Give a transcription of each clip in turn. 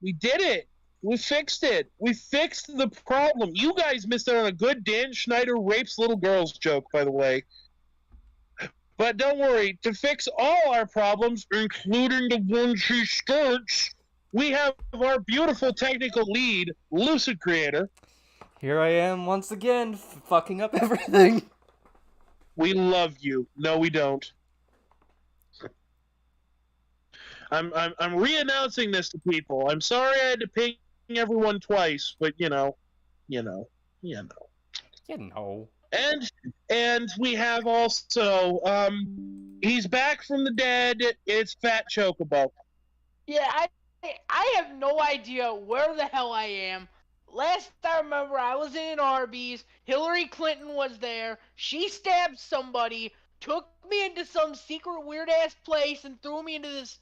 We did it. We fixed it. We fixed the problem. You guys missed out on a good Dan Schneider rapes little girls joke, by the way. But don't worry. To fix all our problems, including the one she starts, we have our beautiful technical lead, Lucid Creator. Here I am once again, fucking up everything. We love you. No, we don't. I'm re-announcing this to people. I'm sorry I had to ping everyone twice, but you know. And we have also he's back from the dead. It's Fat Chocobo. Yeah, I have no idea where the hell I am. Last I remember, I was in an Arby's. Hillary Clinton was there. She stabbed somebody, took me into some secret weird-ass place, and threw me into this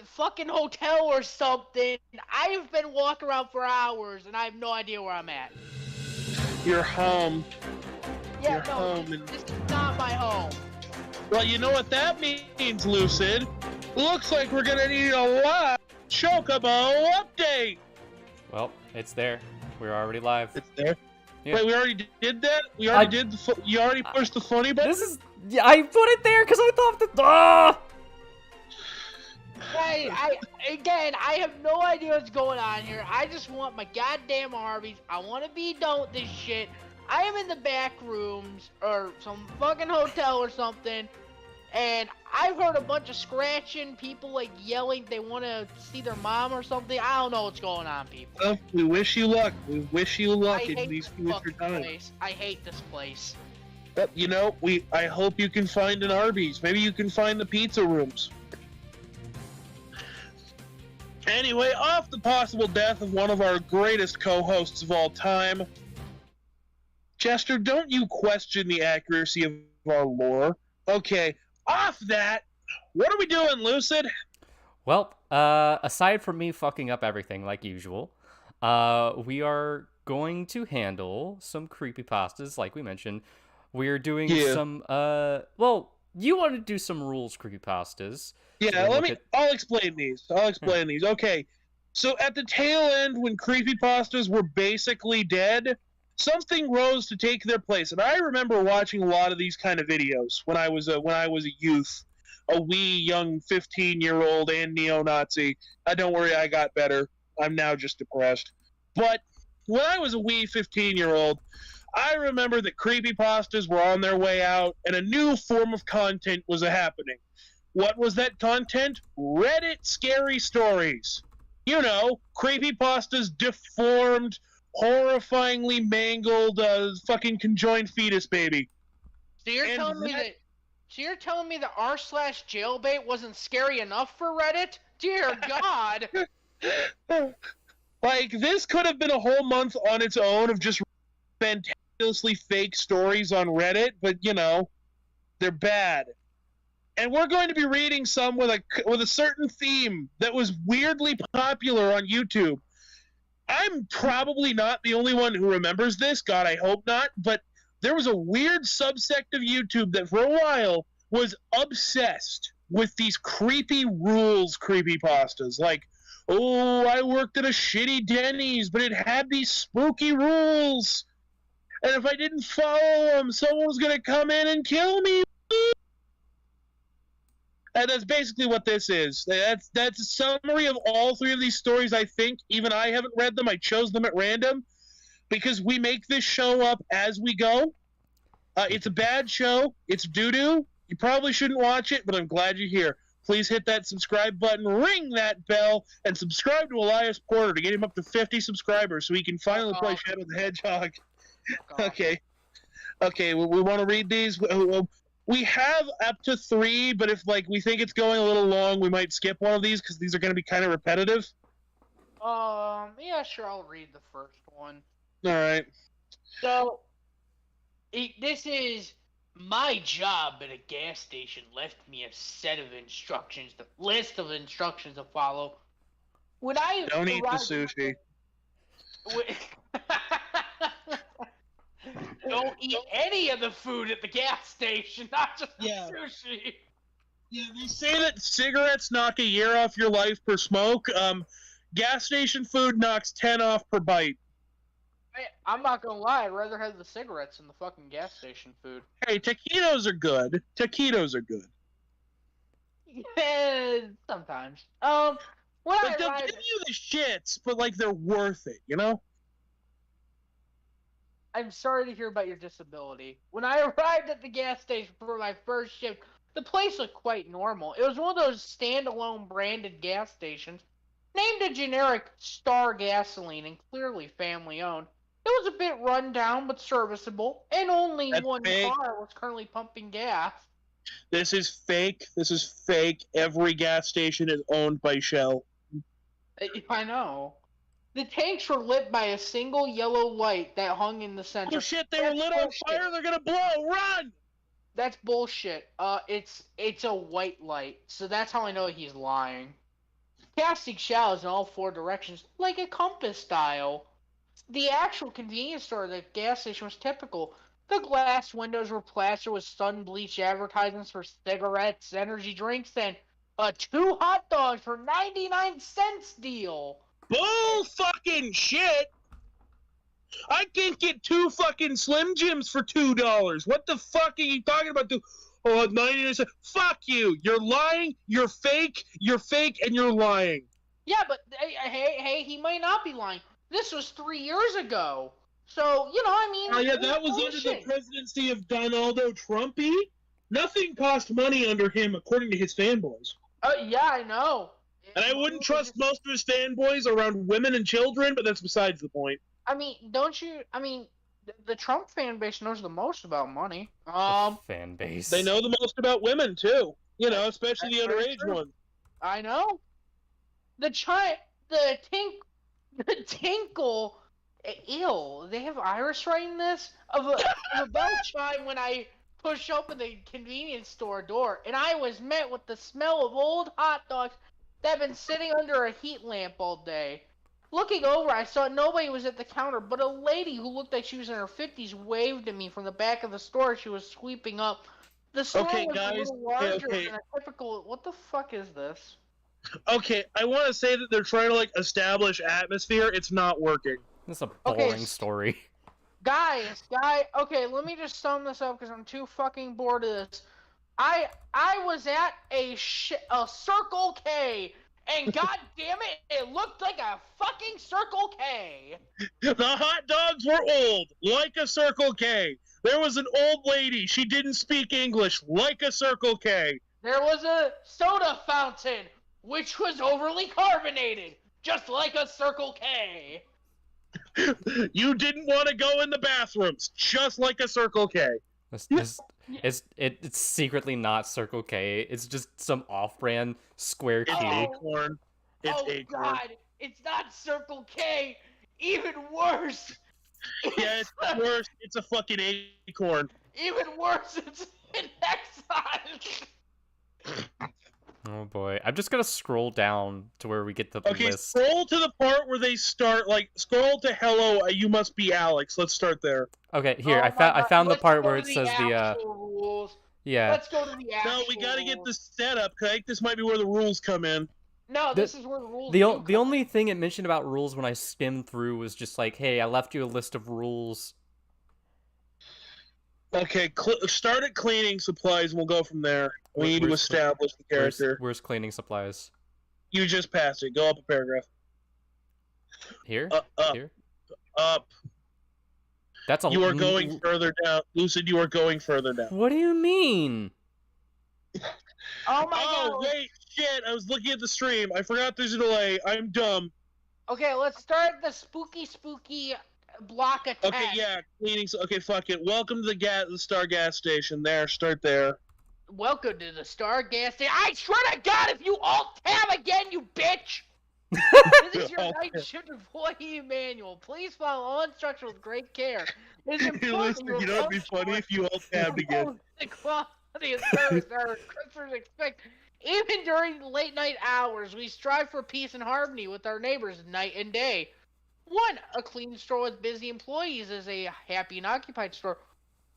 fucking hotel or something. I have been walking around for hours, and I have no idea where I'm at. You're home. Yeah, You're home. This is not my home. Well, you know what that means, Lucid. Looks like we're gonna need a live Chocobo update. Well, it's there. We're already live. It's there. Yeah. Wait, we already did that? We already did the. You already pushed the funny button. This is. Yeah, I put it there because I thought that. Ah! I have no idea what's going on here. I just want my goddamn Arby's. I want to be done with this shit. I am in the back rooms or some fucking hotel or something, and I've heard a bunch of scratching, people like yelling they want to see their mom or something. I don't know what's going on, people. Well, we wish you luck. We wish you luck I in hate these this future fucking times. place. I hate this place. But, you know, I hope you can find an Arby's. Maybe you can find the pizza rooms. Anyway, off the possible death of one of our greatest co-hosts of all time, Chester, don't you question the accuracy of our lore. Okay, off that, what are we doing, Lucid? Well, aside from me fucking up everything like usual, we are going to handle some creepypastas, like we mentioned. We're doing some, well, you want to do some rules creepypastas. Yeah, I'll explain these. Okay, so at the tail end, when creepypastas were basically dead, something rose to take their place. And I remember watching a lot of these kind of videos when I was a youth, a wee young 15-year-old and neo-Nazi. Don't worry, I got better. I'm now just depressed. But when I was a wee 15-year-old, I remember that creepypastas were on their way out, and a new form of content was happening. What was that content? Reddit scary stories. You know, creepypastas deformed, horrifyingly mangled, fucking conjoined fetus baby. So you're telling me that r/jailbait wasn't scary enough for Reddit? Dear God. Like, this could have been a whole month on its own of just fantasticously fake stories on Reddit, but, you know, they're bad. And we're going to be reading some with a certain theme that was weirdly popular on YouTube. I'm probably not the only one who remembers this. God, I hope not. But there was a weird subsect of YouTube that for a while was obsessed with these creepy rules creepypastas. Like, oh, I worked at a shitty Denny's, but it had these spooky rules. And if I didn't follow them, someone was going to come in and kill me. And that's basically what this is. That's a summary of all three of these stories, I think. Even I haven't read them. I chose them at random because we make this show up as we go. It's a bad show. It's doo-doo. You probably shouldn't watch it, but I'm glad you're here. Please hit that subscribe button, ring that bell, and subscribe to Elias Porter to get him up to 50 subscribers so he can finally play Shadow the Hedgehog. Okay, we want to read these. We have up to 3, but if we think it's going a little long, we might skip one of these because these are going to be kind of repetitive. Yeah, sure, I'll read the first one. All right. So, this is my job at a gas station left me a set of instructions, the list of instructions to follow. When I don't eat the sushi. Don't eat any of the food at the gas station, not just the sushi. Yeah, they say that cigarettes knock a year off your life per smoke. Gas station food knocks 10 off per bite. I'm not gonna lie, I'd rather have the cigarettes than the fucking gas station food. Hey, taquitos are good. Taquitos are good. Yeah, sometimes. When Like, I they'll arrived, give you the shits, but, like, they're worth it, you know? I'm sorry to hear about your disability. When I arrived at the gas station for my first shift, the place looked quite normal. It was one of those standalone branded gas stations, named a generic Star Gasoline and clearly family owned. It was a bit run down but serviceable, and only That's one fake. car was currently pumping gas. This is fake. This is fake. Every gas station is owned by Shell. I know. The tanks were lit by a single yellow light that hung in the center. Oh shit, they were lit on fire, they're gonna blow! Run! That's bullshit. It's a white light, so that's how I know he's lying. Casting shadows in all four directions, like a compass dial. The actual convenience store at the gas station was typical. The glass windows were plastered with sun-bleached advertisements for cigarettes, energy drinks, and a 2 hot dogs for 99 cents deal. Bull fucking shit! I can't get 2 fucking Slim Jims for $2. What the fuck are you talking about? 99 cents. Fuck you! You're lying, you're fake, and you're lying. Yeah, but hey, he might not be lying. This was 3 years ago. So, I mean... Oh yeah, that was under the presidency of Donaldo Trumpy. Nothing cost money under him, according to his fanboys. Yeah, I know. And I wouldn't trust most of his fanboys around women and children, but that's besides the point. I mean, the Trump fan base knows the most about money. Fan base. They know the most about women, too. Especially the underage ones. I know. The tinkle, ew, they have Irish writing this? Of a bell chime when I push open the convenience store door, and I was met with the smell of old hot dogs that had been sitting under a heat lamp all day. Looking over, I saw nobody was at the counter, but a lady who looked like she was in her 50s waved at me from the back of the store she was sweeping up. The store was a little larger than a typical... What the fuck is this? Okay, I want to say that they're trying to, establish atmosphere. It's not working. This is a boring story. Okay, let me just sum this up because I'm too fucking bored of this. I was at a Circle K, and god damn it looked like a fucking Circle K. The hot dogs were old, like a Circle K. There was an old lady. She didn't speak English, like a Circle K. There was a soda fountain, which was overly carbonated, just like a Circle K. You didn't want to go in the bathrooms, just like a Circle K. It's secretly not Circle K. It's just some off-brand square key. Acorn. It's Acorn. God, it's not Circle K. Even worse. Yeah, it's worse. It's a fucking Acorn. Even worse, it's an Exxon. Oh boy, I'm just gonna scroll down to where we get to the list. Okay, scroll to the part where they start. Scroll to "Hello, you must be Alex." Let's start there. Okay, here I found the part where it says the rules. Yeah. Let's go to the actual. No, we gotta get the setup. I think this might be where the rules come in. No, this is where the rules. The only thing it mentioned about rules when I skimmed through was just like, hey, I left you a list of rules. Okay, start at cleaning supplies, and we'll go from there. We need to establish the character. Where's cleaning supplies? You just passed it. Go up a paragraph. Here? Up. Here? Up. That's a... You are going further down. Lucid, you are going further down. What do you mean? Oh my god. Oh, wait, shit. I was looking at the stream. I forgot there's a delay. I'm dumb. Okay, let's start the spooky block attack. Okay, yeah, cleaning. Okay, fuck it. Welcome to the Star gas station. There, start there. Welcome to the Star gas station. I swear to God, if you alt tab again, you bitch! This is your night shift employee manual. Please follow all instructions with great care. It is important You know it'd be funny if you alt tabbed again. The quality of service our customers expect. Even during late night hours, we strive for peace and harmony with our neighbors night and day. A clean store with busy employees is a happy and occupied store.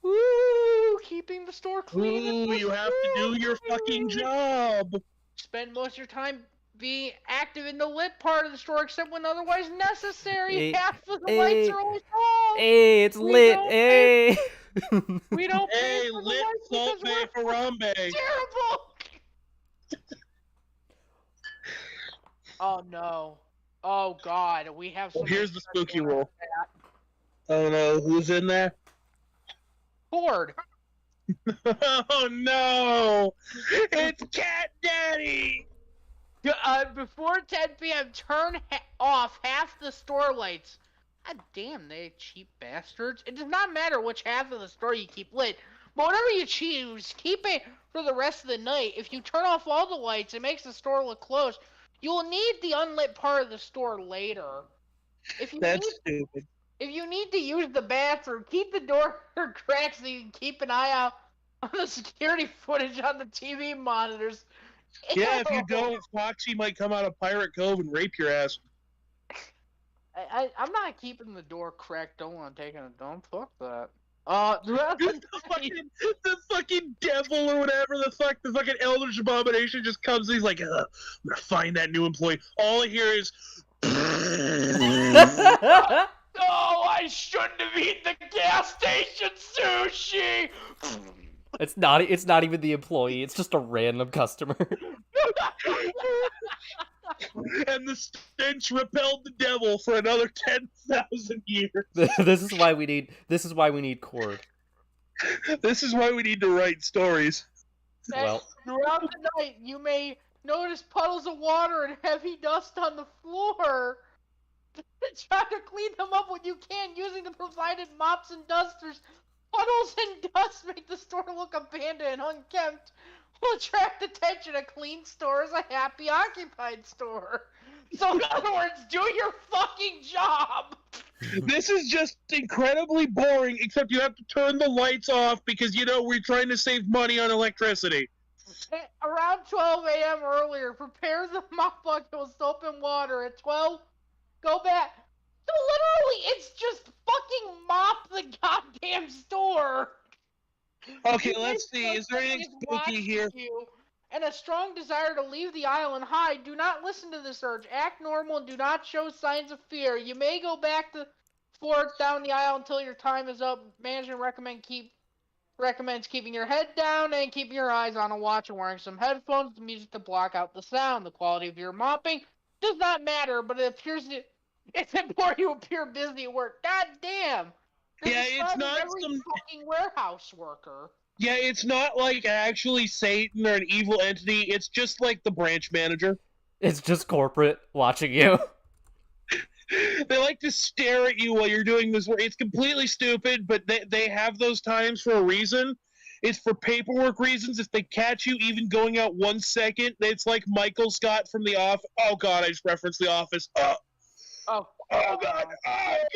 Woo! Keeping the store clean. Ooh, you have to do your fucking job. Spend most of your time be active in the lit part of the store except when otherwise necessary. Hey, Half of the lights are always off. Hey, it's We lit. don't Hey. We don't pay Hey, for the lit lights Salt because Bay we're Harambe. terrible. Oh no. Oh god, we have Well, some. here's the spooky roll. Oh no, who's in there? Ford. Oh no! It's Cat Daddy! Before 10 p.m., turn off half the store lights. God damn, they cheap bastards. It does not matter which half of the store you keep lit, but whatever you choose, keep it for the rest of the night. If you turn off all the lights, it makes the store look closed. You will need the unlit part of the store later. That's stupid. If you need to use the bathroom, keep the door cracked so you can keep an eye out on the security footage on the TV monitors. Yeah, if you Ew. don't, Foxy might come out of Pirate Cove and rape your ass. I'm not keeping the door cracked. Don't want to take a dump. Fuck that. The fucking devil or whatever the fucking eldritch abomination just comes and he's like, I'm gonna find that new employee. All I hear is No, I shouldn't have eaten the gas station sushi. It's not even the employee. It's just a random customer. and the stench repelled the devil for another 10,000 years. This is why we need cord. This is why we need to write stories. Well, throughout the night, you may notice puddles of water and heavy dust on the floor. Try to clean them up when you can using the provided mops and dusters. Puddles and dust make the store look abandoned and unkempt. Will attract attention. A clean store is a happy occupied store. So in other words, do your fucking job. This is just incredibly boring, except you have to turn the lights off because, we're trying to save money on electricity. Around 12 a.m. earlier, prepare the mop bucket with soap and water. At 12, go back. So literally, it's just fucking mop the goddamn store. Okay, let's see. Is there anything spooky here? And a strong desire to leave the aisle and hide. Do not listen to this urge. Act normal and do not show signs of fear. You may go back to forth down the aisle until your time is up. Management recommends keeping your head down and keeping your eyes on a watch and wearing some headphones to music to block out the sound. The quality of your mopping does not matter, but it appears it's important you appear busy at work. God damn. Yeah, it's not every some fucking warehouse worker. Yeah, it's not like actually Satan or an evil entity. It's just like the branch manager. it's just corporate watching you. They like to stare at you while you're doing this work. It's completely stupid, but they have those times for a reason. It's for paperwork reasons. If they catch you even going out 1 second, it's like Michael Scott from The Office. Oh, God, I just referenced The Office. Oh, God. Oh, God,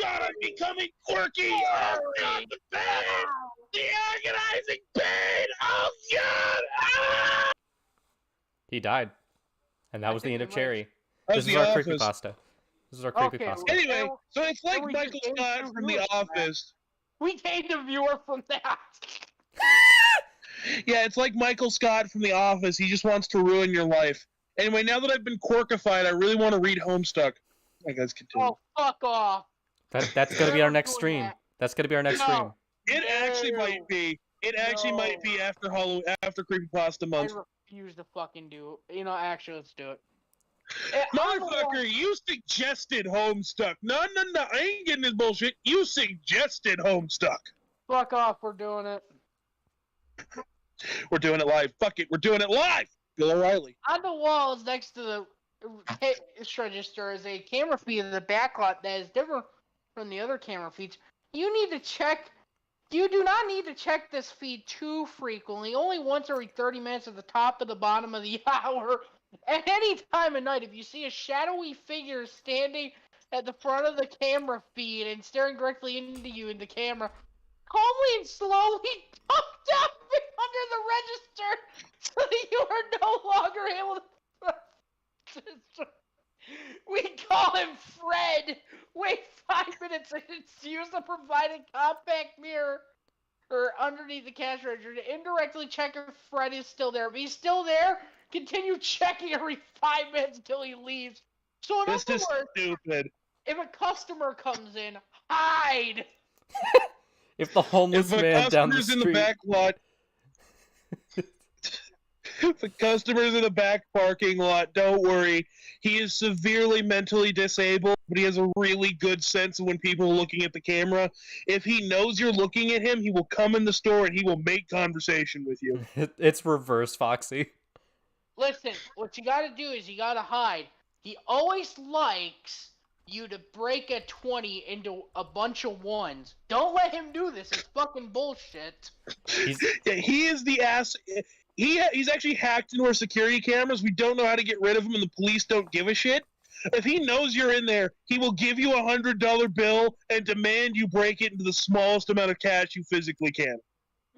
I'm becoming quirky. Oh, God, the pain. The agonizing pain. Oh, God. Ah! He died. And that was the end of Cherry. That This was is The our Office. creepypasta. This is our Okay, creepypasta. Anyway, so it's like we Michael just Scott gained from The viewers from that. Office. We gained a viewer from that. Yeah, it's like Michael Scott from The Office. He just wants to ruin your life. Anyway, now that I've been quirkified, I really want to read Homestuck. I guys continue. Oh, fuck off. That's gonna be our next Doing stream. that. That's gonna be our next stream. It actually No. might be. It actually No. might be after Halloween, after Creepypasta Month. I refuse to fucking do it. Actually, let's do it. Motherfucker, you suggested Homestuck. No, I ain't getting this bullshit. You suggested Homestuck. Fuck off, we're doing it. We're doing it live. Fuck it, we're doing it live. Bill O'Reilly. On the walls next to the cash register is a camera feed in the backlot that is different from the other camera feeds. You do not need to check this feed too frequently, only once every 30 minutes at the top and the bottom of the hour. At any time of night, if you see a shadowy figure standing at the front of the camera feed and staring directly into you in the camera, calmly and slowly duck down under the register so that you are no longer able to... We call him Fred. Wait 5 minutes and use the provided compact mirror or underneath the cash register to indirectly check if Fred is still there. If he's still there, continue checking every 5 minutes until he leaves. So in This other is words, stupid. if a customer comes in, hide. If the homeless If a man down the customer's in the street... back lot, if a customer's in the back parking lot, don't worry. He is severely mentally disabled, but he has a really good sense of when people are looking at the camera. If he knows you're looking at him, he will come in the store and he will make conversation with you. It's reverse, Foxy. Listen, what you gotta do is you gotta hide. He always likes you to break a 20 into a bunch of ones. Don't let him do this. It's fucking bullshit. Yeah, he is the ass. He's actually hacked into our security cameras. We don't know how to get rid of him, and the police don't give a shit. If he knows you're in there, he will give you $100 bill and demand you break it into the smallest amount of cash you physically can.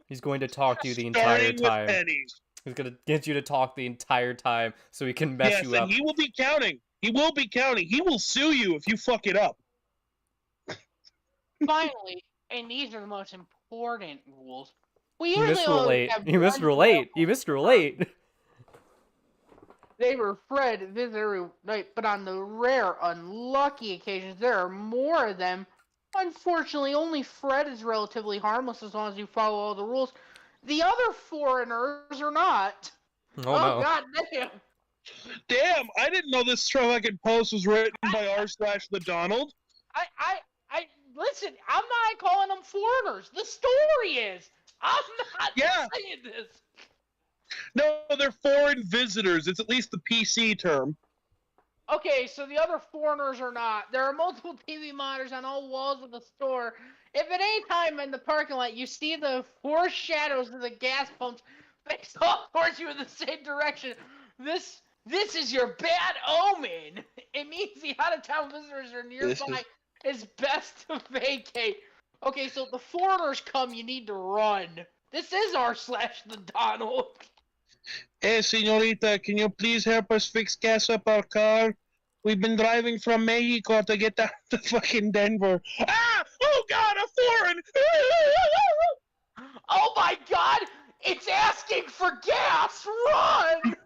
He's going to talk to you the entire Starting time. with pennies. He's going to get you to talk the entire time so he can mess you Yes, up. and he will be counting. He will be counting. He will sue you if you fuck it up. Finally, and these are the most important rules. We You usually missed only relate. have You missed one relate. rule. You missed relate. They were Fred visit every night, but on the rare, unlucky occasions, there are more of them. Unfortunately, only Fred is relatively harmless as long as you follow all the rules. The other foreigners are not. Oh, no. God damn. Damn, I didn't know this fucking post was written by r/the Donald. I listen, I'm not calling them foreigners. The story is. I'm not saying this. No, they're foreign visitors. It's at least the PC term. Okay, so the other foreigners are not. There are multiple TV monitors on all walls of the store. If at any time in the parking lot you see the four shadows of the gas pumps face off towards you in the same direction, this is your bad omen. It means the out-of-town visitors are nearby. It's best to vacate. Okay, so if the foreigners come, you need to run. This is r/the Donald. Hey, señorita, can you please help us fix gas up our car? We've been driving from Mexico to get down to fucking Denver. Ah! Oh, God, a foreign! Oh, my God! It's asking for gas! Run!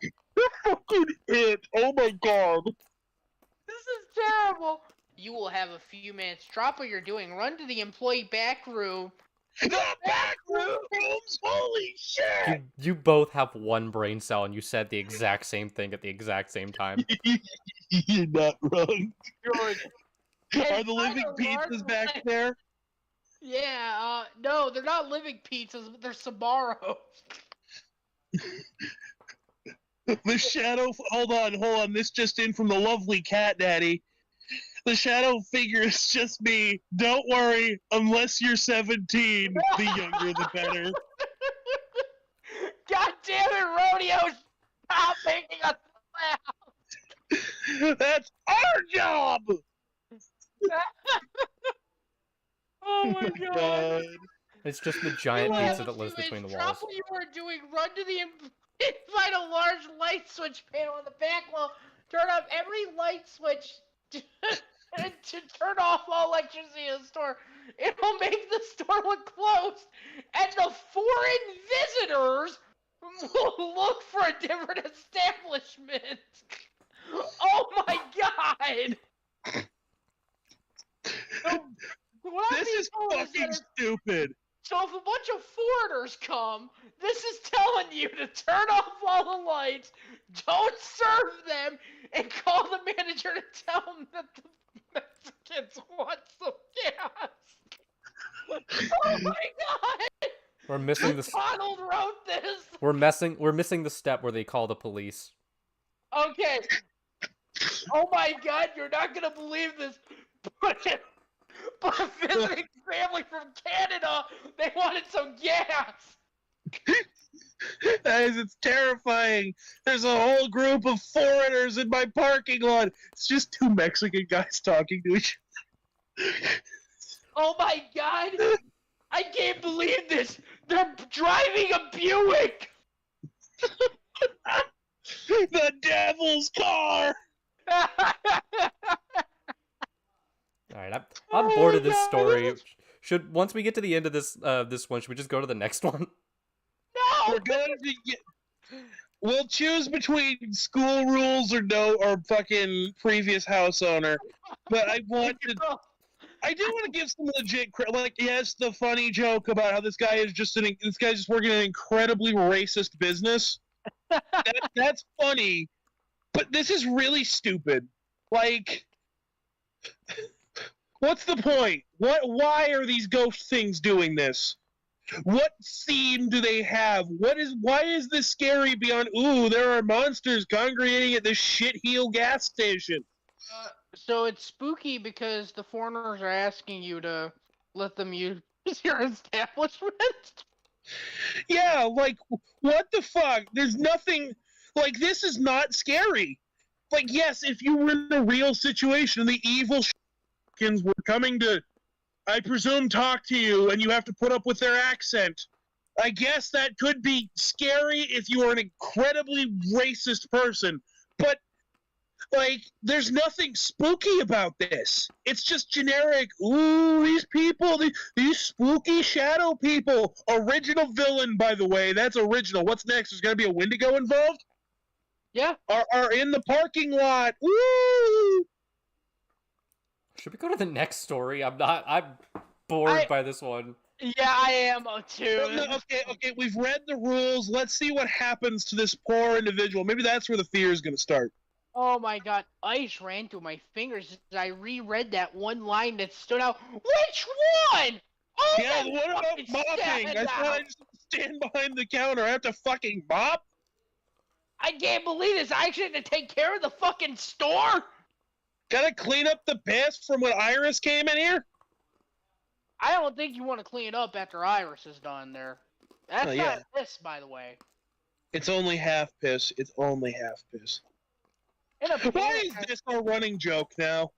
Fucking it! Oh, my God. This is terrible. You will have a few minutes. Drop what you're doing. Run to the employee back room. The back rooms! Holy shit! You both have one brain cell and you said the exact same thing at the exact same time. You're not wrong. George. Are the living pizzas back there? Yeah, no, they're not living pizzas, but they're Sbarro. The shadow... Hold on. This just in from the lovely Cat Daddy. The shadow figure is just me. Don't worry, unless you're 17, the younger the better. God damn it, Rodeo! Stop making us laugh! That's our job! Oh my God. It's just the giant pizza that lives between the walls. Drop what you were doing. Run to the find a large light switch panel on the back wall. Turn off every light switch to turn off all electricity in the store. It'll make the store look closed, and the foreign visitors will look for a different establishment. Oh my God! This is fucking stupid. So if a bunch of foreigners come, this is telling you to turn off all the lights, don't serve them, and call the manager to tell them that the Mexicans want some gas. Oh my God! We're missing the Donald wrote this. We're missing the step where they call the police. Okay. Oh my God, you're not gonna believe this, but a visiting family from Canada, they wanted some gas. Guys, it's terrifying. There's a whole group of foreigners in my parking lot. It's just two Mexican guys talking to each other. Oh my God! I can't believe this! They're driving a Buick! The devil's car! Alright, I'm bored of this story. Once we get to the end of this one, should we just go to the next one? No! We're going to get... we'll choose between school rules or fucking previous house owner. But I do want to give some legit credit. Like, yes, the funny joke about how this guy's just working in an incredibly racist business. That's funny, but this is really stupid. Like, what's the point? Why are these ghost things doing this? What theme do they have? Why is this scary beyond, ooh, there are monsters congregating at this shitheel gas station? So it's spooky because the foreigners are asking you to let them use your establishment? Yeah, like, what the fuck? There's nothing, like, this is not scary. Like, yes, if you were in a real situation, the evil were coming to, I presume, talk to you, and you have to put up with their accent. I guess that could be scary if you are an incredibly racist person, but, like, there's nothing spooky about this. It's just generic, ooh, these people, these spooky shadow people. Original villain, by the way, that's original. What's next? There's going to be a Wendigo involved? Yeah. Are in the parking lot, woo! Should we go to the next story? I'm bored by this one. Yeah, I am too. No, okay, we've read the rules. Let's see what happens to this poor individual. Maybe that's where the fear is going to start. Oh my god, ice ran through my fingers as I reread that one line that stood out. Which one? Oh, yeah, what about mopping? I thought I just stand behind the counter. I have to fucking mop? I can't believe this. I actually had to take care of the fucking store? Gotta clean up the piss from when Iris came in here? I don't think you want to clean it up after Iris is done there. That's not piss, by the way. It's only half piss. It's only half piss. Why is this our running joke now?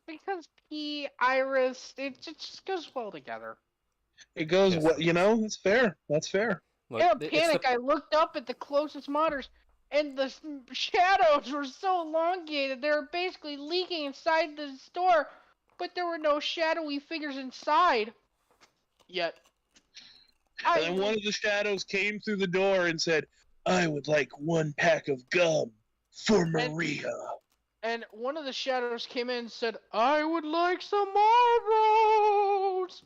Because P, Iris, it just goes well together. It goes well, you know, it's fair. That's fair. Look, In a panic, I looked up at the closest monitors, and the shadows were so elongated, they were basically leaking inside the store, but there were no shadowy figures inside. Yet. And then one of the shadows came through the door and said, I would like 1 pack of gum for Maria. And one of the shadows came in and said, I would like some marbles.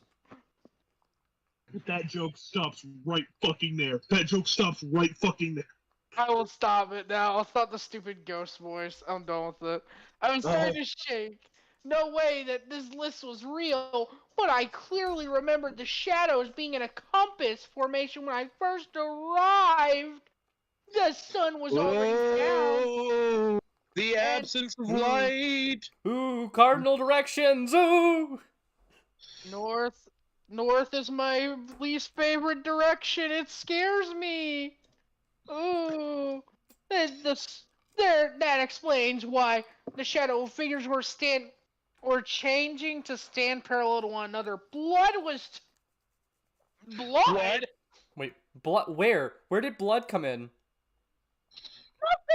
That joke stops right fucking there. That joke stops right fucking there. I will stop it now. I'll stop the stupid ghost voice. I'm done with it. I was starting to shake. No way that this list was real, but I clearly remembered the shadows being in a compass formation when I first arrived. The sun was already down. The absence of light. Ooh, cardinal directions. Ooh. North is my least favorite direction. It scares me. Ooh. That explains why the shadow figures were changing to stand parallel to one another. Blood? Wait, blood? Where? Where did blood come in?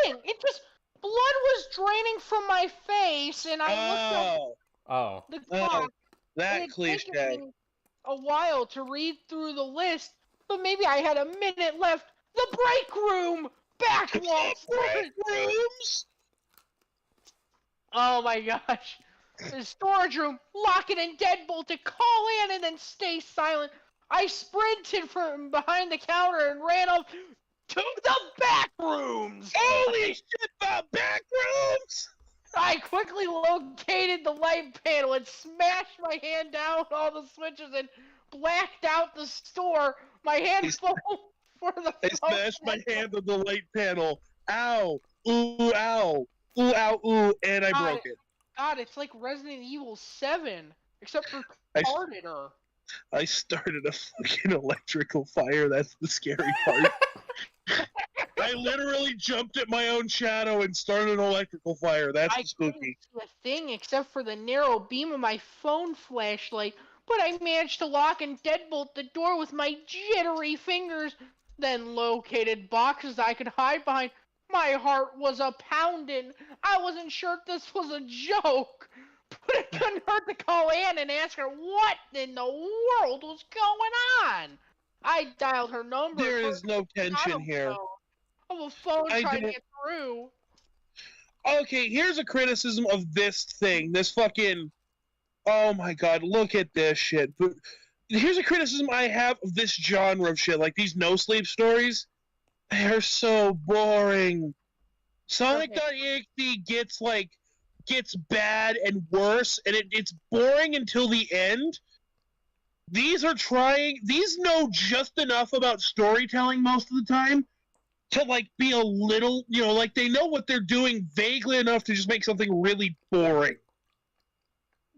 Nothing. It just blood was draining from my face, and I looked up the clock. That cliche. It took me a while to read through the list, but maybe I had a minute left. The break room! Back walls! Break rooms! Oh my gosh. The storage room, lock it and deadbolt it, call in and then stay silent. I sprinted from behind the counter and ran up to the back rooms! Holy shit, the back rooms! I quickly located the light panel and smashed my hand down all the switches and blacked out the store. My hand fell for the I smashed my hand on the light panel. Ow! Ooh, ow! Ooh, ow, ooh, and I broke it. God, it's like Resident Evil 7, except for harder. I started a fucking electrical fire. That's the scary part. I literally jumped at my own shadow and started an electrical fire. That's the spooky. I couldn't see a thing except for the narrow beam of my phone flashlight, but I managed to lock and deadbolt the door with my jittery fingers, then located boxes I could hide behind. My heart was a-pounding. I wasn't sure if this was a joke, but it couldn't hurt to call Anne and ask her what in the world was going on. I dialed her number. There is no tension here. of a phone trying to get through. Okay, here's a criticism of this thing. This fucking... Oh my god, look at this shit. But here's a criticism I have of this genre of shit. Like, these no-sleep stories. They're so boring. Sonic.exe gets bad and worse, and it's boring until the end. These know just enough about storytelling most of the time to, like, be a little, like, they know what they're doing vaguely enough to just make something really boring.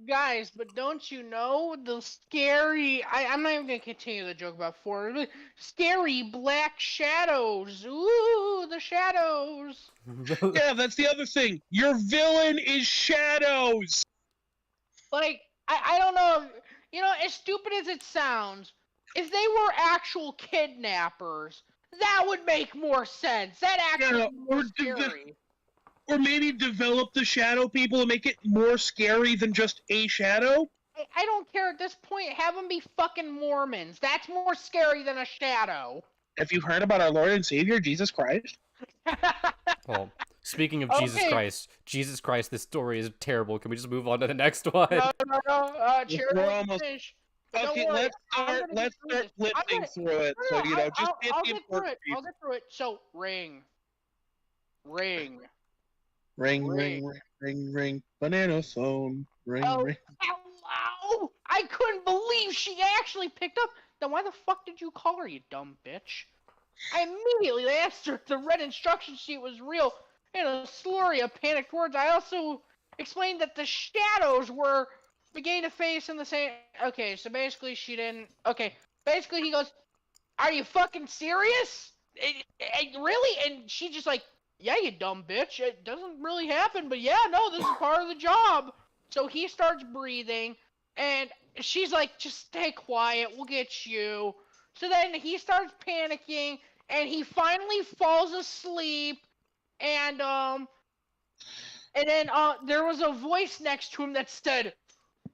Guys, but don't you know the scary... I'm not even going to continue the joke about four. But scary black shadows. Ooh, the shadows. Yeah, that's the other thing. Your villain is shadows. Like, I don't know. As stupid as it sounds, if they were actual kidnappers, that would make more sense. That actually more scary. Or maybe develop the shadow people and make it more scary than just a shadow. I don't care at this point. Have them be fucking Mormons. That's more scary than a shadow. Have you heard about our Lord and Savior, Jesus Christ? Well, speaking of Jesus Christ, this story is terrible. Can we just move on to the next one? No. We're almost... Okay, let's start flipping through it. So, just get the important I'll get through it. So, ring. Ring, banana phone. Ring. Hello! I couldn't believe she actually picked up. Then why the fuck did you call her, you dumb bitch? I immediately asked her if the red instruction sheet was real in a slurry of panicked words. I also explained that the shadows were beginning to face in the same... Okay, so basically she didn't... Okay, basically he goes, are you fucking serious? Really? And she just like, yeah, you dumb bitch. It doesn't really happen, but yeah, no, this is part of the job. So he starts breathing, and she's like, just stay quiet, we'll get you. So then he starts panicking, and he finally falls asleep, and then there was a voice next to him that said,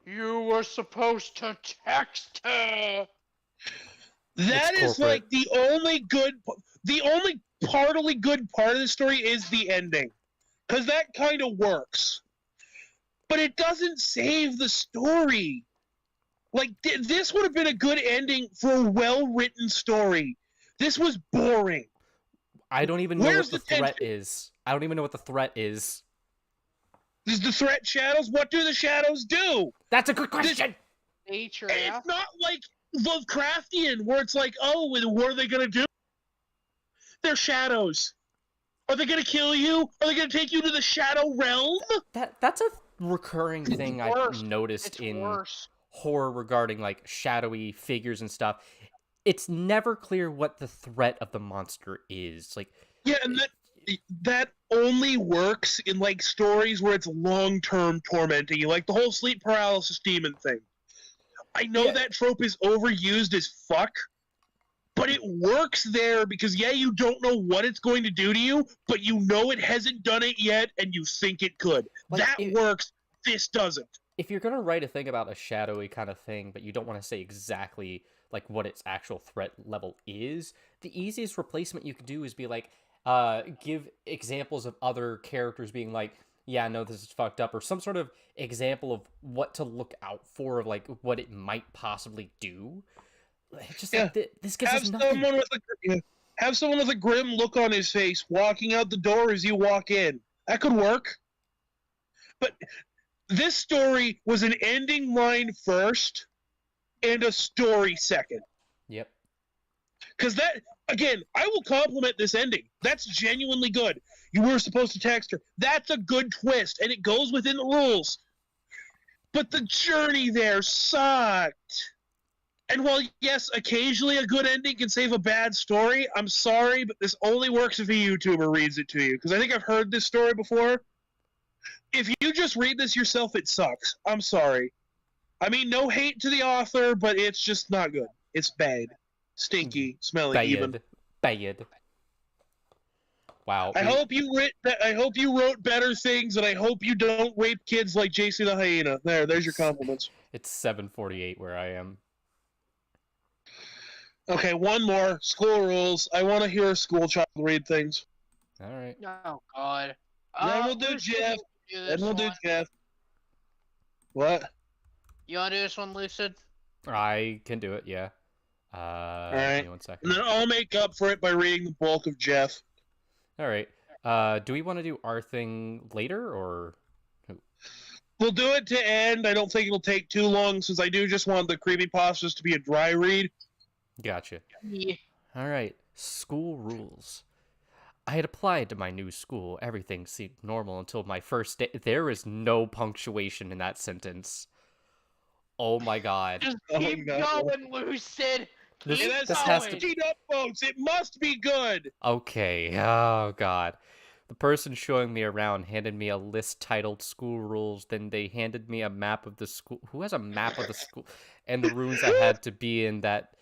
you were supposed to text her. That is like the only partly good part of the story is the ending. Because that kind of works. But it doesn't save the story. Like, this would have been a good ending for a well-written story. This was boring. I don't even know what the threat is. I don't even know what the threat is. Is the threat shadows? What do the shadows do? That's a good question! Nature, It's not like Lovecraftian, where it's like, oh, what are they going to do? They're shadows. Are they going to kill you? Are they going to take you to the shadow realm? That's a recurring thing I've noticed in horror regarding, like, shadowy figures and stuff. It's never clear what the threat of the monster is. Like, yeah, and that only works in, like, stories where it's long-term tormenting you, like the whole sleep paralysis demon thing. I know that trope is overused as fuck, but it works there because, yeah, you don't know what it's going to do to you, but you know it hasn't done it yet, and you think it could. Like, that works. This doesn't. If you're going to write a thing about a shadowy kind of thing, but you don't want to say exactly, like, what its actual threat level is, the easiest replacement you could do is be like, give examples of other characters being like, yeah, no, this is fucked up, or some sort of example of what to look out for, of, like, what it might possibly do. Just like, this gives us nothing. Have someone with a grim look on his face walking out the door as you walk in. That could work. But this story was an ending line first and a story second. Yep. Because that, again, I will compliment this ending. That's genuinely good. You were supposed to text her. That's a good twist, and it goes within the rules. But the journey there sucked. And while, yes, occasionally a good ending can save a bad story, I'm sorry, but this only works if a YouTuber reads it to you. Because I think I've heard this story before. If you just read this yourself, it sucks. I'm sorry. I mean, no hate to the author, but it's just not good. It's bad. Stinky, smelly, even. Bad. Wow. I hope you wrote better things, and I hope you don't rape kids like JC the Hyena. There's your compliments. It's 7:48 where I am. Okay, one more. School rules. I want to hear a school child read things. All right. Oh God. Then we'll do Lucid, Jeff. do Then this we'll do one. Jeff. What? You wanna do this one, Lucid? I can do it. Yeah. All Give right. me 1 second. And then I'll make up for it by reading the bulk of Jeff. All right. Do we want to do our thing later or? We'll do it to end. I don't think it'll take too long since I do just want the creepypastas to be a dry read. Gotcha. Yeah. All right. School rules. I had applied to my new school. Everything seemed normal until my first day. There is no punctuation in that sentence. Oh my god. Just Oh, keep God. going, Lucid. This- Keep It this has has going. to- 16 upvotes. It must be good. Okay. Oh god. The person showing me around handed me a list titled School Rules. Then they handed me a map of the school. Who has a map of the school and the rooms I had to be in that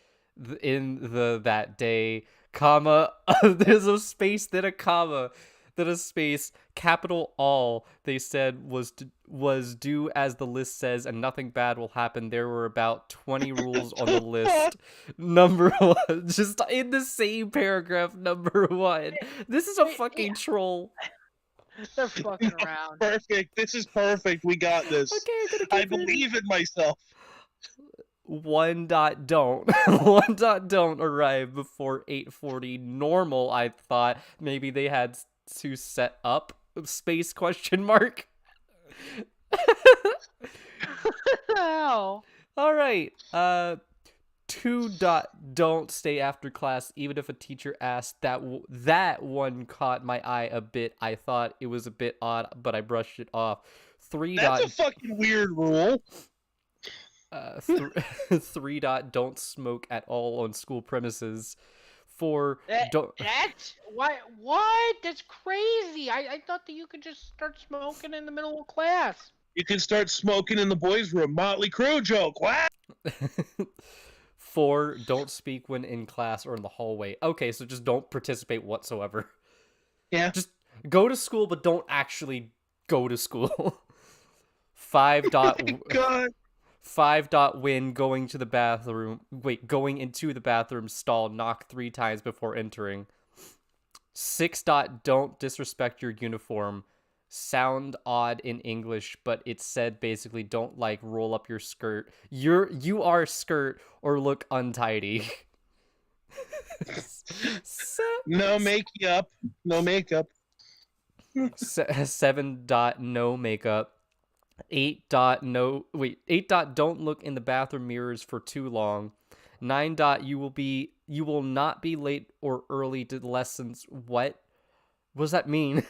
day, comma, there's a space, then a comma, then a space, capital all, they said was due as the list says, and nothing bad will happen. There were about 20 rules on the list. Number 1, just in the same paragraph, number 1. This is a fucking troll. They're fucking around. Perfect. This is perfect. We got this. Okay, I'm gonna I keep reading. believe in myself. 1. Don't 1. Don't arrive before 8:40 normal. I thought maybe they had to set up space question mark. Hell. All right. 2. Don't stay after class even if a teacher asked. That one caught my eye a bit. I thought it was a bit odd, but I brushed it off. 3. That's a fucking weird rule. 3. Don't smoke at all on school premises. 4. Don't. That's what? That's crazy. I thought that you could just start smoking in the middle of class. You can start smoking in the boys' room. Motley Crue joke. Wow. 4. Don't speak when in class or in the hallway. Okay, so just don't participate whatsoever. Yeah. Just go to school, but don't actually go to school. 5. God. 5. When going to the bathroom. Wait, going into the bathroom stall, knock 3 times before entering. 6. Don't disrespect your uniform. Sound odd in English, but it said basically don't roll up your skirt. You are skirt or look untidy. No makeup. No makeup. 7. No makeup. 8. Don't look in the bathroom mirrors for too long. 9. You will not be late or early to lessons. What does that mean?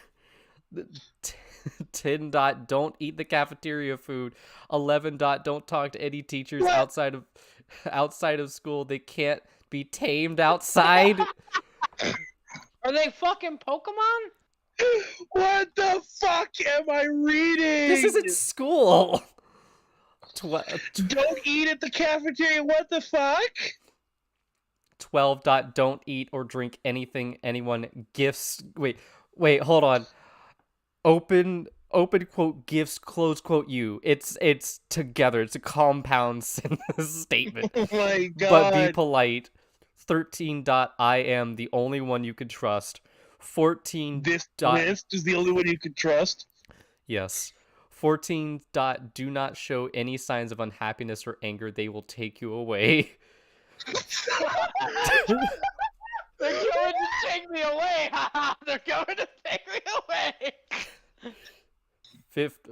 10. Don't eat the cafeteria food. 11. Don't talk to any teachers outside of school. They can't be tamed outside. Are they fucking Pokemon? What the fuck am I reading? This isn't school. Don't eat at the cafeteria. What the fuck? 12. Don't eat or drink anything anyone gifts. Wait, hold on. Open quote gifts, close quote you. It's together. It's a compound statement. Oh my god. But be polite. 13. I am the only one you can trust. 14. This list is the only one you can trust. Yes. 14. Do not show any signs of unhappiness or anger. They will take you away. They're going to take me away. They're going to take me away.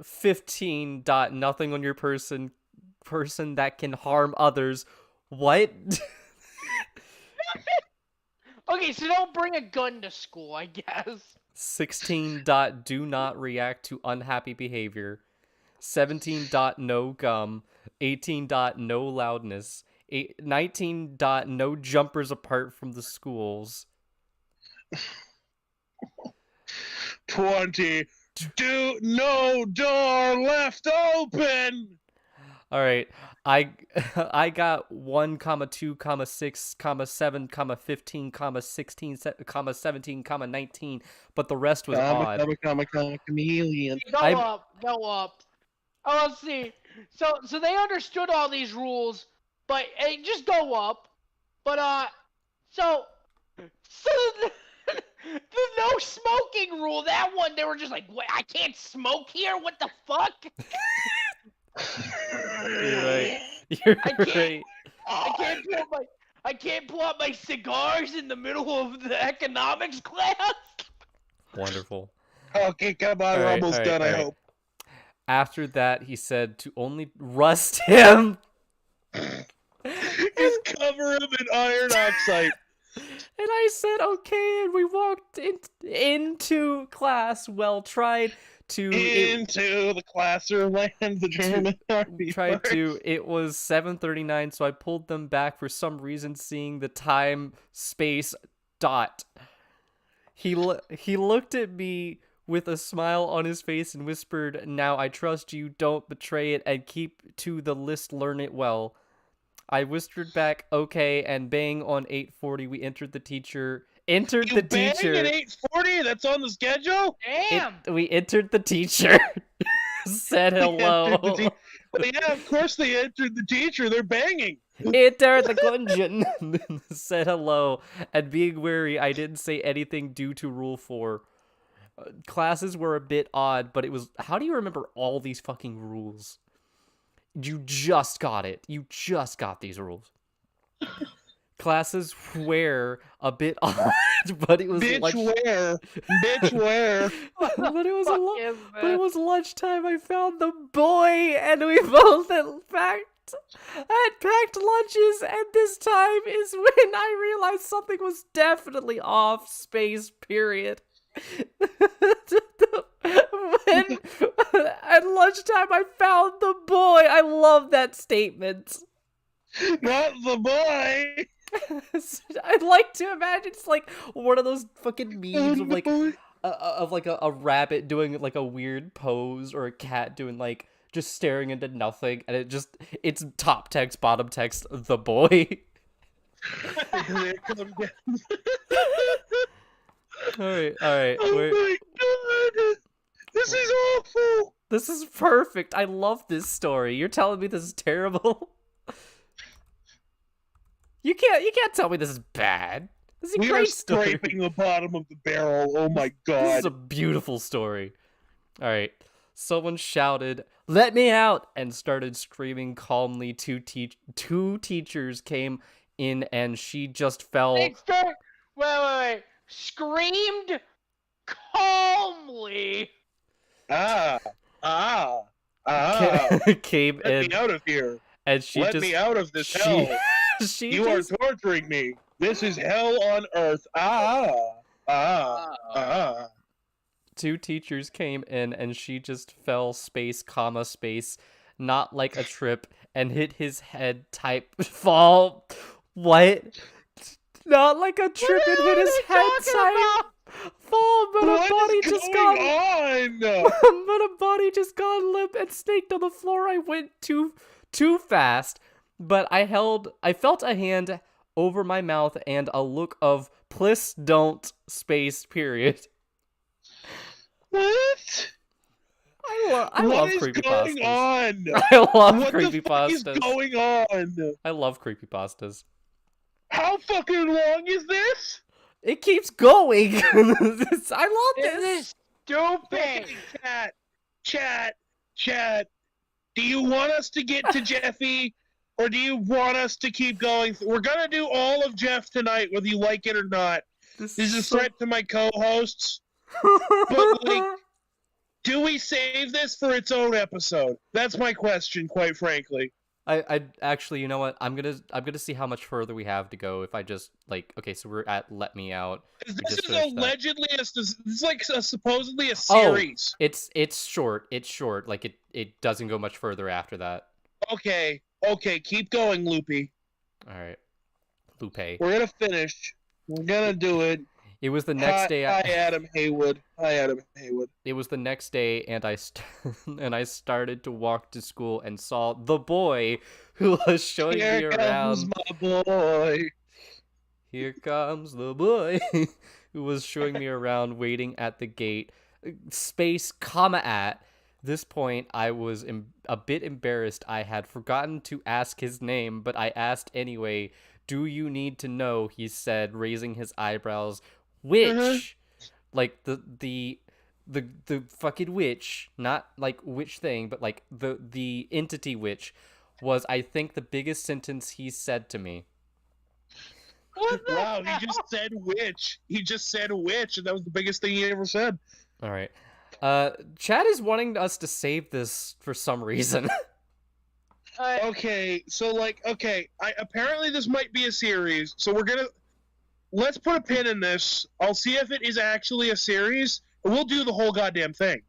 15. Nothing on your person that can harm others. What? Okay, so don't bring a gun to school, I guess. 16. Do not react to unhappy behavior. 17. No gum. 18. No loudness. 19. No jumpers apart from the schools. 20. No door left open. All right, I got 1, 2, 6, 7, 15, 16, 17, 19, but the rest was odd. Chameleon. Go up. Oh, let's see. So they understood all these rules, but just go up. But so the no smoking smoking rule. That one, they were just like, "What? I can't smoke here? What the fuck?" You're right. You're right. I can't pull out my cigars in the middle of the economics class. Wonderful. Okay, come on, we're almost done, I hope. After that, he said to only rust him. Just cover him in iron oxide. And I said, okay, and we walked into class. Well, tried to... Into the classroom, land the German army. Tried to... It was 7:39, so I pulled them back for some reason, seeing the time, space, dot. He looked at me with a smile on his face and whispered, "Now I trust you, don't betray it, and keep to the list, learn it well." I whispered back, "Okay," and bang on 8:40 we entered the teacher. Bang at 8:40? That's on the schedule? Damn! We entered the teacher. Said hello. Well, yeah, of course they entered the teacher. They're banging. Enter the dungeon. Said hello, and being wary, I didn't say anything due to Rule 4. Classes were a bit odd, but it was... How do you remember all these fucking rules? You just got it. You just got these rules. Classes were a bit odd, but it was... Bitch, where? But it was lunchtime. I found the boy, and we both had packed lunches, and this time is when I realized something was definitely off. Space, period. When at lunchtime I found the boy. I love that statement. Not the boy. I'd like to imagine it's like one of those fucking memes of like a rabbit doing like a weird pose, or a cat doing like just staring into nothing, and it's top text, bottom text, the boy. Alright. Oh my god! This is awful! This is perfect. I love this story. You're telling me this is terrible? You can't tell me this is bad. This is a great story. We are scraping the bottom of the barrel. Oh my god. This is a beautiful story. Alright. Someone shouted, "Let me out!" and started screaming calmly. Two teachers came in, and she just fell... Wait. Screamed calmly. Came Let in. me out of here. And she Let me out of this hell. You are torturing me. This is hell on earth. Two teachers came in, and she just fell space, comma, space, not like a trip, and hit his head type fall. What? Not like a trip and hit his head type fall, but a body just got limp and snaked on the floor. I went too fast, but I felt a hand over my mouth and a look of "Please don't," space, period. What? I love creepypastas. Going on? I love what creepypastas. What the fuck is going on? I love creepypastas. How fucking long is this? It keeps going. I love this. This is stupid. Okay, chat. Do you want us to get to Jeffy, or do you want us to keep going? We're gonna do all of Jeff tonight, whether you like it or not. This is a threat to my co-hosts. But like, do we save this for its own episode? That's my question, quite frankly. I actually, you know what? I'm gonna see how much further we have to go. If I just like, okay, so we're at "Let Me Out." This is allegedly it's like supposedly a series. Oh, it's short. It's short. Like it doesn't go much further after that. Okay, keep going, Loopy. All right, Lupe. We're gonna finish. We're gonna do it. It was the next day. Hi, Adam Haywood. It was the next day, and I started to walk to school and saw the boy who was showing me around. Here comes my boy. Here comes the boy who was showing me around, waiting at the gate. Space, comma, at this point, I was a bit embarrassed. I had forgotten to ask his name, but I asked anyway. "Do you need to know?" he said, raising his eyebrows. Which like the fucking witch, not like witch thing, but like the entity witch, was I think the biggest sentence he said to me. What the Wow, hell? he just said witch. He just said witch, and that was the biggest thing he ever said. All right. Chad is wanting us to save this for some reason. Okay, so like, apparently this might be a series, so let's put a pin in this. I'll see if it is actually a series, and we'll do the whole goddamn thing.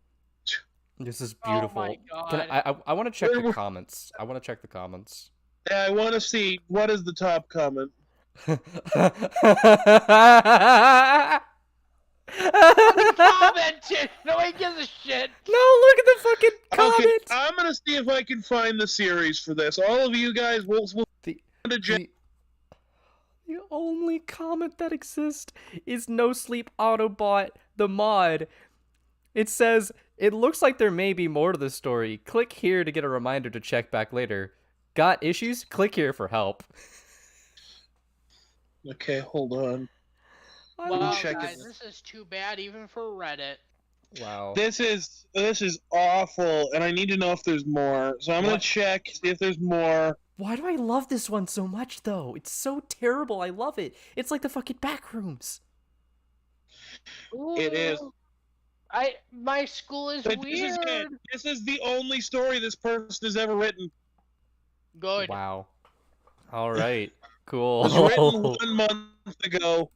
This is beautiful. Oh my God. I want to check the comments. I want to check the comments. Yeah, I want to see what is the top comment. Commented. Nobody gives a shit. No, look at the fucking comments. Okay, I'm gonna see if I can find the series for this. All of you guys will The only comment that exists is No Sleep Autobot, the mod. It says, "It looks like there may be more to the story. Click here to get a reminder to check back later. Got issues? Click here for help." Okay, hold on. Wow, check guys, it. this is too bad even for Reddit. Wow. This is awful, and I need to know if there's more. So I'm gonna What? check, see if there's more. Why do I love this one so much, though? It's so terrible. I love it. It's like the fucking Backrooms. It is. Ooh. My school is But weird. this is the only story this person has ever written. Good. Wow. All right. It Cool. was written 1 month ago.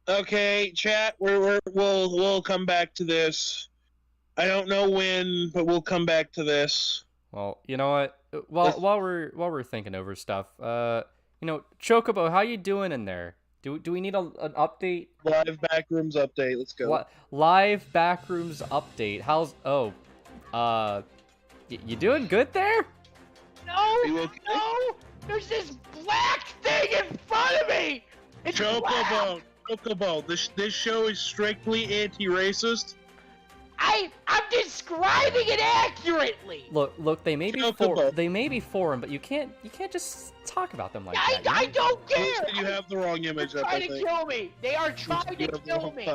Okay, chat. We'll come back to this. I don't know when, but we'll come back to this. Well, you know what? While we're thinking over stuff, Chocobo, how you doing in there? Do we need an update? Live Backrooms update. Let's go. Live Backrooms update. How's you doing good there? No, okay? no. There's this black thing in front of me. It's black. Chocobo. This show is strictly anti-racist. I'm describing it accurately. Look, they may be foreign, but you can't just talk about them like that. I don't care. You have the wrong image They're up. trying to kill me. They are trying to kill me.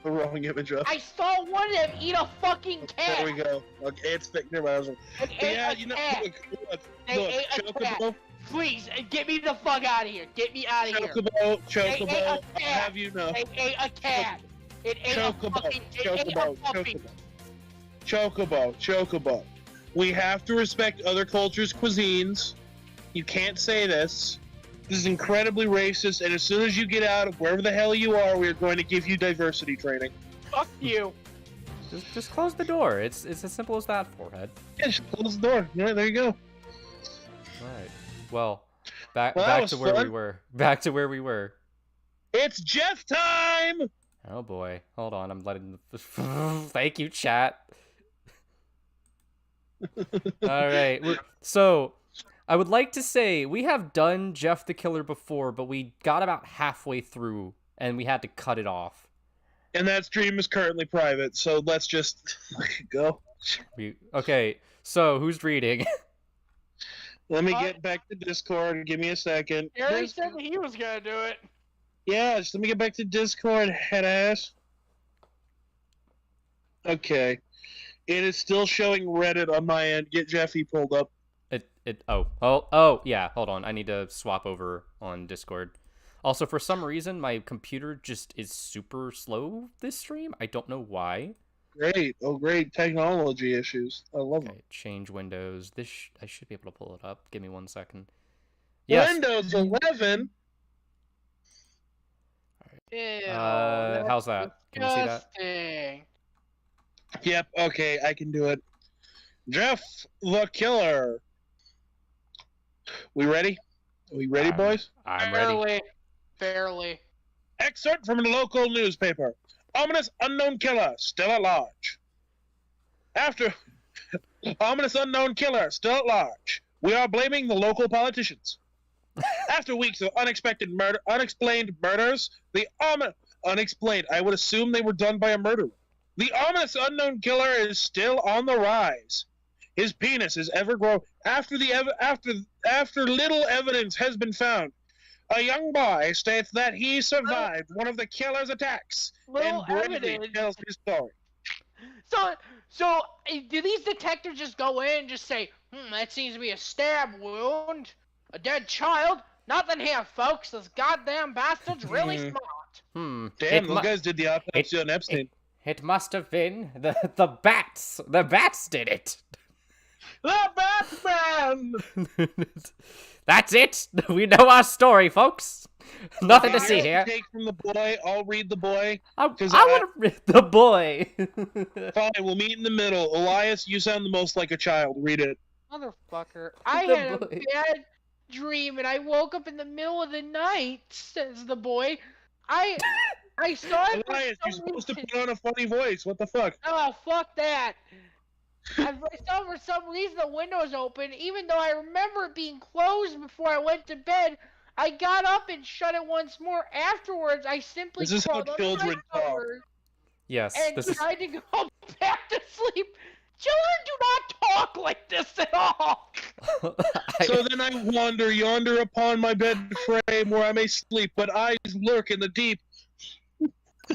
The wrong image up. I saw one of them eat a fucking cat. There we go. Okay, it's thick. Never mind. They ate a cat. Look, They ate a cat. Chocobo. Please, get me the fuck out of here. Get me out of here. Chocobo, have you know? They ate a cat. It ate a fucking puppy. Chocobo. We have to respect other cultures' cuisines. You can't say this. This is incredibly racist, and as soon as you get out of wherever the hell you are, we are going to give you diversity training. Fuck you. Just close the door. It's as simple as that, forehead. Yeah, just close the door. Yeah, there you go. Alright. Well, back to where we were. Back to where we were. It's Jeff time! Oh boy. Hold on, I'm letting the... Thank you, chat. Alright, so... I would like to say, we have done Jeff the Killer before, but we got about halfway through, and we had to cut it off. And that stream is currently private, so let's just go. Okay, so who's reading? Let me get back to Discord. Give me a second. Gary said he was gonna do it. Yeah, just let me get back to Discord, head ass. Okay. It is still showing Reddit on my end. Get Jeffy pulled up. Oh, yeah, hold on. I need to swap over on Discord. Also, for some reason, my computer just is super slow this stream. I don't know why. Great. Oh, great. Technology issues. I love Okay, it. change Windows. I should be able to pull it up. Give me 1 second. Yes. Windows 11? Ew, How's that? Can you see that? disgusting. Yep, okay, I can do it. Jeff the Killer. We ready? Are we ready, boys? I'm ready. Fairly. Excerpt from a local newspaper. Ominous unknown killer still at large. Ominous unknown killer still at large. We are blaming the local politicians. After weeks of unexplained murders, unexplained. I would assume they were done by a murderer. The ominous unknown killer is still on the rise. His penis is ever grown. After little evidence has been found, A young boy states that he survived one of the killer's attacks and bravely tells his story. So do these detectives just go in and just say, that seems to be a stab wound, a dead child? Nothing here, folks. This goddamn bastard's really smart. Damn, those guys did the autopsy on Epstein. It must have been the bats. The bats did it. The Batman! That's it. We know our story, folks. Nothing to see here. Take from the boy. I'll read the boy. I want to read the boy. Fine, we'll meet in the middle. Elias, you sound the most like a child. Read it. Motherfucker. I had a bad dream and I woke up in the middle of the night, says the boy. I saw it. Elias, you're supposed to put on a funny voice. What the fuck? Oh, fuck that. I saw for some reason the window was open, even though I remember it being closed before I went to bed. I got up and shut it once more. Afterwards, I simply crawled under my covers and tried to go back to sleep. Children do not talk like this at all. So then I yonder upon my bed frame where I may sleep, but eyes lurk in the deep.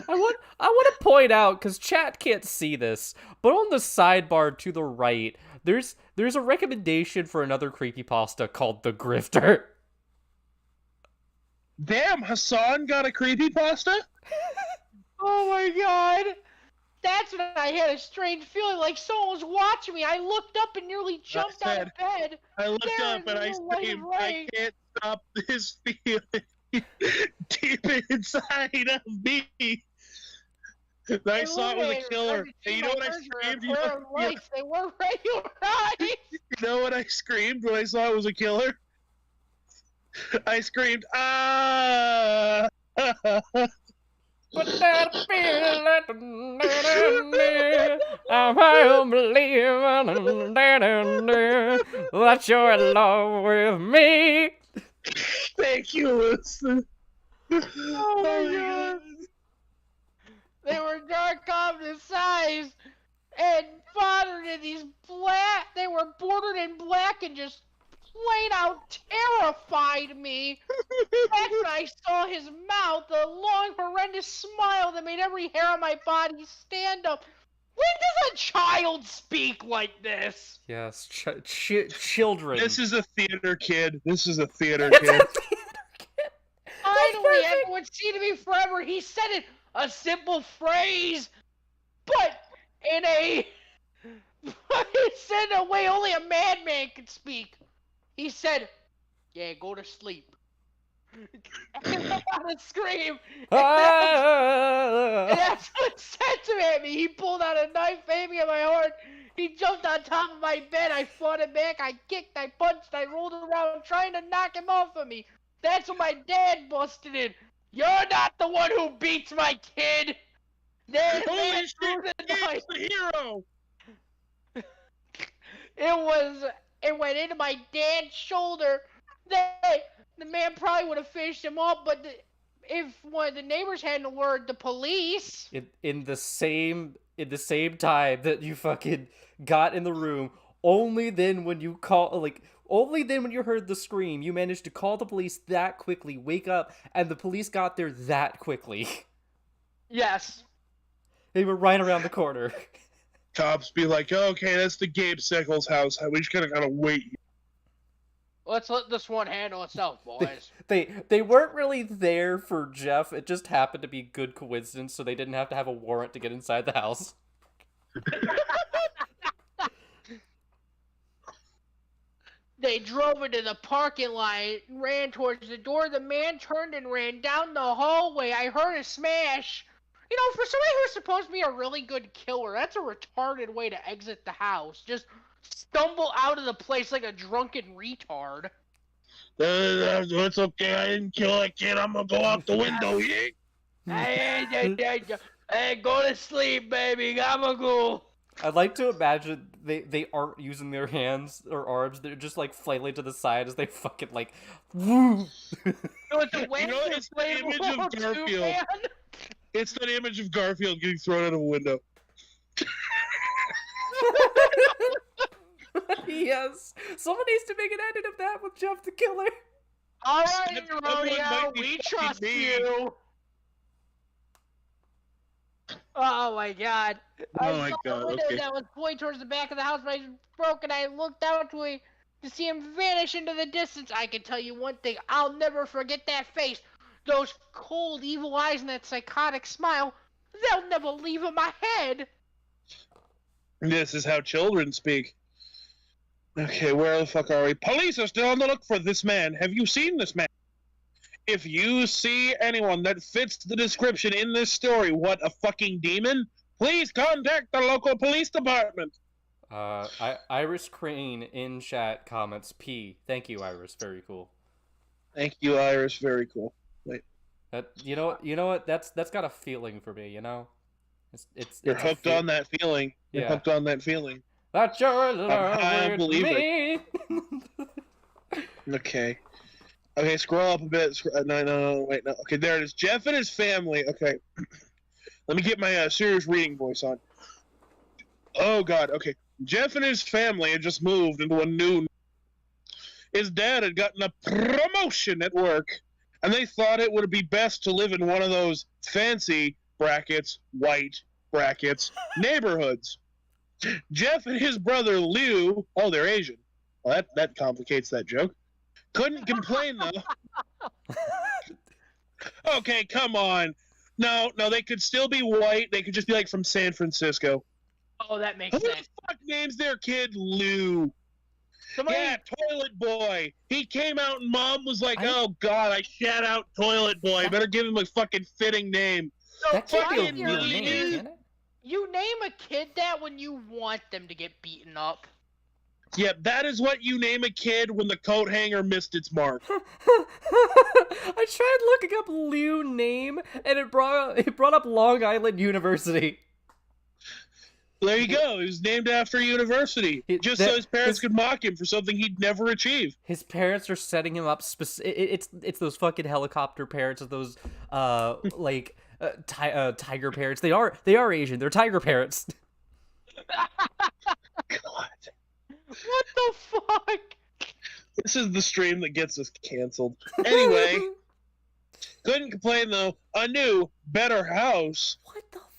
I want to point out, because chat can't see this, but on the sidebar to the right, there's a recommendation for another creepypasta called The Grifter. Damn, Hassan got a creepypasta? Oh my god. That's when I had a strange feeling like someone was watching me. I looked up and nearly jumped out of bed. I looked up and I screamed, I can't stop this feeling deep inside of me. I saw it was a killer. And you know what I screamed? They were regular eyes. You know what I screamed when I saw it was a killer? I screamed, ah! But that feeling, I'm believing that you're in love with me. Thank you, Lucid. Oh my god. They were dark ominous eyes and bordered in these black. They were bordered in black and just plain out terrified me. That's when I saw his mouth, a long, horrendous smile that made every hair on my body stand up. When does a child speak like this? Yes, children. This is a theater kid. This is a theater kid. Finally, everyone seemed to be forever. He said it, a simple phrase, but in a... he said in a way only a madman could speak. He said, yeah, go to sleep. And I got to scream. And that's what sent him at me. He pulled out a knife, aiming at my heart. He jumped on top of my bed. I fought him back. I kicked, I punched, I rolled around trying to knock him off of me. That's when my dad busted in. You're not the one who beats my kid. Holy shit, he's the hero. It went into my dad's shoulder. The man probably would have finished him off, but if one of the neighbors hadn't alerted the police. In the same time that you fucking got in the room, only then when you heard the scream, you managed to call the police that quickly, wake up, and the police got there that quickly. Yes. They were right around the corner. Cops be like, okay, that's the Gabe Sickles house. We just gotta wait. Let's let this one handle itself, boys. They weren't really there for Jeff. It just happened to be good coincidence, so they didn't have to have a warrant to get inside the house. They drove into the parking lot and ran towards the door. The man turned and ran down the hallway. I heard a smash. You know, for somebody who's supposed to be a really good killer, that's a retarded way to exit the house. Just stumble out of the place like a drunken retard. It's okay, I didn't kill that kid. I'm gonna go out the window, Hey, go to sleep, baby. Gabagool. I'd like to imagine they aren't using their hands or arms. They're just, like, flailing to the side as they fucking, like, woo! It's the image of Garfield. It's that image of Garfield getting thrown out of a window. Yes. Someone needs to make an edit of that with Jeff the Killer. All right, Someone Rodeo, might be we fucking trust me. you. Oh my god. I Oh my saw god, a window okay. that was pointing towards the back of the house, but I broke and I looked out to see him vanish into the distance. I can tell you one thing, I'll never forget that face. Those cold, evil eyes and that psychotic smile, they'll never leave in my head. This is how children speak. Okay, where the fuck are we? Police are still on the look for this man. Have you seen this man? If you see anyone that fits the description in this story, what a fucking demon, please contact the local police department. Iris Crane in chat comments P. Thank you, Iris. Very cool. Thank you, Iris. Very cool. Wait. You know what? That's got a feeling for me. You know, You're it's hooked on that feeling. You're hooked on that feeling. That you're in love I with believe me. Okay. Okay, scroll up a bit. No, wait, no. Okay, there it is. Jeff and his family. Okay. Let me get my serious reading voice on. Oh, God. Okay. Jeff and his family had just moved into a new... His dad had gotten a promotion at work, and they thought it would be best to live in one of those fancy, brackets, white, brackets, neighborhoods. Jeff and his brother, Liu... Oh, they're Asian. Well, that complicates that joke. Couldn't complain, though. Okay, come on. No, they could still be white. They could just be, like, from San Francisco. Oh, that makes Who the sense. fuck names their kid Lou? Somebody... Yeah, Toilet Boy. He came out and Mom was like, oh, God, I shat out Toilet Boy. Better give him a fucking fitting name. That can't be a fucking real Lou. name, can it? You name a kid that when you want them to get beaten up. Yep, that is what you name a kid when the coat hanger missed its mark. I tried looking up Liu name, and it brought up Long Island University. There you go. He was named after a university, so his parents could mock him for something he'd never achieve. His parents are setting him up. It's those fucking helicopter parents of those tiger parents. They are Asian. They're tiger parents. God. What the fuck? This is the stream that gets us canceled. Anyway, couldn't complain though. A new, better house.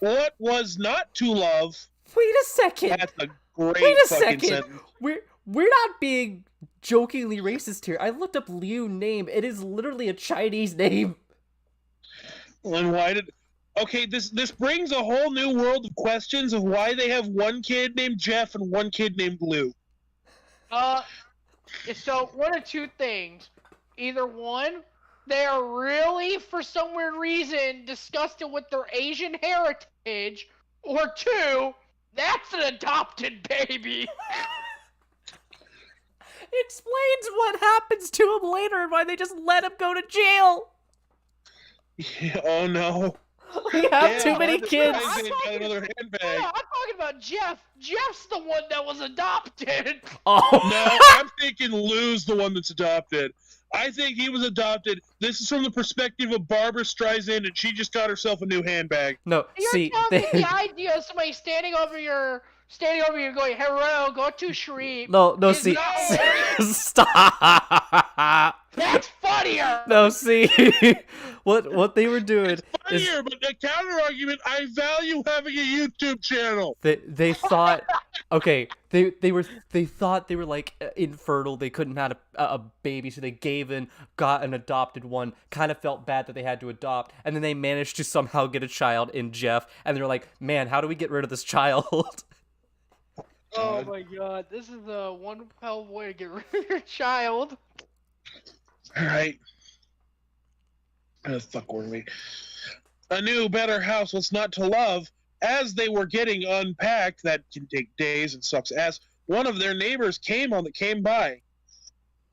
What was not to love? Wait a second. That's a great Wait a fucking second. sentence. We're not being jokingly racist here. I looked up Liu name. It is literally a Chinese name. And why did? Okay, this brings a whole new world of questions of why they have one kid named Jeff and one kid named Lou. So one of two things. Either one, they are really, for some weird reason, disgusted with their Asian heritage, or two, that's an adopted baby. Explains what happens to him later and why they just let him go to jail. Yeah, oh no. We have too many kids. I'm talking about Jeff. Jeff's the one that was adopted. Oh. No, I'm thinking Lou's the one that's adopted. I think he was adopted. This is from the perspective of Barbara Streisand, and she just got herself a new handbag. No, You're telling me the idea of somebody standing over you going, hello, go to Shree. No, see. Stop. That's funnier. No, see. What they were doing it's funnier, but the counter argument, I value having a YouTube channel. They thought, okay, they thought they were like infertile. They couldn't have a baby, so they got an adopted one. Kind of felt bad that they had to adopt, and then they managed to somehow get a child in Jeff. And they're like, man, how do we get rid of this child? Oh my god, this is the one hell of a way to get rid of your child. Alright. Where the fuck were we? A new, better house, what's not to love? As they were getting unpacked, that can take days and sucks ass, one of their neighbors came by.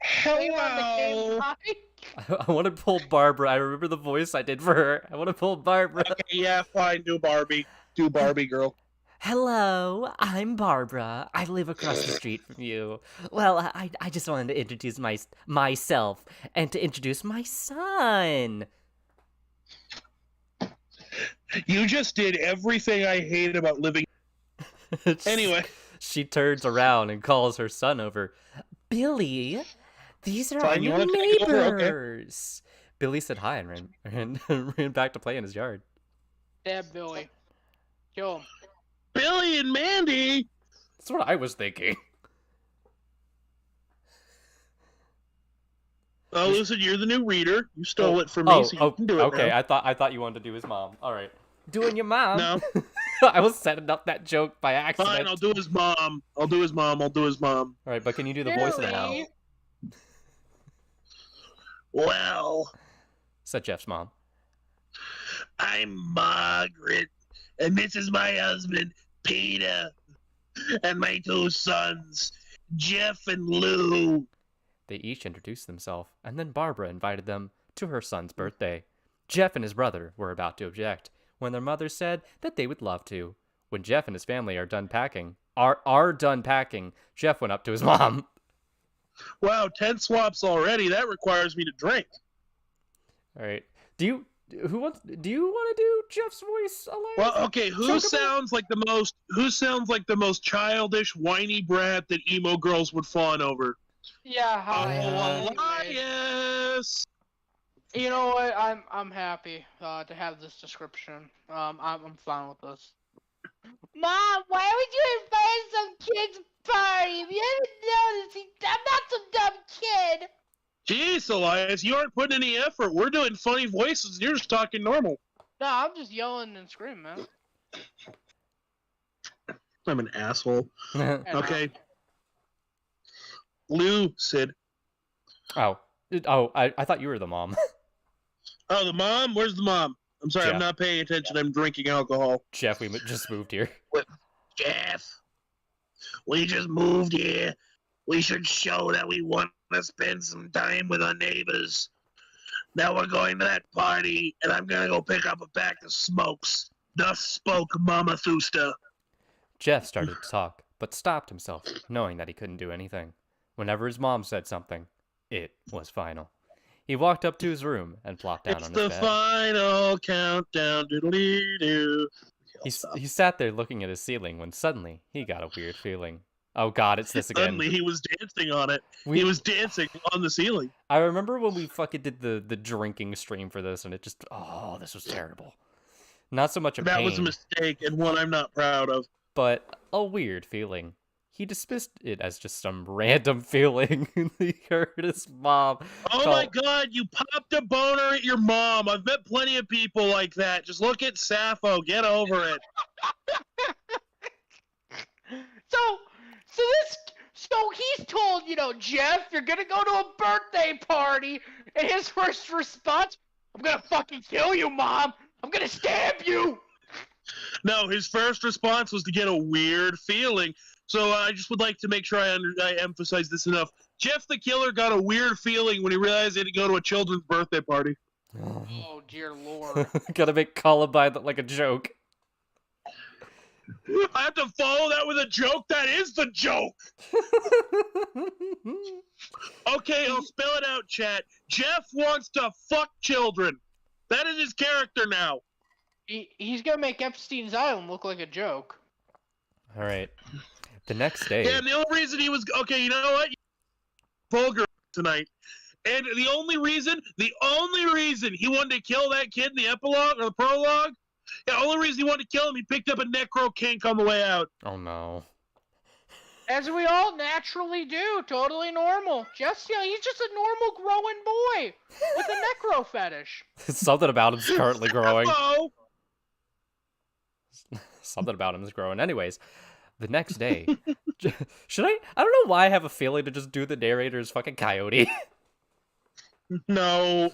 Hello! I want to pull Barbara. I remember the voice I did for her. I want to pull Barbara. Okay, yeah, fine, do Barbie. Do Barbie, girl. Hello, I'm Barbara. I live across the street from you. Well, I just wanted to introduce myself and to introduce my son. You just did everything I hate about living. Anyway. She turns around and calls her son over. Billy, These are Fine, our you new wanna take over? Okay. neighbors. Billy said hi and ran back to play in his yard. Stab Billy. Kill him. Billy and Mandy. That's what I was thinking. Oh, Lucid, you're the new reader. You stole it from me, so you can do it okay. now. I thought you wanted to do his mom. All right, doing your mom. No. I was setting up that joke by accident. Fine, I'll do his mom. I'll do his mom. All right, but can you do the voice of the house? Well, Said Jeff's mom. I'm Margaret, and this is my husband, Peter, and my 2 sons, Jeff and Lou. They each introduced themselves, and then Barbara invited them to her son's birthday. Jeff and his brother were about to object when their mother said that they would love to. When Jeff and his family are done packing, Jeff went up to his mom. Wow, 10 swaps already. That requires me to drink. All right. Do you want to do Jeff's voice, Elias? Well, okay, who sounds like the most childish, whiny brat that emo girls would fawn over? Yeah, Elias. You know what? I'm happy to have this description. I'm fine with this. Mom, why would you invite some kid's party? If you haven't noticed, I'm not some dumb kid. Jeez, Elias, you aren't putting any effort. We're doing funny voices, and you're just talking normal. No, I'm just yelling and screaming, man. I'm an asshole. Okay. Lucid. I thought you were the mom. Oh, the mom? Where's the mom? I'm sorry, Jeff. I'm not paying attention. I'm drinking alcohol. Jeff, we just moved here. Jeff, we just moved here. We should show that we want to spend some time with our neighbors. Now we're going to that party, and I'm going to go pick up a pack of smokes. Thus spoke Mama Thusta. Jeff started to talk, but stopped himself, knowing that he couldn't do anything. Whenever his mom said something, it was final. He walked up to his room and plopped down on his bed. It's the final countdown. Doodly-doo. He sat there looking at his ceiling when suddenly he got a weird feeling. Oh God, it's this again. Suddenly he was dancing on it. He was dancing on the ceiling. I remember when we fucking did the drinking stream for this, and it just, this was terrible. Not so much a pain. That was a mistake, and one I'm not proud of. But a weird feeling. He dismissed it as just some random feeling. He heard his mom. Oh my God, you popped a boner at your mom. I've met plenty of people like that. Just look at Sappho. Get over it. So he's told, Jeff, you're gonna go to a birthday party, and his first response, I'm gonna fucking kill you, Mom. I'm gonna stab you. No, his first response was to get a weird feeling. So I just would like to make sure I emphasize this enough. Jeff the Killer got a weird feeling when he realized he had to go to a children's birthday party. Oh, dear Lord. Gotta make Columbine look like a joke. I have to follow that with a joke? That is the joke! Okay, I'll spell it out, chat. Jeff wants to fuck children. That is his character now. He's gonna make Epstein's Island look like a joke. All right. The next day. Yeah, and the only reason he was... Okay, you know what? Vulgar tonight. And the only reason he wanted to kill that kid in the epilogue, or the prologue, the only reason he wanted to kill him, he picked up a necro kink on the way out. Oh, no. As we all naturally do. Totally normal. He's just a normal growing boy with a necro fetish. Something about him's currently growing. Hello. Something about him is growing. Anyways, the next day. Should I don't know why I have a feeling to just do the narrator's fucking coyote. No.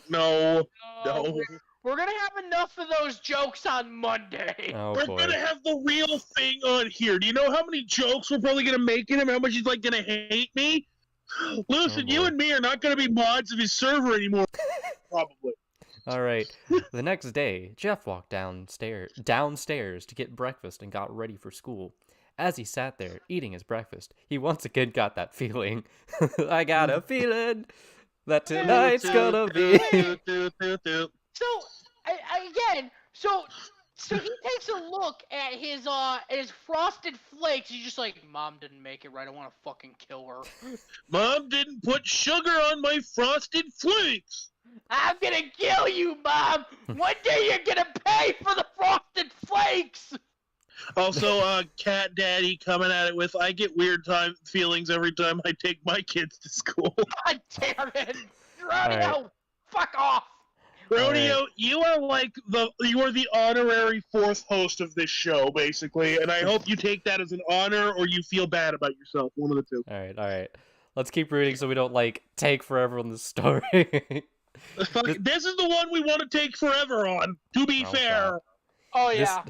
We're gonna have enough of those jokes on Monday. Oh, We're boy. gonna have the real thing on here. Do you know how many jokes we're probably gonna make in him? How much he's gonna hate me? Lucid, you and me are not gonna be mods of his server anymore. Probably. All right. The next day, Jeff walked downstairs to get breakfast and got ready for school. As he sat there eating his breakfast, he once again got that feeling. I got a feeling that tonight's gonna be. So, So he takes a look at his Frosted Flakes. He's just like, Mom didn't make it right. I want to fucking kill her. Mom didn't put sugar on my Frosted Flakes. I'm gonna kill you, Mom. One day you're gonna pay for the Frosted Flakes. Also, Cat Daddy coming at it with, I get weird feelings every time I take my kids to school. God damn it, Rodeo! Fuck off. Rodeo, Right. you are the honorary fourth host of this show, basically, and I hope you take that as an honor or you feel bad about yourself. One of the two. All right. Let's keep reading so we don't take forever on the story. This is the one we want to take forever on. To be fair. God. Oh yeah.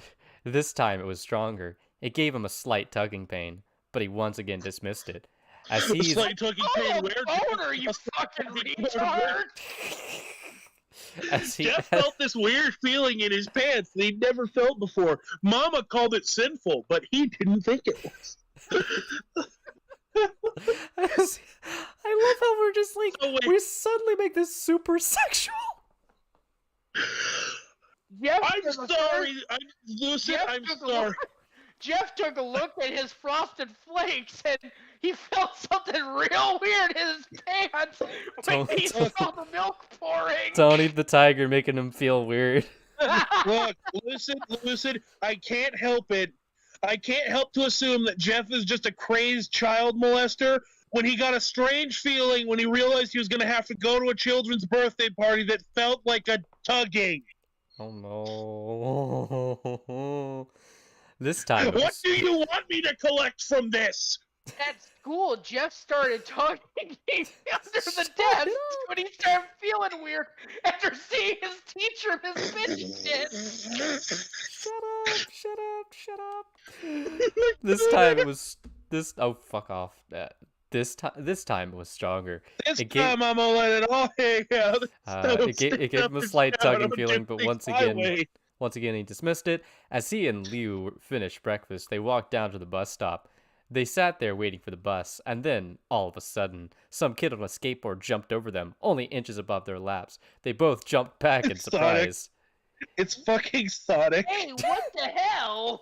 This time it was stronger. It gave him a slight tugging pain, but he once again dismissed it. As he's Slight tugging pain. Boner, you fucking retard! Jeff felt this weird feeling in his pants that he'd never felt before. Mama called it sinful, but he didn't think it was. I love how we're just we suddenly make this super sexual. I'm sorry. Lucid, I'm sorry. Jeff took a look at his Frosted Flakes and he felt something real weird in his pants when he saw the milk pouring. Tony the Tiger making him feel weird. Look, Lucid, I can't help it. I can't help to assume that Jeff is just a crazed child molester when he got a strange feeling when he realized he was going to have to go to a children's birthday party that felt like a tugging. Oh no. This time What do you want me to collect from this? At school, Jeff started tugging me under the desk when he started feeling weird after seeing his teacher miss shit. Shut up. This time it was fuck off. This time it was stronger. This time I'm gonna let it all hang out. It gave him a slight tugging feeling, but once again he dismissed it. As he and Liu finished breakfast, they walked down to the bus stop. They sat there waiting for the bus, and then, all of a sudden, some kid on a skateboard jumped over them, only inches above their laps. They both jumped back in surprise. It's fucking Sonic. Hey, what the hell?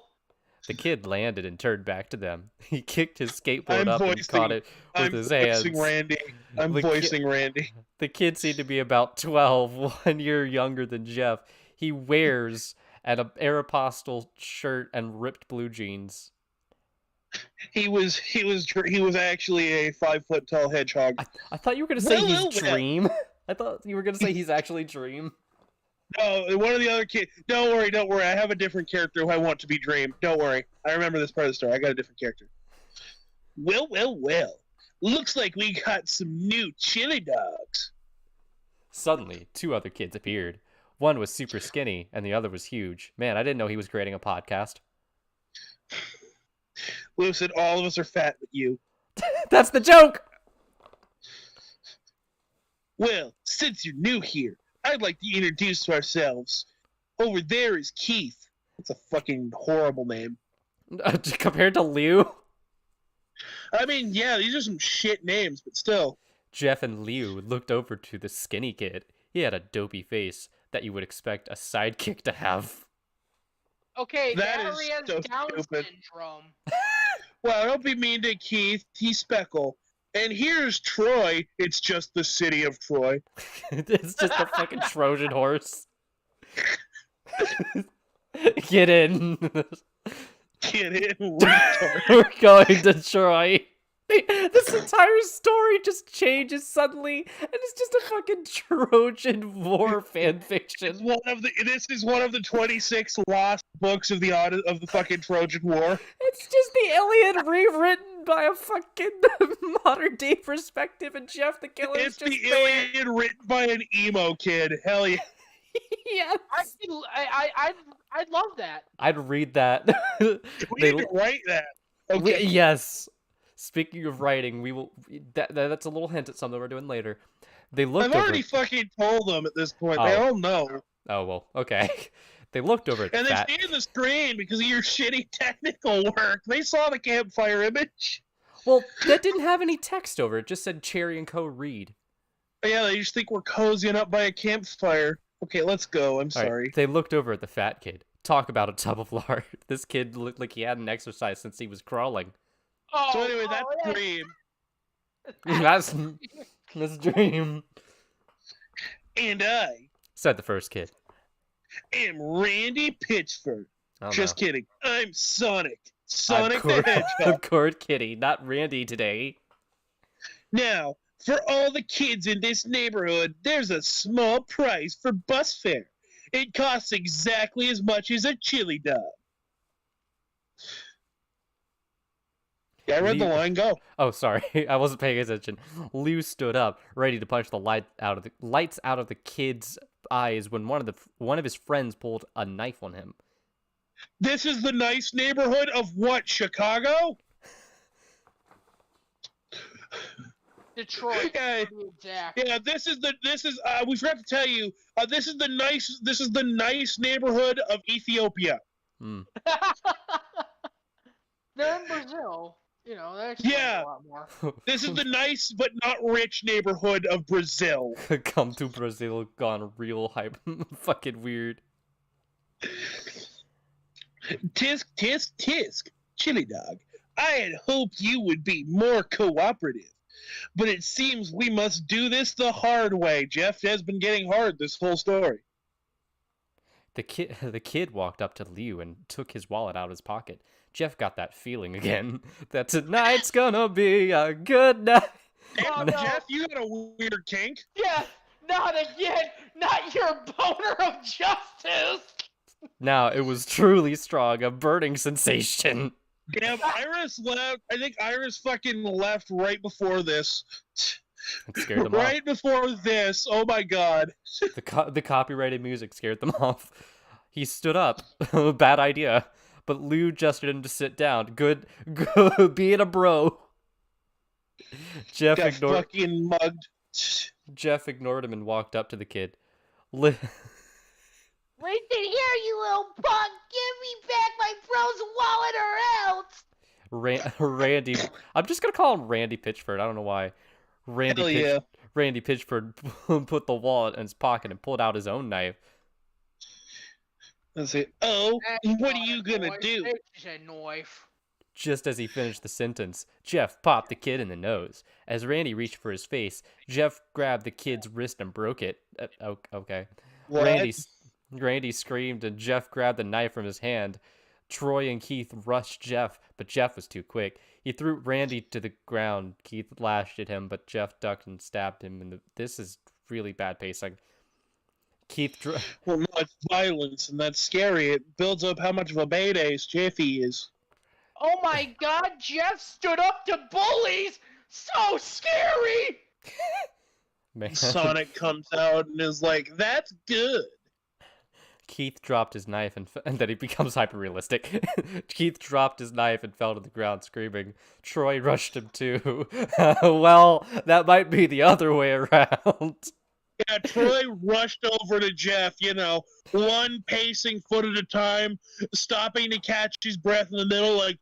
The kid landed and turned back to them. He kicked his skateboard up and caught it with his hands. I'm voicing Randy. The kid seemed to be about 12, 1 year younger than Jeff. He wears an Aeropostale shirt and ripped blue jeans. He was actually a 5 foot tall hedgehog. I thought you were gonna say he's Dream. I thought you were gonna say he's actually Dream. No, one of the other kids. Don't worry. I have a different character who I want to be Dream. Don't worry. I remember this part of the story. I got a different character. Well. Looks like we got some new chili dogs. Suddenly, 2 other kids appeared. One was super skinny, and the other was huge. Man, I didn't know he was creating a podcast. Lucid, all of us are fat but you. That's the joke! Well, since you're new here, I'd like to introduce ourselves. Over there is Keith. That's a fucking horrible name. Compared to Liu? I mean, yeah, these are some shit names, but still. Jeff and Liu looked over to the skinny kid. He had a dopey face that you would expect a sidekick to have. Okay, that Valerie has so Down stupid. syndrome. Well, don't be mean to Keith. He's Speckle. And here's Troy. It's just the city of Troy. It's just a fucking Trojan horse. Get in. Get in, retard. We're going to Troy. This entire story just changes suddenly, and it's just a fucking Trojan War fanfiction. This is one of the 26 lost books of the fucking Trojan War. It's just the Iliad rewritten by a fucking modern day perspective, and Jeff the Killer is It's just the there. Iliad written by an emo kid. Hell yeah. Yes. I'd love that. I'd read that. We need to write that. Okay. Yes. Speaking of writing, we will. That's a little hint at something we're doing later. They looked. I've already fucking told them at this point. They all know. Oh well, okay. They looked over at and they've seen the screen because of your shitty technical work. They saw the campfire image. Well, that didn't have any text over it. It just said Cherry and Co. read. Yeah, they just think we're cozying up by a campfire. Okay, let's go. I'm sorry. Right. They looked over at the fat kid. Talk about a tub of lard. This kid looked like he hadn't exercised since he was crawling. Oh, So anyway, that's Dream. That's Dream. And I Said the first kid. am Randy Pitchford. Oh, Just no. kidding. I'm Sonic. I'm Sonic the Hedgehog. Cord Kitty, not Randy today. Now, for all the kids in this neighborhood, there's a small price for bus fare. It costs exactly as much as a chili dog. Yeah, I read the line. Go. Oh, sorry, I wasn't paying attention. Lou stood up, ready to punch the lights out of the kid's eyes when one of his friends pulled a knife on him. This is the nice neighborhood of what? Chicago? Detroit. Yeah, to be exact. yeah. We forgot to tell you. This is the nice neighborhood of Ethiopia. They're in Brazil. You know, that explains a lot more. This is the nice but not rich neighborhood of Brazil. Come to Brazil, gone real hype, fucking weird. Tisk, tisk, tisk, chili dog. I had hoped you would be more cooperative, but it seems we must do this the hard way. Jeff has been getting hard this whole story. The kid walked up to Liu and took his wallet out of his pocket. Jeff got that feeling again that tonight's gonna be a good night. Oh, no. Jeff, you got a weird kink. Yeah, not again. Not your boner of justice. Now it was truly strong, a burning sensation. Damn, Iris left. I think Iris fucking left right before this. It scared them right off. before this. Oh my god. The copyrighted music scared them off. He stood up. Bad idea. But Lou gestured him to sit down. Good being a bro. Jeff Got ignored fucking mugged. Jeff ignored him and walked up to the kid. Listen here, you little punk. Give me back my bro's wallet or else. Randy. I'm just gonna call him Randy Pitchford. I don't know why. Randy Pitchford put the wallet in his pocket and pulled out his own knife. Let's see. Oh, what are you gonna do? Knife. Just as he finished the sentence, Jeff popped the kid in the nose. As Randy reached for his face, Jeff grabbed the kid's wrist and broke it. Okay. What? Randy screamed and Jeff grabbed the knife from his hand. Troy and Keith rushed Jeff, but Jeff was too quick. He threw Randy to the ground. Keith lashed at him, but Jeff ducked and stabbed him. This is really bad pacing. Well, no, it's violence, and that's scary. It builds up how much of a badass Jeffy is. Oh my god, Jeff stood up to bullies! So scary! Man. Sonic comes out and is like, that's good. Keith dropped his knife and then he becomes hyper-realistic. Keith dropped his knife and fell to the ground screaming. Troy rushed him too. Well, that might be the other way around. Yeah, Troy rushed over to Jeff, one pacing foot at a time, stopping to catch his breath in the middle, like...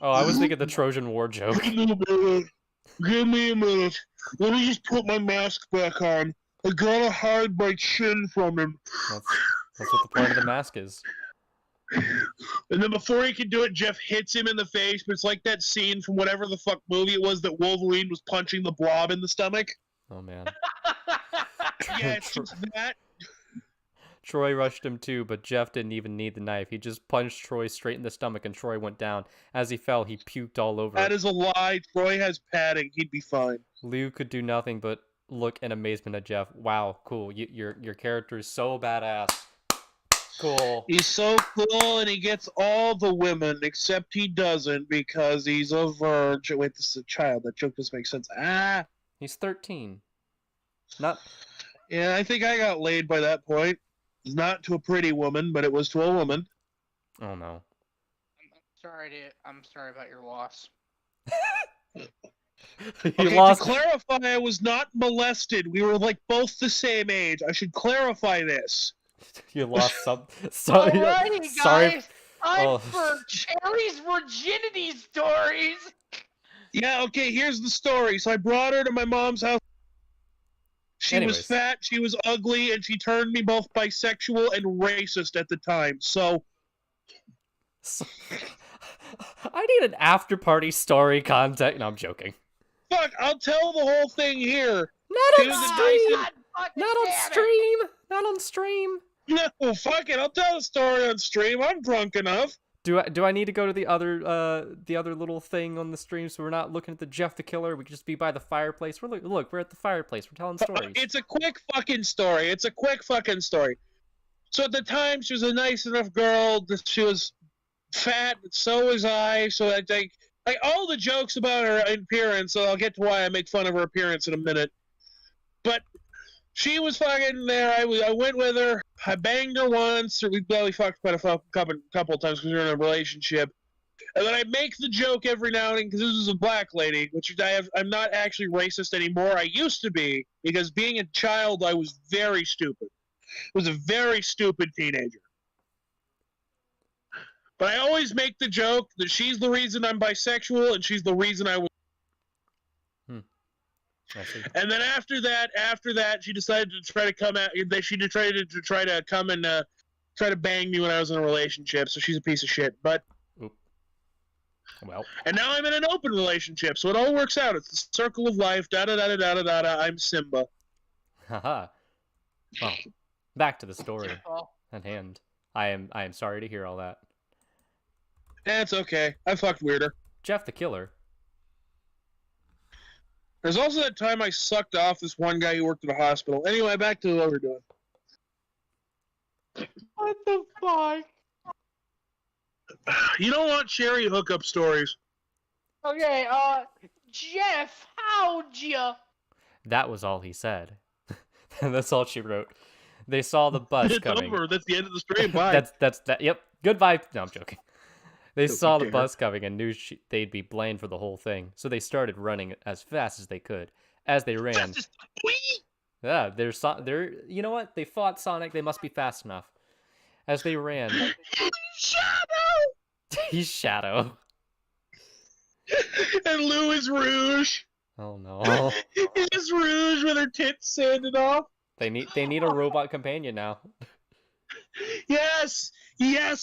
Oh, I was thinking the Trojan War joke. Give me a minute. Let me just put my mask back on. I gotta hide my chin from him. That's what the point of the mask is. And then before he can do it, Jeff hits him in the face, but it's like that scene from whatever the fuck movie it was that Wolverine was punching the Blob in the stomach. Oh, man. Yeah, it's just that. Troy rushed him too, but Jeff didn't even need the knife. He just punched Troy straight in the stomach and Troy went down. As he fell, he puked all over. That is a lie. Troy has padding. He'd be fine. Lou could do nothing but look in amazement at Jeff. Wow, cool. Your character is so badass. Cool. He's so cool, and he gets all the women, except he doesn't because he's a virgin. Wait, this is a child. That joke doesn't make sense. He's 13. Not. Yeah, I think I got laid by that point. Not to a pretty woman, but it was to a woman. Oh no. I'm sorry about your loss. To clarify, I was not molested. We were both the same age. I should clarify this. You lost some. Sorry. Alrighty, guys. Sorry. Time for Cherry's virginity stories. Yeah, okay, here's the story. So I brought her to my mom's house. She was Anyways. fat, she was ugly, and she turned me both bisexual and racist at the time. So I need an after-party story content. No, I'm joking. fuck, I'll tell the whole thing here. Not She on was a stream! God fucking Not on damn it. stream! Not on stream! No, fuck it. I'll tell the story on stream. I'm drunk enough. Do I need to go to the other little thing on the stream so we're not looking at the Jeff the Killer? We could just be by the fireplace. Look, we're at the fireplace. We're telling stories. It's a quick fucking story. It's a quick fucking story. So at the time, she was a nice enough girl. She was fat, so was I. So I think like all the jokes about her appearance. So I'll get to why I make fun of her appearance in a minute. But she was fucking there. I went with her. I banged her once, or we barely fucked quite a couple of times because we were in a relationship. And then I make the joke every now and then because this is a black lady, which I'm not actually racist anymore. I used to be because being a child, I was very stupid. I was a very stupid teenager. But I always make the joke that she's the reason I'm bisexual and she's the reason I was. And then after that, she decided to try to come out. She decided to try to come and try to bang me when I was in a relationship. So she's a piece of shit. But well, and now I'm in an open relationship, so it all works out. It's the circle of life. Da da da da da da da. I'm Simba. Haha. Well, back to the story at hand. I am sorry to hear all that. It's okay. I fucked weirder. Jeff the Killer. There's also that time I sucked off this one guy who worked at a hospital. Anyway, back to what we're doing. What the fuck? You don't want Cherry hookup stories. Okay, Jeff, how'd ya? That was all he said. That's all she wrote. They saw the bus It's coming. over. That's the end of the stream. Bye. that's that. Yep. Goodbye. No, I'm joking. They saw the bus coming and knew they'd be blamed for the whole thing, so they started running as fast as they could. As they ran, yeah, they're you know what? They fought Sonic. They must be fast enough. As they ran, Shadow. he's Shadow. And Lou is Rouge. Oh no. It's Rouge with her tits sanded off. They need a robot companion now. Yes,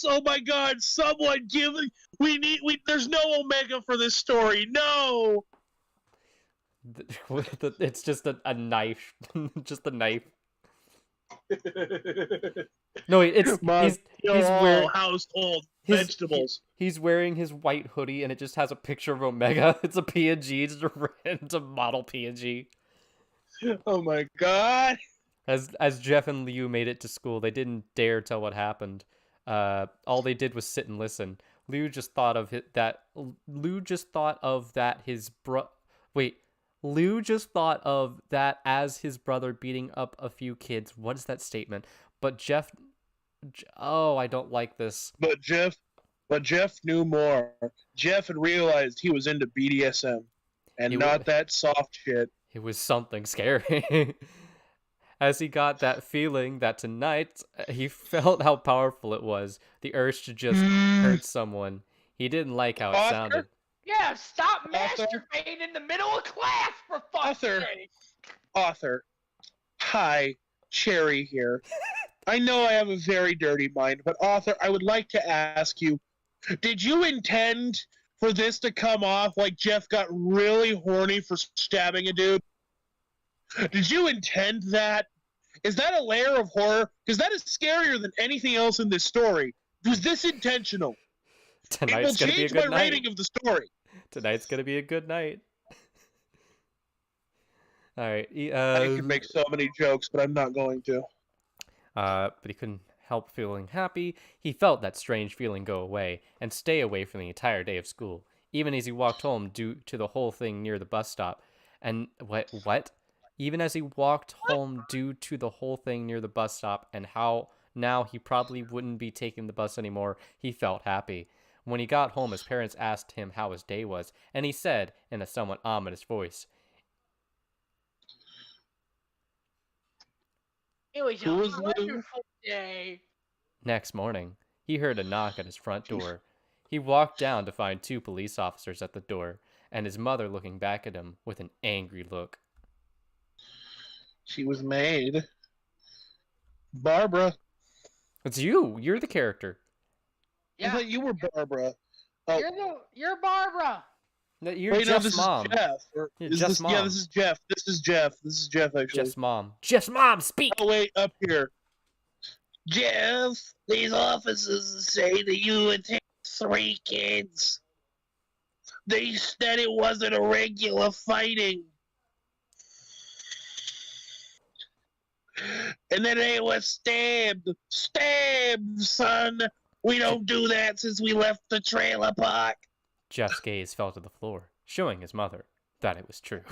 oh my god, someone give there's no Omega for this story. No. It's just a knife. Just a knife. No, he's wearing household vegetables. He's wearing his white hoodie and it just has a picture of Omega. It's a PNG, it's a random model PNG. Oh my god. As Jeff and Liu made it to school, they didn't dare tell what happened. All they did was sit and listen. Liu just thought of that as his brother beating up a few kids. What is that statement? But Jeff, oh, I don't like this. But Jeff knew more. Jeff had realized he was into BDSM and not that soft shit. It was something scary. As he got that feeling that tonight, he felt how powerful it was. The urge to just hurt someone. He didn't like how it sounded. Yeah, stop masturbating in the middle of class, for fuck's sake. Author. Hi, Cherry here. I know I have a very dirty mind, but Author, I would like to ask you, did you intend for this to come off like Jeff got really horny for stabbing a dude? Did you intend that? Is that a layer of horror? Because that is scarier than anything else in this story. Was this intentional? Tonight's gonna be a good night. It will change my rating of the story. Tonight's gonna be a good night. All right. I can make so many jokes, but I'm not going to. But he couldn't help feeling happy. He felt that strange feeling go away and stay away for the entire day of school, even as he walked home due to the whole thing near the bus stop. And what? Even as he walked home due to the whole thing near the bus stop and how now he probably wouldn't be taking the bus anymore, he felt happy. When he got home, his parents asked him how his day was, and he said in a somewhat ominous voice, "It was a wonderful day." Next morning, he heard a knock at his front door. He walked down to find 2 police officers at the door, and his mother looking back at him with an angry look. She was made. Barbara. It's you. You're the character. I thought you were Barbara. Oh. You're Barbara. No, you're Jeff's mom. Is Jeff. Jeff's mom. Yeah, this is Jeff. This is Jeff. This is Jeff, actually. Jeff's mom. Jeff's mom, speak! Oh, wait, up here. Jeff, these officers say that you attacked 3 kids. They said it wasn't a regular fighting. And then they were stabbed. Stabbed, son. We don't do that since we left the trailer park. Jeff's gaze fell to the floor, showing his mother that it was true.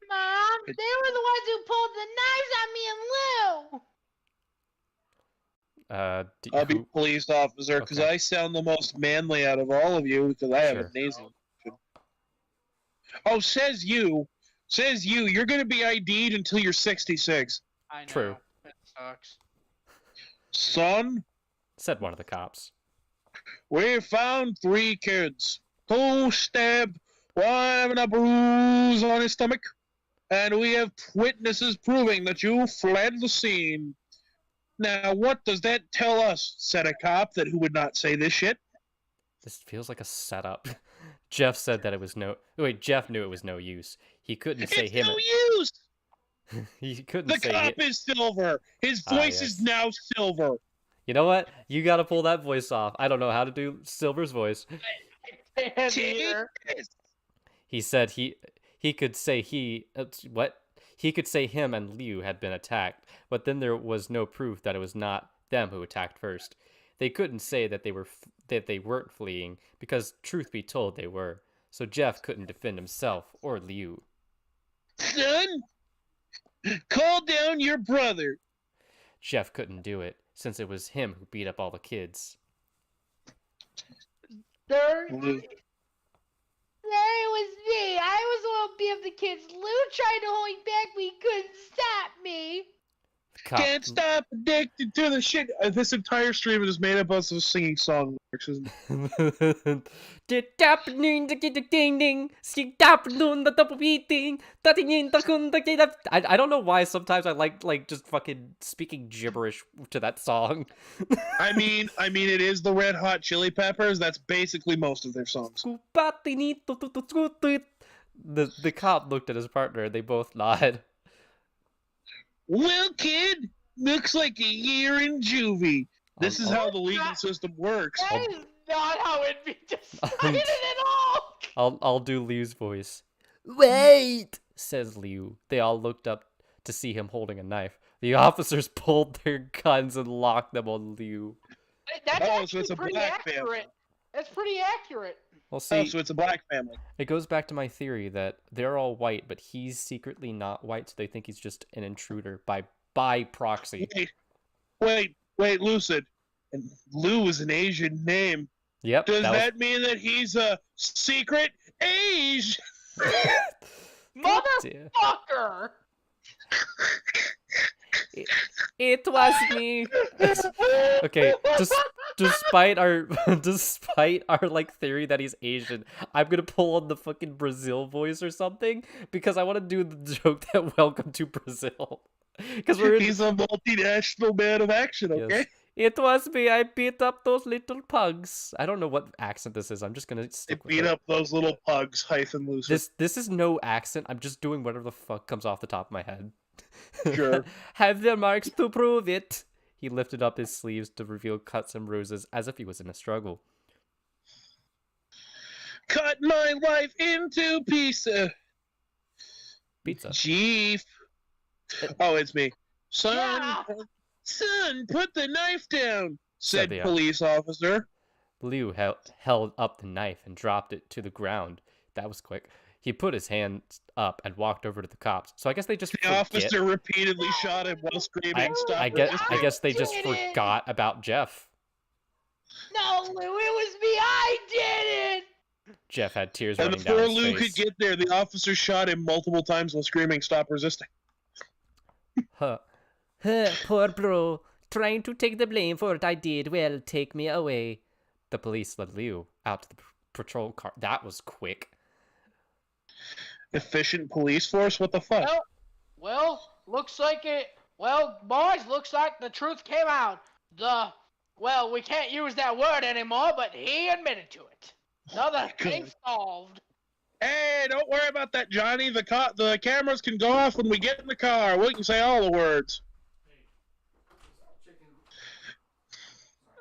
Mom, they were the ones who pulled the knives on me and Lou. I'll be police officer because I sound the most manly out of all of you because I have a nasal. Oh, says you. You're going to be ID'd until you're 66. I know. True. That sucks. Son, said one of the cops. We found 3 kids. 2 stabbed, 1 having a bruise on his stomach, and we have witnesses proving that you fled the scene. Now, what does that tell us? Said a cop who would not say this shit. This feels like a setup. Jeff said that it was no... Wait, Jeff knew it was no use. He couldn't say him... no use! He couldn't the say... The cop is Silver. His voice is now Silver. You know what? You gotta pull that voice off. I don't know how to do Silver's voice. He said he could say he... what? He could say him and Liu had been attacked, but then there was no proof that it was not them who attacked first. They couldn't say that they weren't fleeing, because truth be told, they were. So Jeff couldn't defend himself or Liu. Son, call down your brother. Jeff couldn't do it, since it was him who beat up all the kids. There it was me. I was the one who beat up the kids. Lou tried to hold me back, but he couldn't stop me. Can't stop addicted to the shit. This entire stream is made up of singing song lyrics, isn't it? I don't know why sometimes I like just fucking speaking gibberish to that song. I mean it is the Red Hot Chili Peppers. That's basically most of their songs. The cop looked at his partner and they both nodded. Well, kid, looks like a year in juvie. This is how the legal system works. That is not how it'd be decided at all. I'll do Liu's voice. Wait, says Liu. They all looked up to see him holding a knife. The officers pulled their guns and locked them on Liu. That's actually pretty accurate. Family. That's pretty accurate. Well, see, so it's a black family. It goes back to my theory that they're all white, but he's secretly not white, so they think he's just an intruder by proxy. Wait, Lucid. And Lou is an Asian name. Yep. Does that mean that he's a secret Asian? Motherfucker! It was me. Okay, despite our like theory that he's Asian, I'm gonna pull on the fucking Brazil voice or something because I want to do the joke that welcome to Brazil. Because he's a multinational man of action. Okay. Yes. It was me. I beat up those little pugs. I don't know what accent this is. I'm just gonna stick with it. Beat up those little pugs, Lucid. This is no accent. I'm just doing whatever the fuck comes off the top of my head. Sure. Have the marks to prove it. He lifted up his sleeves to reveal cuts and bruises as if he was in a struggle. Cut my life into pieces. Pizza. Chief. Oh, it's me. Son, put the knife down, said police officer. Liu held up the knife and dropped it to the ground. That was quick. He put his hand up and walked over to the cops. So I guess they just The officer repeatedly shot him while screaming, "Stop!" I guess they just forgot about Jeff. No, Lou, it was me. I did it. Jeff had tears running down his face. And before Lou could get there, the officer shot him multiple times while screaming, "Stop resisting!" Poor bro, trying to take the blame for what I did. Well, take me away. The police led Liu out to the patrol car. That was quick. Efficient police force? What the fuck? Well, looks like it. Well, boys, looks like the truth came out. Well, we can't use that word anymore, but he admitted to it. Another thing solved. Hey, don't worry about that, Johnny. The cameras can go off when we get in the car. We can say all the words.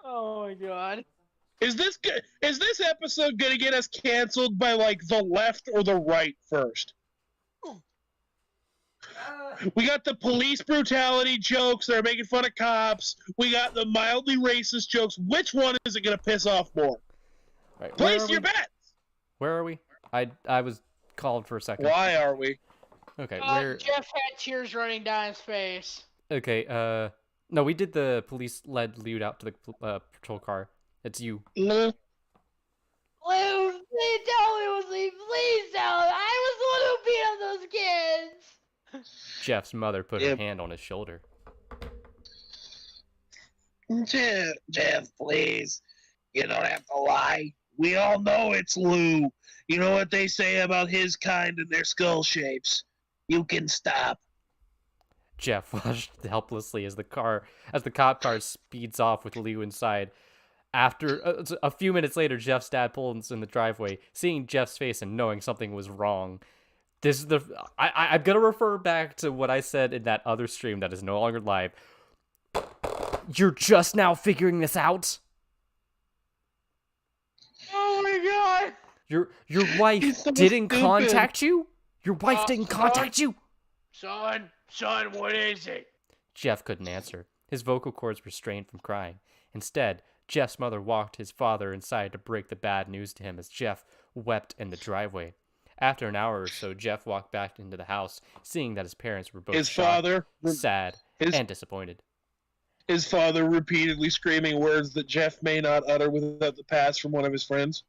Oh my god. Is this episode gonna get us canceled by like the left or the right first? We got the police brutality jokes that are making fun of cops. We got the mildly racist jokes. Which one is it gonna piss off more? Right, Place your bets. Where are we? I was called for a second. Why are we? Okay, Jeff had tears running down his face. Okay, no, we did the police-led lead out to the patrol car. It's you. Lou, please tell me it was me. Please tell me. I was the one who beat up those kids. Jeff's mother put her hand on his shoulder. Jeff, please. You don't have to lie. We all know it's Lou. You know what they say about his kind and their skull shapes. You can stop. Jeff watched helplessly as the cop car speeds off with Lou inside. After a few minutes later, Jeff's dad pulls in the driveway, seeing Jeff's face and knowing something was wrong. This is I'm gonna refer back to what I said in that other stream that is no longer live. You're just now figuring this out? Oh my god! Your wife didn't contact you? Your wife didn't contact you? Son, what is it? Jeff couldn't answer. His vocal cords restrained from crying. Instead, Jeff's mother walked his father inside to break the bad news to him as Jeff wept in the driveway. After an hour or so, Jeff walked back into the house, seeing that his parents were both shocked, sad, and disappointed. His father repeatedly screaming words that Jeff may not utter without the pass from one of his friends.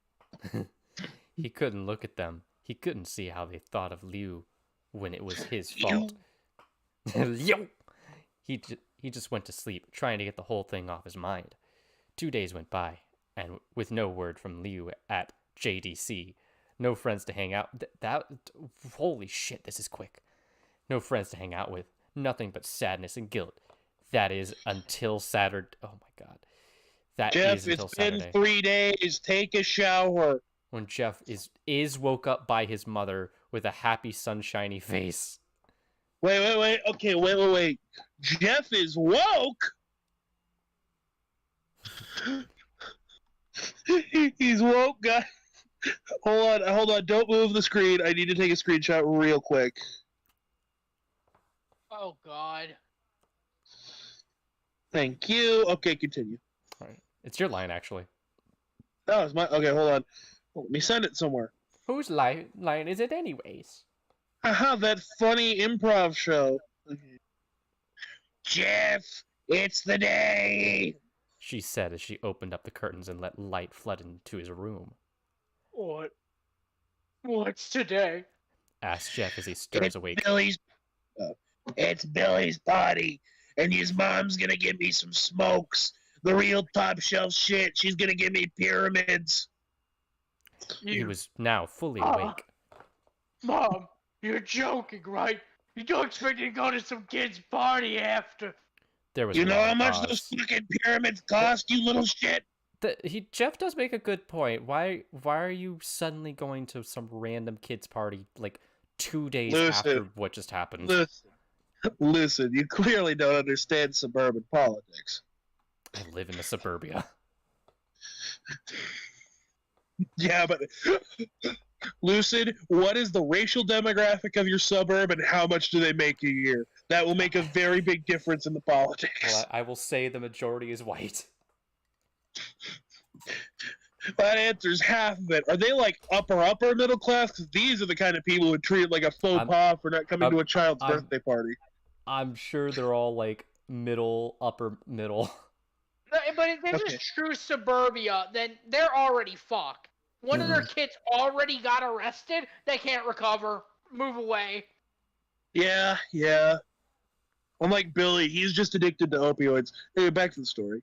He couldn't look at them. He couldn't see how they thought of Liu when it was his fault. He just went to sleep, trying to get the whole thing off his mind. 2 days went by, and with no word from Liu at JDC, no friends to hang out. Holy shit, this is quick. No friends to hang out with. Nothing but sadness and guilt. That is until Saturday. Oh my god. Jeff, until it's Saturday. been 3 days. Take a shower. When Jeff is woke up by his mother with a happy, sunshiny face. Wait. Okay, wait. Jeff is woke? He's woke, guys. Hold on. Don't move the screen. I need to take a screenshot real quick. Oh, God. Thank you. Okay, continue. All right. It's your line, actually. Oh, it's my... Okay, hold on. Let me send it somewhere. Whose line is it anyways? Haha, that funny improv show. Jeff, it's the day! She said as she opened up the curtains and let light flood into his room. What? What's today? Asked Jeff as he stirs awake. It's Billy's party, and his mom's gonna give me some smokes. The real top shelf shit. She's gonna give me pyramids. He was now fully awake. Mom, you're joking, right? You don't expect me to go to some kid's party after. There was you know how much those fucking pyramids cost, you little shit? Jeff does make a good point. Why are you suddenly going to some random kid's party like 2 days after what just happened? Listen, you clearly don't understand suburban politics. I live in the suburbia. Yeah, but Lucid, what is the racial demographic of your suburb and how much do they make a year? That will make a very big difference in the politics. Well, I will say the majority is white. That answers half of it. Are they like upper middle class? Because these are the kind of people who would treat it like a faux pas for not coming to a child's birthday party. I'm sure they're all like upper middle. But if this is true suburbia, then they're already fucked. One of their kids already got arrested. They can't recover. Move away. Yeah. Unlike Billy, he's just addicted to opioids. Anyway, back to the story.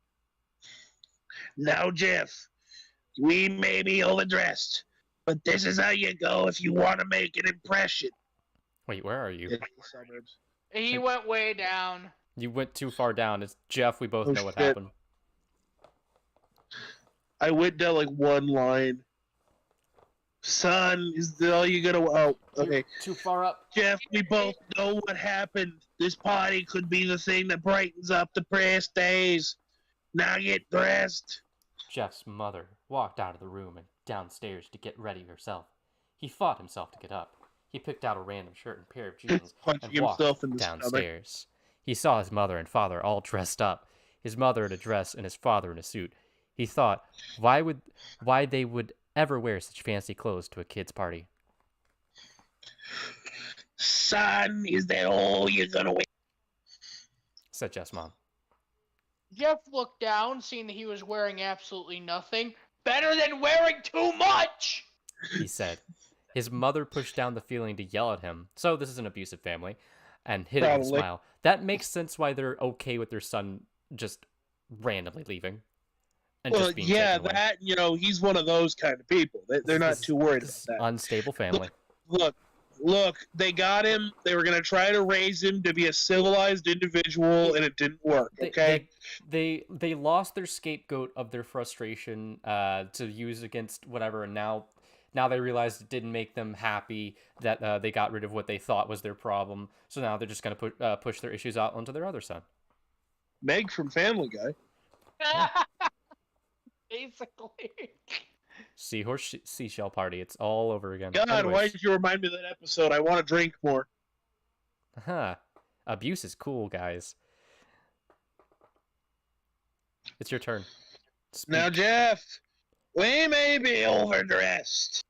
Now, Jeff, we may be overdressed, but this is how you go if you want to make an impression. Wait, where are you? In the suburbs. He went way down. You went too far down. It's Jeff. We both know what shit. happened. I went down like one line. Son, is that all you gonna? Oh, okay. You're too far up. Jeff, we both know what happened. This party could be the thing that brightens up the depressed days. Now get dressed. Jeff's mother walked out of the room and downstairs to get ready herself. He fought himself to get up. He picked out a random shirt and pair of jeans Punching and walked himself in the downstairs. stomach. He saw his mother and father all dressed up. His mother in a dress and his father in a suit. He thought, why they would ever wear such fancy clothes to a kid's party. Son, is that all you're gonna wear? Said Jeff's mom. Jeff looked down, seeing that he was wearing absolutely nothing. Better than wearing too much! He said. His mother pushed down the feeling to yell at him, so this is an abusive family, and hid it with a smile. That makes sense why they're okay with their son just randomly leaving. And Well, just being yeah, taken away. that, you know, he's one of those kind of people. They're not too worried about that. Unstable family. Look, they got him. They were going to try to raise him to be a civilized individual, and it didn't work, okay? They lost their scapegoat of their frustration to use against whatever, and now they realized it didn't make them happy that they got rid of what they thought was their problem. So now they're just going to push their issues out onto their other son. Meg from Family Guy. Basically. Seahorse seashell party. It's all over again. God, Anyways. why did you remind me of that episode? I want to drink more. Huh. Abuse is cool, guys. It's your turn. Speak. Now, Jeff, we may be overdressed,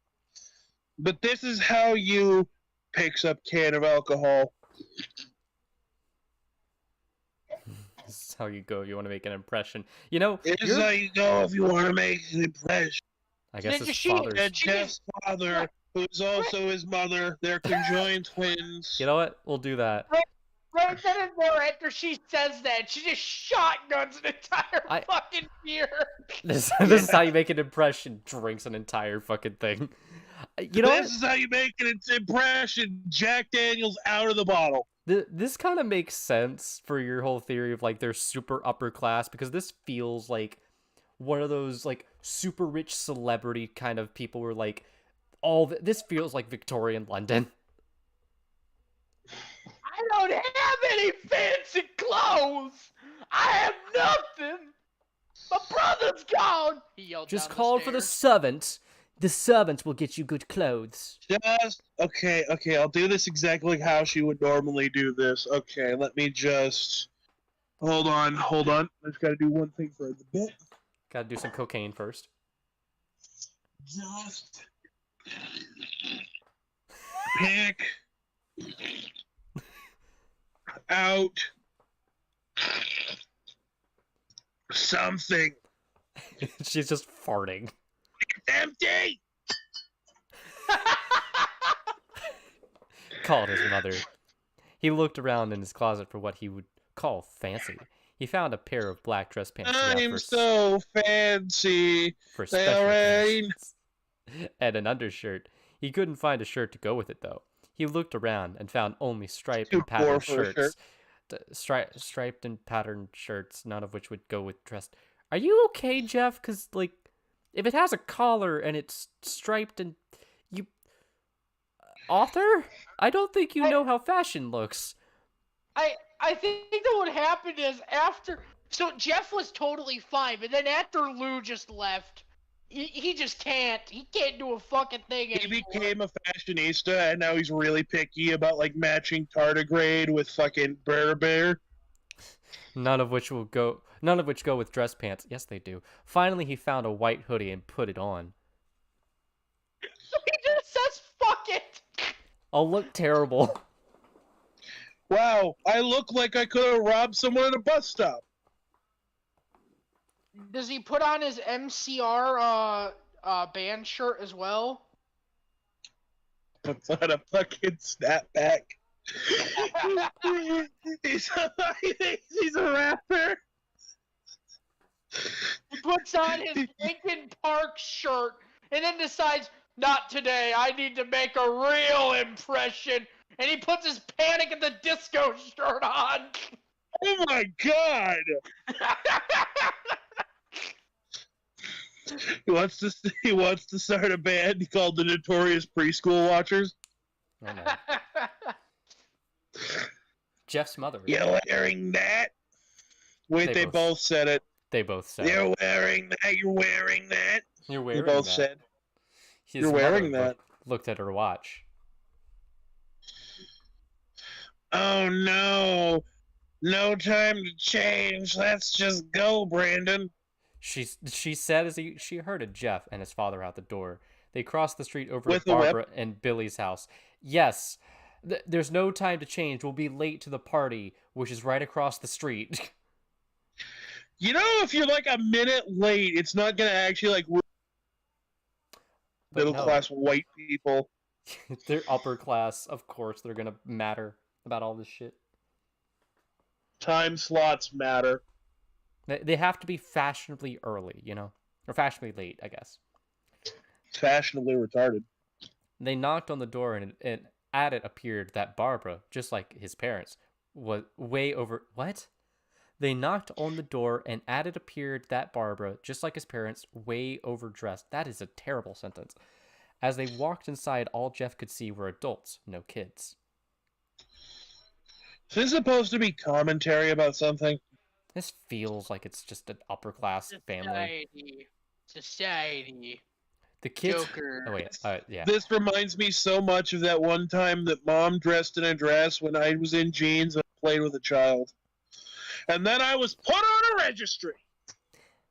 but this is how you picks up can of alcohol. This is how you go. You want to make an impression. You know, This is how you go if you want to make an impression. I guess Ninja his Sheep. father's... And Jeff's father, who's also his mother, they're conjoined twins. You know what? We'll do that. Right then and there, after she says that, she just shotguns an entire fucking beer. This is how you make an impression. Drinks an entire fucking thing. You know This what? is how you make an impression. Jack Daniels out of the bottle. This kind of makes sense for your whole theory of like they're super upper class, because this feels like one of those like super rich celebrity kind of people where like this feels like Victorian London. I don't have any fancy clothes. I have nothing. My brother's gone. He yelled Just down call the for the stairs. servant. The servant will get you good clothes. Just okay. I'll do this exactly like how she would normally do this. Okay, let me just hold on. I just gotta do one thing for the bit. Gotta do some cocaine first. Just pick out something. She's just farting. It's empty. Called his mother. He looked around in his closet for what he would call fancy. He found a pair of black dress pants. I'm so fancy. For They special already- occasions. And an undershirt. He couldn't find a shirt to go with it, though. He looked around and found only striped Too and poor patterned for a shirts. Striped and patterned shirts, none of which would go with dress. Are you okay, Jeff? Because, like, if it has a collar and it's striped and you... Author? I don't think you know how fashion looks. I think that what happened is after... So Jeff was totally fine, but then after Lou just left, he just can't. He can't do a fucking thing He anymore. became a fashionista, and now he's really picky about like matching tardigrade with fucking Bear. None of which go with dress pants. Yes, they do. Finally, he found a white hoodie and put it on. So he just says, fuck it! I'll look terrible. Wow, I look like I could have robbed someone at a bus stop. Does he put on his MCR band shirt as well? Puts on a fucking snapback. he's a rapper. He puts on his Linkin Park shirt and then decides, not today, I need to make a real impression and he puts his Panic at the Disco shirt on. Oh my god! He wants to start a band called the Notorious Preschool Watchers. Oh no. Jeff's mother. You're wearing that? Wait, they both said it. They both said You're wearing that. You're wearing that. You're wearing They both that. said. His You're wearing that. Looked at her watch. Oh no. No time to change. Let's just go, Brandon. She said as she herded Jeff and his father out the door. They crossed the street over With to Barbara and Billy's house. Yes, there's no time to change. We'll be late to the party, which is right across the street. You know, if you're like a minute late, it's not going to actually like middle-class white people. They're upper class. Of course, they're going to matter about all this shit. Time slots matter. They have to be fashionably early, you know? Or fashionably late, I guess. Fashionably retarded. They knocked on the door, and at it appeared that Barbara, just like his parents, was way over... What? They knocked on the door, and at it appeared that Barbara, just like his parents, way overdressed. That is a terrible sentence. As they walked inside, all Jeff could see were adults, no kids. Is this supposed to be commentary about something? This feels like it's just an upper-class family. Society. The kids... Joker. Oh, wait. Yeah. This reminds me so much of that one time that Mom dressed in a dress when I was in jeans and played with a child. And then I was put on a registry.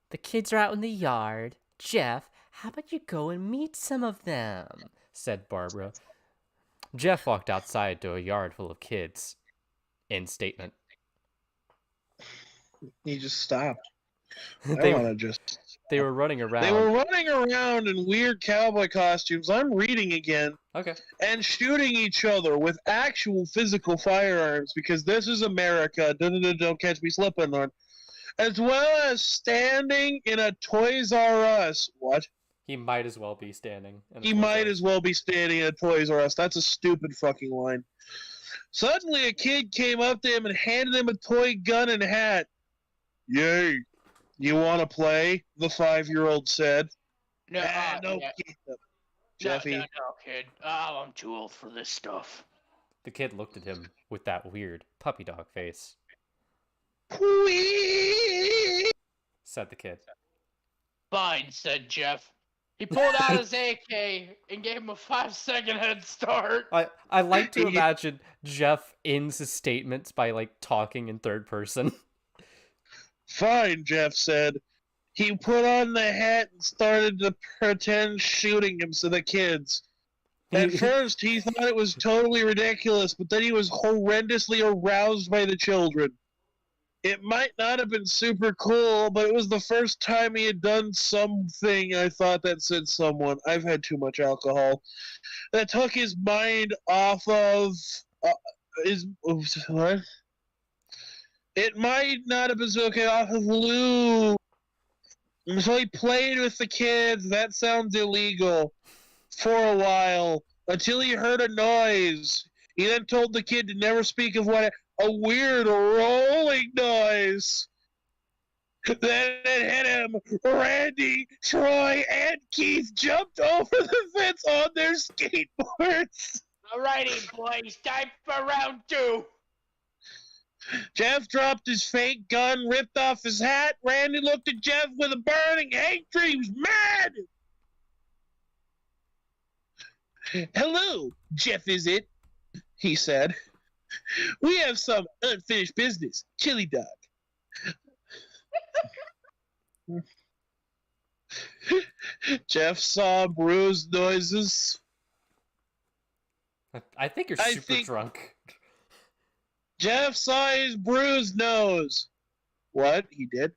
The kids are out in the yard. Jeff, how about you go and meet some of them? Said Barbara. Jeff walked outside to a yard full of kids. End statement. He just stopped. They were running around. They were running around in weird cowboy costumes. I'm reading again. Okay. And shooting each other with actual physical firearms because this is America. Don't catch me slipping on. As well as standing in a Toys R Us. What? He might as well be standing. He might as well be standing in a Toys R Us. That's a stupid fucking line. Suddenly a kid came up to him and handed him a toy gun and hat. Yay. You want to play? The 5-year-old said. No, no, kid. Jeffy. No, kid. Oh, I'm too old for this stuff. The kid looked at him with that weird puppy dog face. Whee! Said the kid. Fine, said Jeff. He pulled out his AK and gave him a 5-second head start. I like to imagine Jeff ends his statements by, like, talking in third person. Fine, Jeff said. He put on the hat and started to pretend shooting him to the kids. At first, he thought it was totally ridiculous, but then he was horrendously aroused by the children. It might not have been super cool, but it was the first time he had done something I thought that said someone. I've had too much alcohol. That took his mind off of what? It might not have been okay off of Lou. So he played with the kids. That sounds illegal. For a while. Until he heard a noise. He then told the kid to never speak of what a weird rolling noise. Then it hit him. Randy, Troy, and Keith jumped over the fence on their skateboards. Alrighty, boys. Time for round 2. Jeff dropped his fake gun, ripped off his hat. Randy looked at Jeff with a burning hatred. He was mad. Hello, Jeff, is it? He said. We have some unfinished business. Chili dog. Jeff saw bruised noises. I think you're super drunk. Jeff saw his bruised nose. What? He did?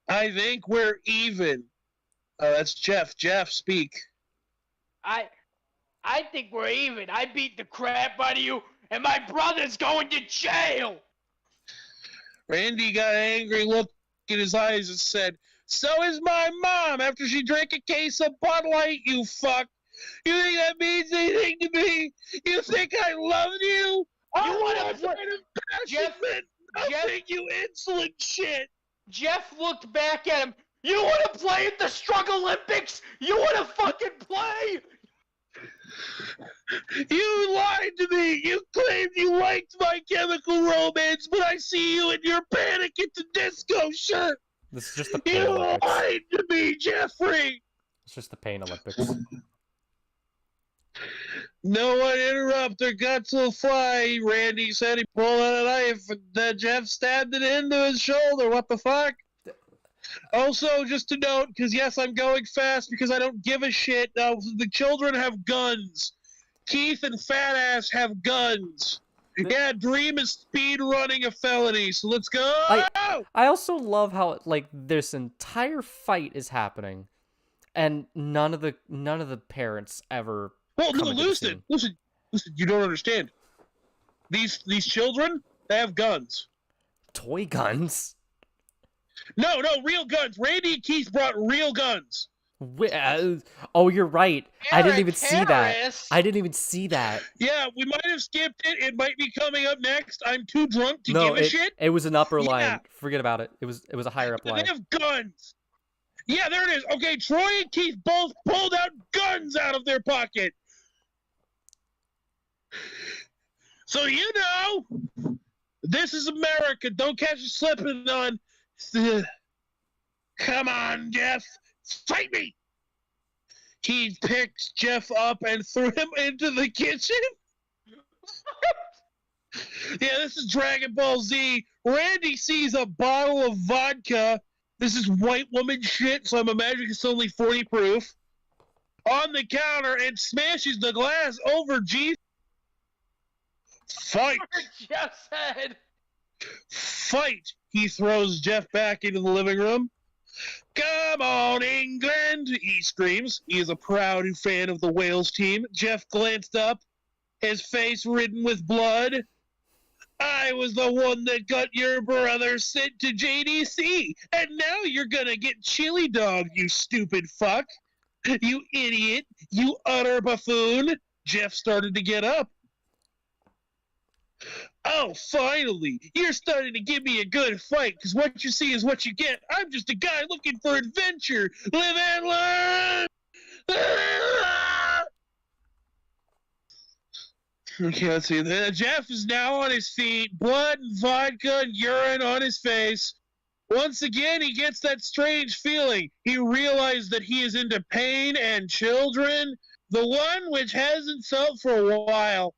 I think we're even. Oh, that's Jeff. Jeff, speak. I think we're even. I beat the crap out of you, and my brother's going to jail. Randy got an angry look in his eyes and said, so is my mom after she drank a case of Bud Light, you fuck. You think that means anything to me? You think I love you? I You want to want Jeff, nothing, you insolent shit. Jeff looked back at him. You want to play at the Struggle Olympics? You want to fucking play? You lied to me. You claimed you liked My Chemical Romance, but I see you in your Panic at the Disco shirt. This is just the Pain You Olympics. lied to me, Jeffrey. It's just the Pain Olympics. No one interrupt. Their guts will fly. Randy said he pulled out a knife, and then Jeff stabbed it into his shoulder. What the fuck? Also, just to note, because yes, I'm going fast because I don't give a shit. The children have guns. Keith and Fat Ass have guns. Yeah, Dream is speed running a felony. So let's go. I also love how like this entire fight is happening, and none of the parents ever. Well, no, Lucid, you don't understand. These children, they have guns. Toy guns? No, real guns. Randy and Keith brought real guns. Oh, you're right. I didn't even see that. Harris. I didn't even see that. Yeah, we might have skipped it. It might be coming up next. I'm too drunk to give a shit. It was an upper line. Yeah. Forget about it. It was a higher up line. They have guns. Yeah, there it is. Okay, Troy and Keith both pulled out guns out of their pocket. So you know, this is America. Don't catch you slipping on. Come on, Jeff. Fight me! He picked Jeff up and threw him into the kitchen. Yeah, this is Dragon Ball Z. Randy sees a bottle of vodka. This is white woman shit, so I'm imagining it's only 40 proof. On the counter and smashes the glass over G. Fight! Jeff said. Fight! He throws Jeff back into the living room. Come on, England! He screams. He is a proud fan of the Wales team. Jeff glanced up, his face ridden with blood. I was the one that got your brother sent to JDC, and now you're gonna get chili dog, you stupid fuck. You idiot. You utter buffoon. Jeff started to get up. Oh, finally! You're starting to give me a good fight, because what you see is what you get. I'm just a guy looking for adventure. Live and learn! Ah! Okay, let's see. Jeff is now on his feet, blood and vodka and urine on his face. Once again, he gets that strange feeling. He realized that he is into pain and children, the one which hasn't felt for a while.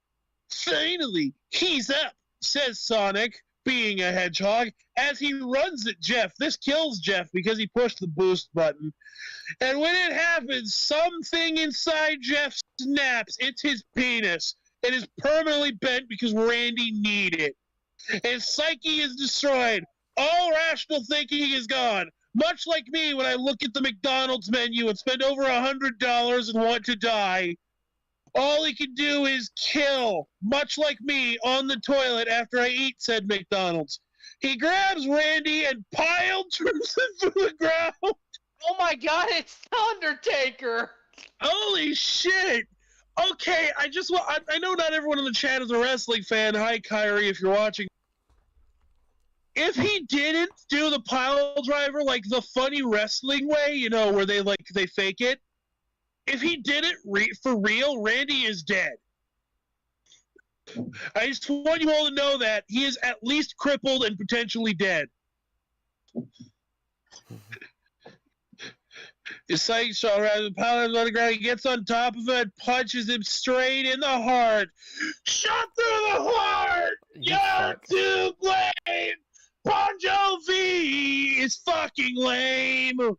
Finally, he's up, says Sonic, being a hedgehog, as he runs at Jeff. This kills Jeff because he pushed the boost button. And when it happens, something inside Jeff snaps. It's his penis. It is permanently bent because Randy needed it. His psyche is destroyed. All rational thinking is gone. Much like me when I look at the McDonald's menu and spend over $100 and want to die. All he can do is kill, much like me, on the toilet after I eat said McDonald's. He grabs Randy and pile drives him to the ground. Oh my god, it's the Undertaker! Holy shit! Okay, I know not everyone in the chat is a wrestling fan. Hi, Kyrie, if you're watching. If he didn't do the pile driver like the funny wrestling way, you know, where they fake it, if he did it for real, Randy is dead. I just want you all to know that he is at least crippled and potentially dead. His psychic shot rather than powers on the ground. He gets on top of it, punches him straight in the heart. Shot through the heart! You're to blame! Bon Jovi is fucking lame!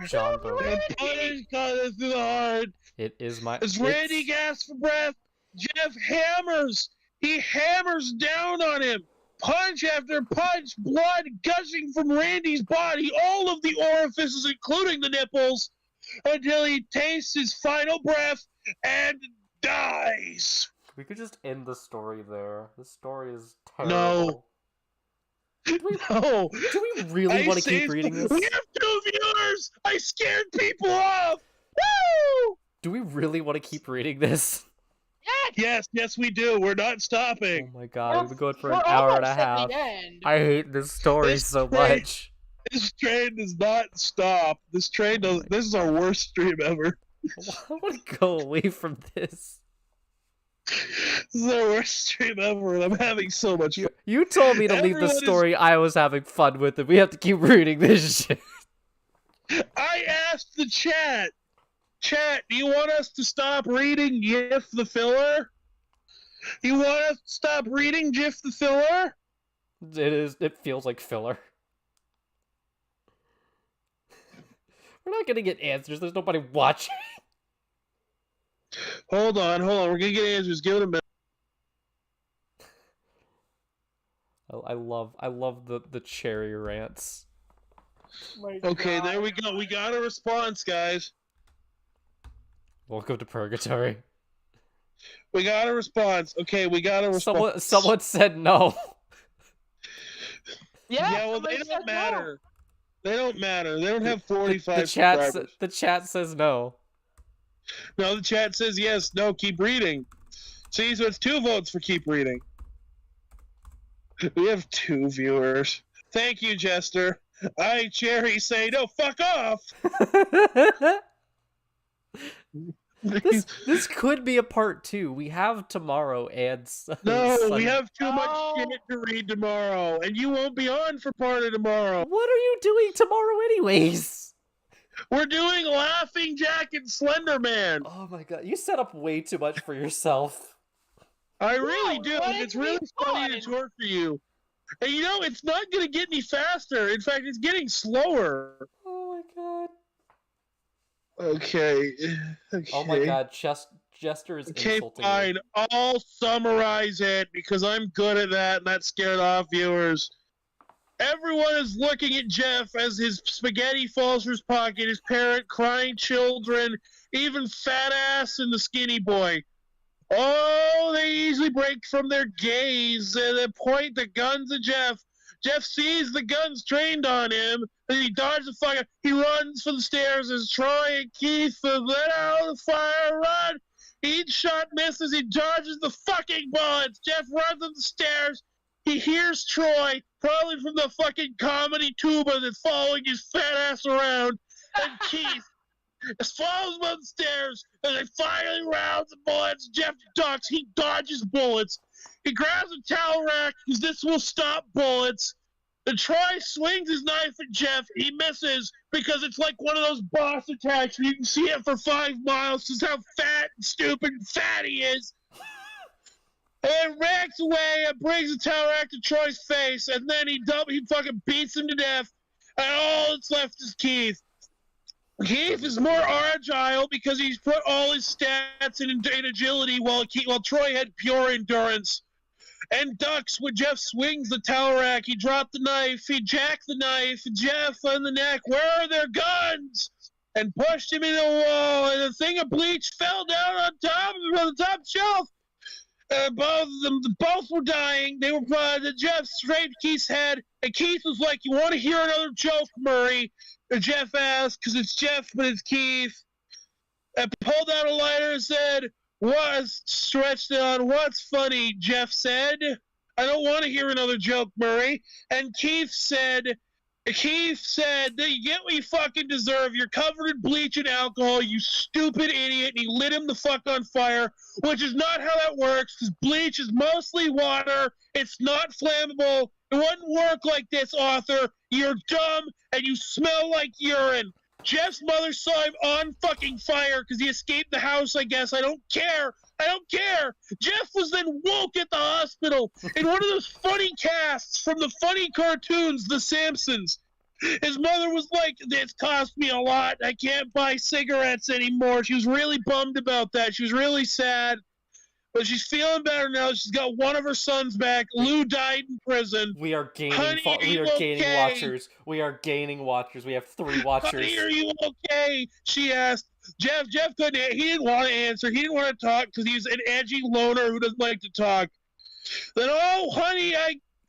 John Bowie. Through the heart. It is my. As Randy gasps for breath, Jeff hammers. He hammers down on him. Punch after punch, blood gushing from Randy's body, all of the orifices, including the nipples, until he tastes his final breath and dies. We could just end the story there. The story is terrible. No. Do we really want to keep reading this? We have 2 viewers! I scared people off! Woo! Do we really want to keep reading this? Yes, we do. We're not Oh stopping. my god, we've been going for an We're hour and a almost at half. the end. I hate this story This so train- much. This train does not stop. This train does. This is our worst stream ever. I want to go away from this. This is our worst stream ever, and I'm having so much fun. You told me to leave the Everyone is- story I was having fun with, and we have to keep reading this shit. I asked the chat. Chat, do you want us to stop reading Jeff the Filler? You want us to stop reading Jeff the Filler? It feels like filler. We're not gonna get answers. There's nobody watching. Hold on. We're gonna get answers. Give it a minute. I love the cherry rants. My Okay, God. there we go. We got a response, guys. Welcome to purgatory. We got a response. Okay, we got a response. Someone said no. Yeah, well, they somebody said don't no. matter. They don't matter. They don't have 45 subscribers. The chat says no. No, the chat says yes. No, keep reading. See, so it's 2 votes for keep reading. We have 2 viewers. Thank you, Jester. I, Cherry, say no, fuck off! This could be a part 2. We have tomorrow and No, Sunday. we have too much No. shit to read tomorrow, and you won't be on for part of tomorrow. What are you doing tomorrow anyways? We're doing Laughing Jack and Slender Man. Oh my god, you set up way too much for yourself. I really No, do. but It's it's really funny to fun. torture you. And you know, it's not going to get any faster. In fact, it's getting slower. Oh my god. Okay. Oh my god, Jester is Okay, insulting fine. me. I'll summarize it because I'm good at that and that scared off viewers. Everyone is looking at Jeff as his spaghetti falls from his pocket, his parent, crying children, even fat ass and the skinny boy. Oh, they easily break from their gaze and they point the guns at Jeff. Jeff sees the guns trained on him, and he dodges the fire. He runs for the stairs as Troy and Keith let out the fire, run. Each shot misses. He dodges the fucking bullets. Jeff runs up the stairs. He hears Troy, probably from the fucking comedy tuba that's following his fat ass around, and Keith follows him up the stairs, and they finally rounds the bullets. Jeff ducks. He dodges bullets. He grabs a towel rack because this will stop bullets. And Troy swings his knife at Jeff. He misses because it's like one of those boss attacks where you can see it for 5 miles. This is how fat and stupid and fat he is. And racks away and brings the towel rack to Troy's face, and then he fucking beats him to death. And all that's left is Keith. Keith is more agile because he's put all his stats in agility while Troy had pure endurance. And ducks when Jeff swings the towel rack. He dropped the knife. He jacked the knife. Jeff on the neck. Where are their guns? And pushed him into the wall. And the thing of bleach fell down on the top shelf. Both were dying. They were Jeff scraped Keith's head. And Keith was like, "You want to hear another joke, Murray?" And Jeff asked, because it's Jeff, but it's Keith. And pulled out a lighter and said, "Was stretched on. What's funny?" Jeff said. "I don't want to hear another joke, Murray." And Keith said that you get what you fucking deserve. You're covered in bleach and alcohol, you stupid idiot. And he lit him the fuck on fire, which is not how that works, because bleach is mostly water. It's not flammable. It wouldn't work like this, author. You're dumb and you smell like urine. Jeff's mother saw him on fucking fire because he escaped the house, I guess. I don't care. Jeff was then woke at the hospital in one of those funny casts from the funny cartoons, The Simpsons. His mother was like, "This cost me a lot. I can't buy cigarettes anymore." She was really bummed about that. She was really sad. But she's feeling better now. She's got one of her sons back. Lou died in prison. We are gaining Honey, are you gaining okay? watchers. We are gaining watchers. We have 3 watchers. "Honey, are you okay?" she asked. Jeff couldn't. He didn't want to answer. He didn't want to talk because he's an edgy loner who doesn't like to talk. Then, "Oh, honey,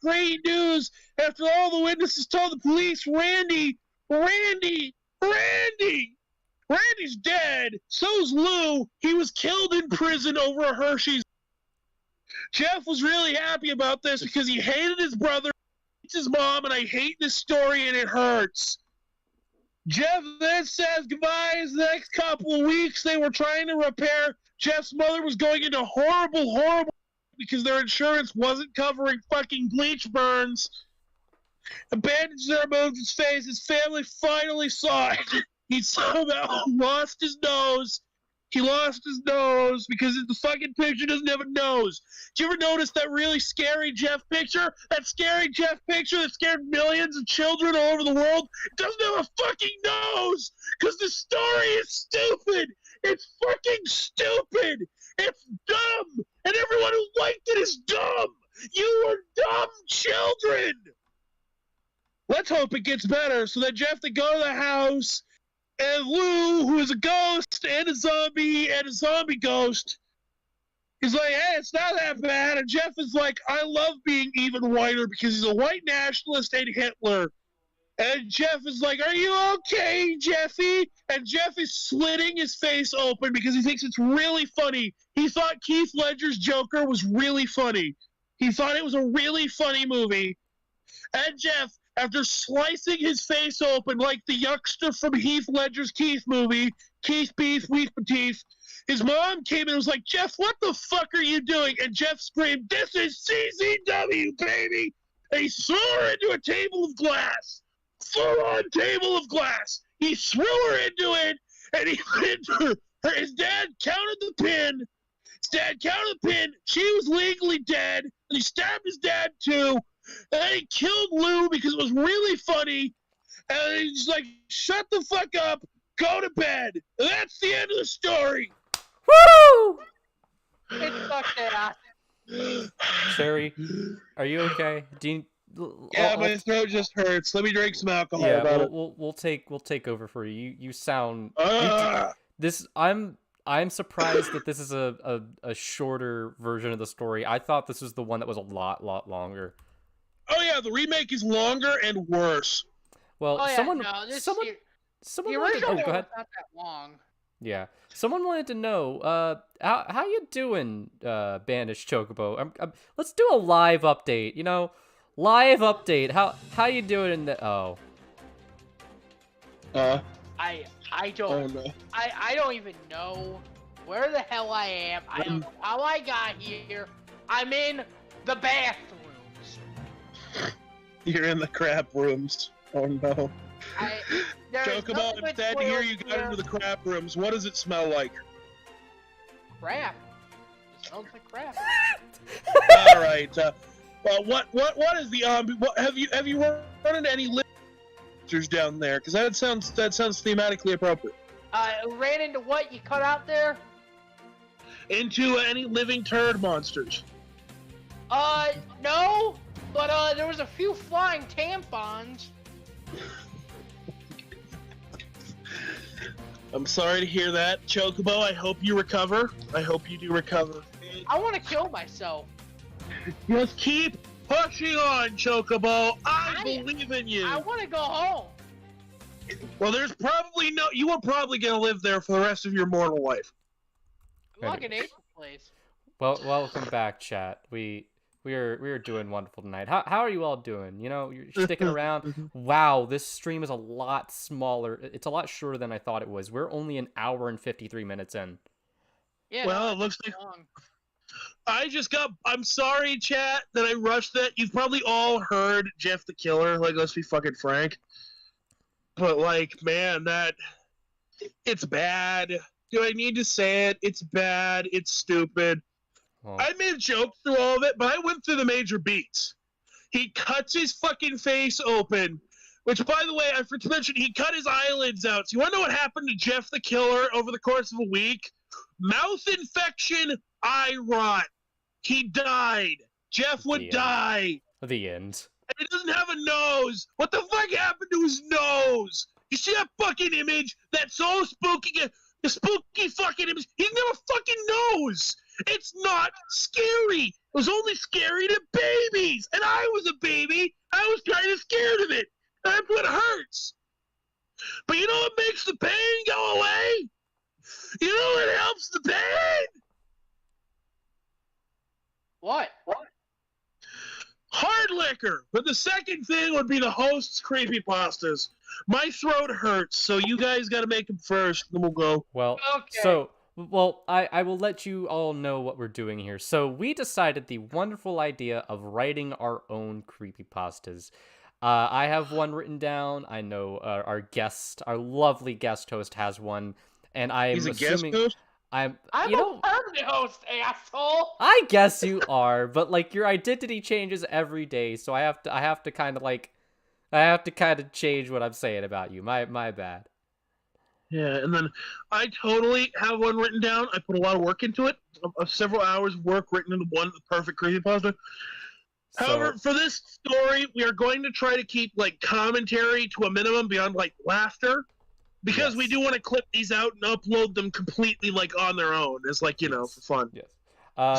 great news. After all the witnesses told the police, Randy Randy's dead. So's Lou. He was killed in prison over a Hershey's. Jeff was really happy about this because he hated his brother, hates his mom, and I hate this story and it hurts. Jeff then says goodbye. The next couple of weeks they were trying to repair. Jeff's mother was going into horrible because their insurance wasn't covering fucking bleach burns. A bandage there removed his face. His family finally saw it. He somehow lost his nose. He lost his nose because the fucking picture doesn't have a nose. Did you ever notice that really scary Jeff picture? That scary Jeff picture that scared millions of children all over the world? It doesn't have a fucking nose because the story is stupid. It's fucking stupid. It's dumb. And everyone who liked it is dumb. You are dumb children. Let's hope it gets better so that Jeff can go to the house and Lou, who is a ghost and a zombie ghost, is like, hey, it's not that bad. And Jeff is like, I love being even whiter because he's a white nationalist and Hitler. And Jeff is like, are you okay, Jeffy? And Jeff is slitting his face open because he thinks it's really funny. He thought Heath Ledger's Joker was really funny. He thought it was a really funny movie. And Jeff, after slicing his face open like the youngster from Heath Ledger's Keith movie, Keith Beef, Weef Beteeth, his mom came in and was like, Jeff, what the fuck are you doing? And Jeff screamed, this is CZW, baby! And he threw her into a table of glass. Full-on table of glass. He threw her into it, and he went her. His dad counted the pin. His dad counted the pin. She was legally dead. And he stabbed his dad, too. And then he killed Lou because it was really funny. And he's like, shut the fuck up. Go to bed. And that's the end of the story. Woo! It sucked ass. Cherry, are you okay? Yeah, my throat just hurts. Let me drink some alcohol. Yeah, we'll take over for you. You sound I'm surprised that this is a shorter version of the story. I thought this was the one that was a lot longer. Oh yeah, the remake is longer and worse. Well, the someone original wanted to, one was go ahead. not that long. Yeah, someone wanted to know how you doing, Banished Chocobo? Let's do a live update. You know, live update. How you doing in the I don't. Oh, no. I don't even know where the hell I am. I don't know how I got here. I'm in the bathrooms. You're in the crap rooms. Oh no. Chocobo, I'm sad to hear you got into the crap rooms. What does it smell like? Crap. It smells like crap. All right. Well, what is the have you run into any monsters down there? Because that sounds thematically appropriate. Ran into what you cut out there? Into any living turd monsters? No. But there was a few flying tampons. I'm sorry to hear that, Chocobo. I hope you recover. I hope you do recover. I want to kill myself. Just keep pushing on, Chocobo. I believe in you. I want to go home. Well, there's probably you are probably going to live there for the rest of your mortal life. I'm like an April place. Well, welcome back, chat. We are doing wonderful tonight. How are you all doing? You know, you're sticking around. Wow, this stream is a lot smaller. It's a lot shorter than I thought it was. We're only an hour and 53 minutes in. Yeah. Well, it looks like I'm sorry, chat, that I rushed that. You've probably all heard Jeff the Killer. Like, let's be fucking frank. But like, man, it's bad. Do I need to say it? It's bad. It's stupid. I made jokes through all of it, but I went through the major beats. He cuts his fucking face open, which, by the way, I forgot to mention, he cut his eyelids out. So you want to know what happened to Jeff the Killer over the course of a week? Mouth infection, eye rot. He died. Jeff would die. The end. And he doesn't have a nose. What the fuck happened to his nose? You see that fucking image? That's so spooky. The spooky fucking image. He doesn't have a fucking nose. It's not scary. It was only scary to babies. And I was a baby. I was kind of scared of it. That's what hurts. But you know what makes the pain go away? You know what helps the pain? What? Hard liquor. But the second thing would be the host's creepypastas. My throat hurts, so you guys got to make them first, then we'll go. Well, Okay. I will let you all know what we're doing here. So we decided the wonderful idea of writing our own creepypastas. I have one written down. I know our lovely guest host has one, and He's I'm a guest assuming host? I'm a permanent host, asshole. I guess you are, but like your identity changes every day, so I have to kind of change what I'm saying about you. My bad. Yeah, and then I totally have one written down. I put a lot of work into it. Several hours of work written into one perfect creepypasta. However, for this story, we are going to try to keep like commentary to a minimum beyond like laughter, because we do want to clip these out and upload them completely like on their own. It's like, you know, for fun. Yes.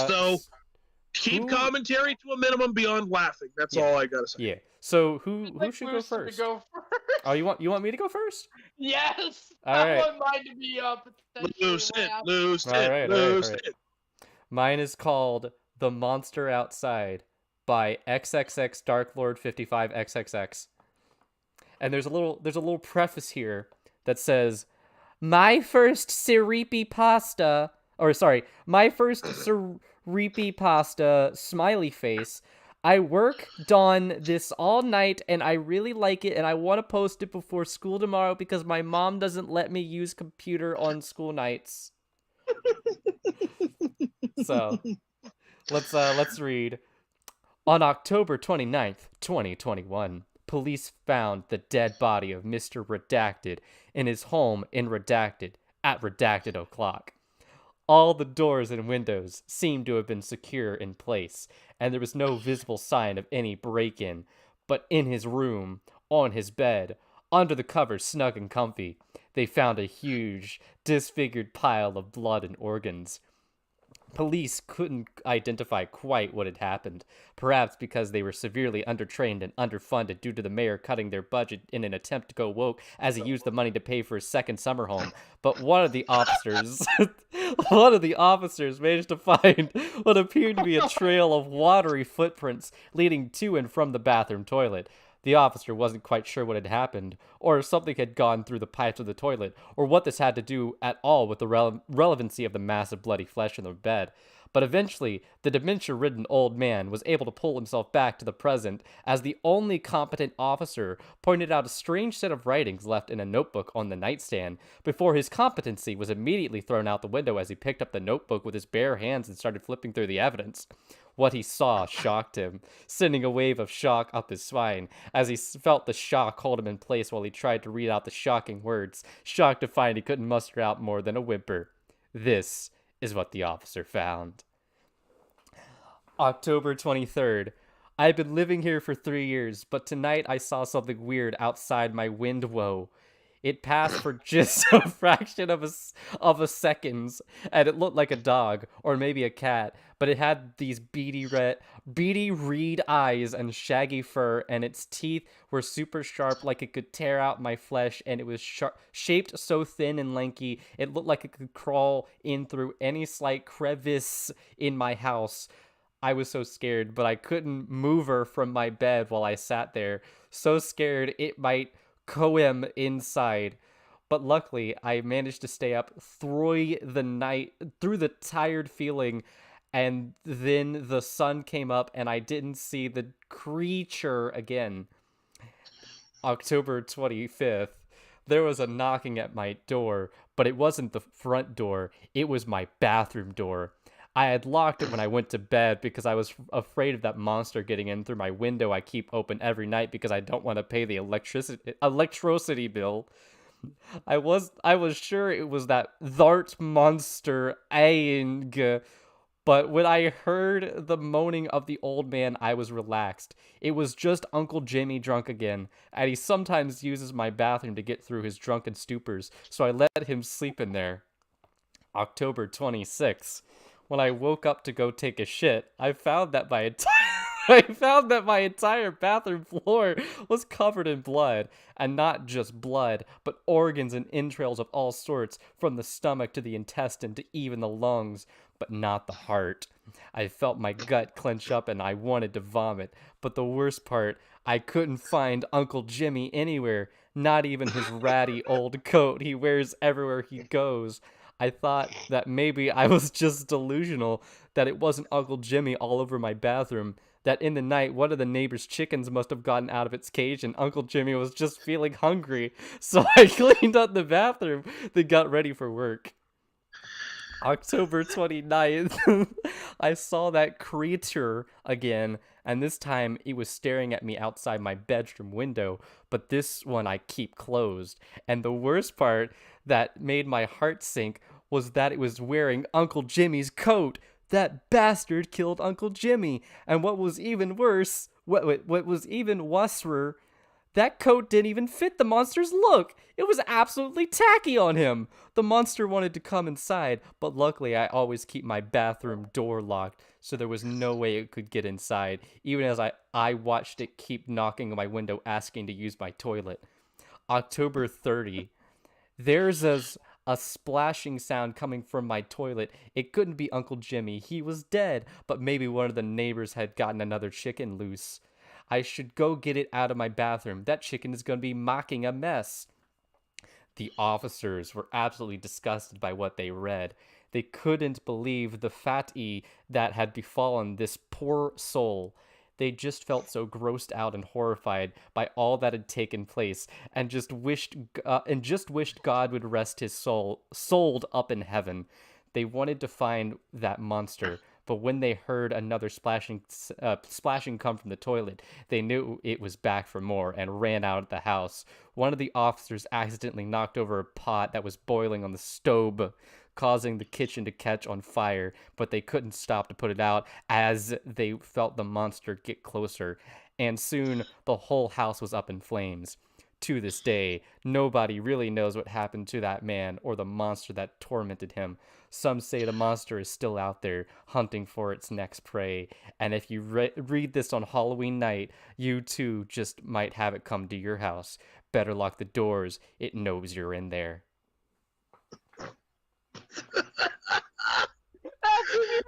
So keep commentary to a minimum beyond laughing. That's all I gotta say. Yeah. So who should go first? Oh, you want me to go first? Yes. All I right. want mine to be potentially Lucid. All right. Mine is called The Monster Outside by XXX Dark Lord 55 XXX. And there's a little preface here that says, my first creepypasta smiley face. I worked on this all night and I really like it and I want to post it before school tomorrow because my mom doesn't let me use computer on school nights. So, let's read. On October 29th, 2021, police found the dead body of Mr. Redacted in his home in Redacted at Redacted O'Clock. All the doors and windows seemed to have been secure in place, and there was no visible sign of any break-in. But in his room, on his bed, under the covers snug and comfy, they found a huge, disfigured pile of blood and organs. Police couldn't identify quite what had happened, perhaps because they were severely undertrained and underfunded due to the mayor cutting their budget in an attempt to go woke as he used the money to pay for his second summer home. But one of the officers managed to find what appeared to be a trail of watery footprints leading to and from the bathroom toilet. The officer wasn't quite sure what had happened, or if something had gone through the pipes of the toilet, or what this had to do at all with the relevancy of the massive bloody flesh in the bed. But eventually, the dementia-ridden old man was able to pull himself back to the present as the only competent officer pointed out a strange set of writings left in a notebook on the nightstand, before his competency was immediately thrown out the window as he picked up the notebook with his bare hands and started flipping through the evidence. What he saw shocked him, sending a wave of shock up his spine, as he felt the shock hold him in place while he tried to read out the shocking words, shocked to find he couldn't muster out more than a whimper. This is what the officer found. October 23rd. I've been living here for 3 years, but tonight I saw something weird outside my window. It passed for just a fraction of a seconds, and it looked like a dog, or maybe a cat, but it had these beady reed eyes and shaggy fur, and its teeth were super sharp, like it could tear out my flesh, and it was shaped so thin and lanky, it looked like it could crawl in through any slight crevice in my house. I was so scared, but I couldn't move her from my bed while I sat there, so scared it might coam inside. But luckily, I managed to stay up through the night, through the tired feeling, and then the sun came up and I didn't see the creature again. October 25th. There was a knocking at my door, but it wasn't the front door, it was my bathroom door. I had locked it when I went to bed because I was afraid of that monster getting in through my window I keep open every night because I don't want to pay the electricity bill. I was sure it was that Thart monster Aang, but when I heard the moaning of the old man, I was relaxed. It was just Uncle Jimmy drunk again, and he sometimes uses my bathroom to get through his drunken stupors, so I let him sleep in there. October 26th. When I woke up to go take a shit, I found that my entire I found that my entire bathroom floor was covered in blood, and not just blood, but organs and entrails of all sorts, from the stomach to the intestine to even the lungs, but not the heart. I felt my gut clench up and I wanted to vomit, but the worst part, I couldn't find Uncle Jimmy anywhere, not even his ratty old coat he wears everywhere he goes. I thought that maybe I was just delusional, that it wasn't Uncle Jimmy all over my bathroom, that in the night one of the neighbor's chickens must have gotten out of its cage and Uncle Jimmy was just feeling hungry. So I cleaned up the bathroom, then got ready for work. October 29th, I saw that creature again, and this time it was staring at me outside my bedroom window, but this one I keep closed. And the worst part that made my heart sink was that it was wearing Uncle Jimmy's coat. That bastard killed Uncle Jimmy. And what was even worse, what was even worser, that coat didn't even fit the monster's look. It was absolutely tacky on him. The monster wanted to come inside, but luckily I always keep my bathroom door locked, so there was no way it could get inside, even as I watched it keep knocking on my window asking to use my toilet. October 30. There's a splashing sound coming from my toilet. It couldn't be Uncle Jimmy. He was dead, but maybe one of the neighbors had gotten another chicken loose. I should go get it out of my bathroom. That chicken is going to be making a mess. The officers were absolutely disgusted by what they read. They couldn't believe the fate that had befallen this poor soul. They just felt so grossed out and horrified by all that had taken place, and just wished God would rest his soul, souled up in heaven. They wanted to find that monster, but when they heard another splashing come from the toilet, they knew it was back for more and ran out of the house. One of the officers accidentally knocked over a pot that was boiling on the stove, causing the kitchen to catch on fire, but they couldn't stop to put it out as they felt the monster get closer, and soon the whole house was up in flames. To this day, nobody really knows what happened to that man or the monster that tormented him. Some say the monster is still out there, hunting for its next prey, and if you read this on Halloween night, you too just might have it come to your house. Better lock the doors, it knows you're in there. That's beautiful.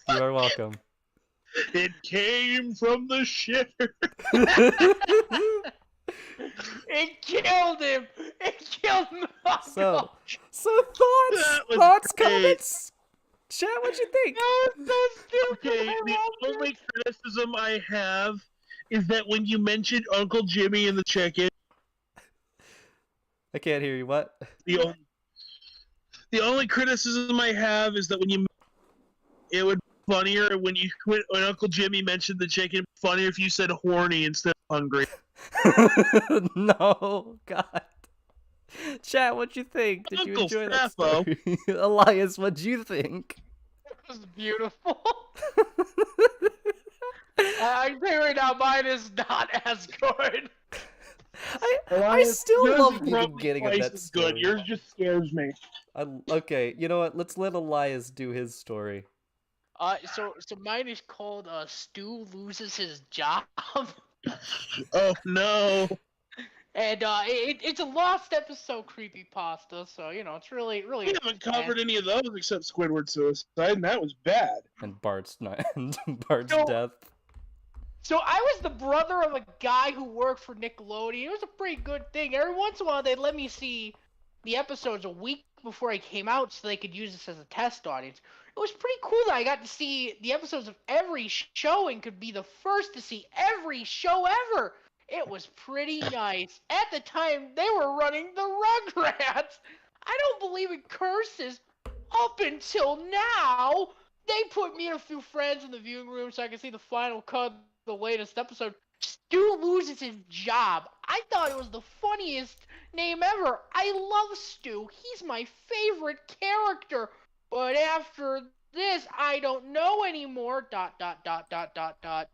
You are welcome. It came from the shitter. It killed him. It killed him. So thoughts, comments. Chat, what'd you think? That was so stupid. Okay, the only criticism I have is that when you mentioned Uncle Jimmy and the chicken, I can't hear you. What? the only criticism I have is that it would be funnier when Uncle Jimmy mentioned the chicken. Funnier if you said horny instead of hungry. No, God. Chat, what'd you think? Did you Uncle enjoy that Sappho. story? Elias, what'd you think? It was beautiful. I can tell you right now, mine is not as good. I still Yours love is the probably beginning of twice that as story. good. Yours just scares me. Okay, you know what? Let's let Elias do his story. So mine is called Stu Loses His Job. Oh no. And it's a lost episode creepypasta, so you know it's really We haven't covered any of those except Squidward suicide, and that was bad. And Bart's death. So I was the brother of a guy who worked for Nickelodeon. It was a pretty good thing. Every once in a while, they'd let me see the episodes a week before I came out so they could use this as a test audience. It was pretty cool that I got to see the episodes of every show and could be the first to see every show ever. It was pretty nice. At the time, they were running the Rugrats. I don't believe in curses. Up until now, they put me and a few friends in the viewing room so I could see the final cut of the latest episode. Stu loses his job. I thought it was the funniest name ever. I love Stu. He's my favorite character. But after this, I don't know anymore. ...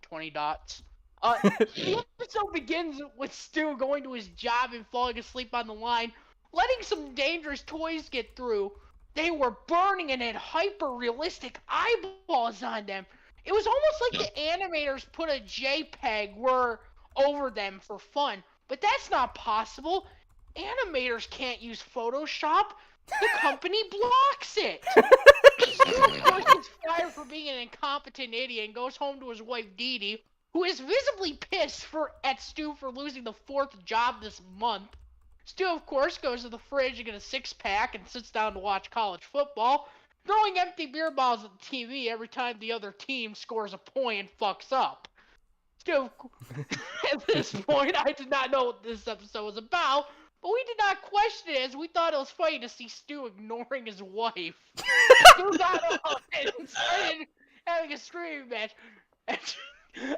20 dots. The episode begins with Stu going to his job and falling asleep on the line, letting some dangerous toys get through. they were burning and had hyper-realistic eyeballs on them. It was almost like the animators put a JPEG over them for fun. But that's not possible. Animators can't use Photoshop. The company blocks it. Stu, of course, gets fired for being an incompetent idiot and goes home to his wife, Dee Dee, who is visibly pissed at Stu for losing the 4th job this month. Stu, of course, goes to the fridge to get a 6-pack and sits down to watch college football, throwing empty beer bottles at the TV every time the other team scores a point and fucks up. Stu, at this point, I did not know what this episode was about, but we did not question it as we thought it was funny to see Stu ignoring his wife. Stu got up and started having a screaming match.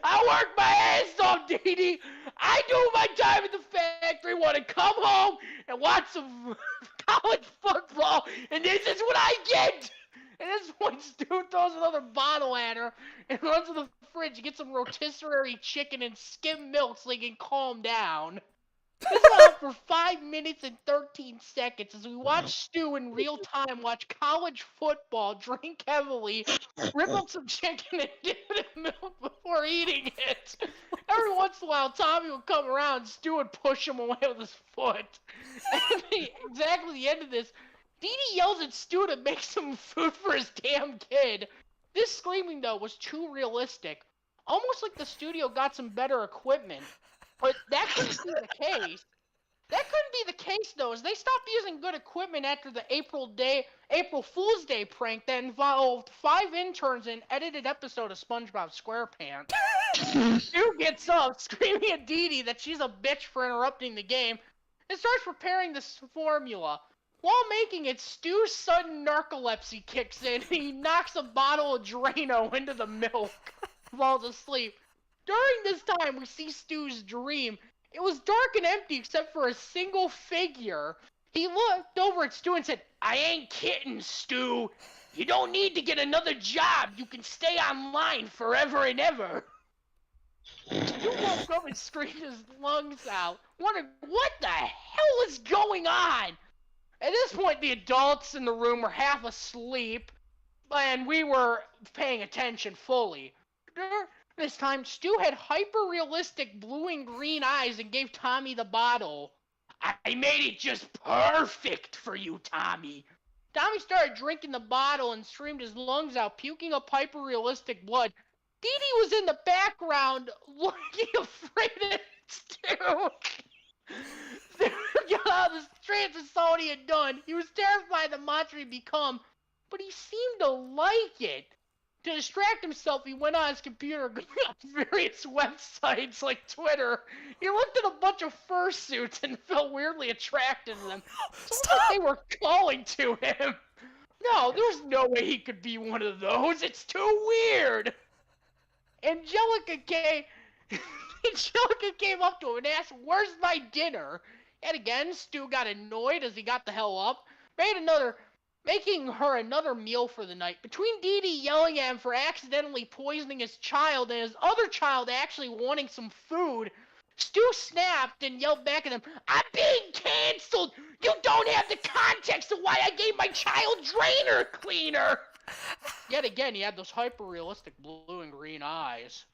I work my ass off, Dee Dee. I do my time at the factory, want to come home and watch some college football, and this is what I get. At this point, Stu throws another bottle at her and runs to the fridge to get some rotisserie chicken and skim milk so he can calm down. This went on for 5 minutes and 13 seconds as we watch Stu in real time watch college football, drink heavily, rip up some chicken and dip it in milk before eating it. Every once in a while, Tommy would come around and Stu would push him away with his foot. And exactly the end of this, Dee Dee yells at Stu to make some food for his damn kid. This screaming, though, was too realistic. Almost like the studio got some better equipment. But that couldn't be the case. That couldn't be the case, though, as they stopped using good equipment after the April Fool's Day prank that involved 5 interns in an edited episode of SpongeBob SquarePants. Stu gets up, screaming at Dee Dee that she's a bitch for interrupting the game, and starts preparing this formula. While making it, Stu's sudden narcolepsy kicks in, and he knocks a bottle of Drano into the milk, falls asleep. During this time, we see Stu's dream. It was dark and empty except for a single figure. He looked over at Stu and said, I ain't kidding, Stu. You don't need to get another job. You can stay online forever and ever. Stu woke up and screamed his lungs out, wondering what the hell is going on. At this point, the adults in the room were half asleep, and we were paying attention fully. This time, Stu had hyper-realistic blue and green eyes and gave Tommy the bottle. I made it just perfect for you, Tommy. Tommy started drinking the bottle and screamed his lungs out, puking up hyper-realistic blood. Dee Dee was in the background, looking afraid of Stu. Stu got out of the trance and saw what he had done. He was terrified of the monster he'd become, but he seemed to like it. To distract himself, he went on his computer going on various websites like Twitter. He looked at a bunch of fursuits and felt weirdly attracted to them. It's like they were calling to him. No, there's no way he could be one of those. It's too weird. Angelica came up to him and asked, where's my dinner? And again, Stu got annoyed as he got the hell up, making her another meal for the night. Between Dee Dee yelling at him for accidentally poisoning his child and his other child actually wanting some food, Stu snapped and yelled back at him, I'm being canceled! You don't have the context of why I gave my child drainer cleaner! Yet again, he had those hyper-realistic blue and green eyes.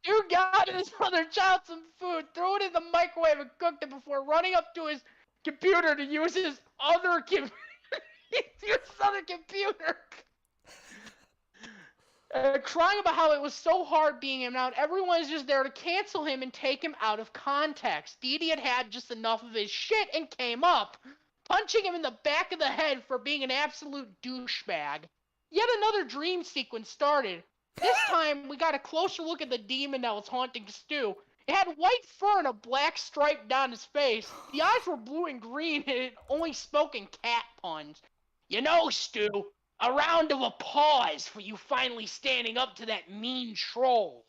Stu got his other child some food, threw it in the microwave and cooked it before running up to his computer to use his other computer. Crying about how it was so hard being him out. Everyone is just there to cancel him and take him out of context. Dee Dee had had just enough of his shit and came up, punching him in the back of the head for being an absolute douchebag. Yet another dream sequence started. This time, we got a closer look at the demon that was haunting Stu. It had white fur and a black stripe down his face. The eyes were blue and green, and it only spoke in cat puns. You know, Stu, a round of applause for you finally standing up to that mean troll.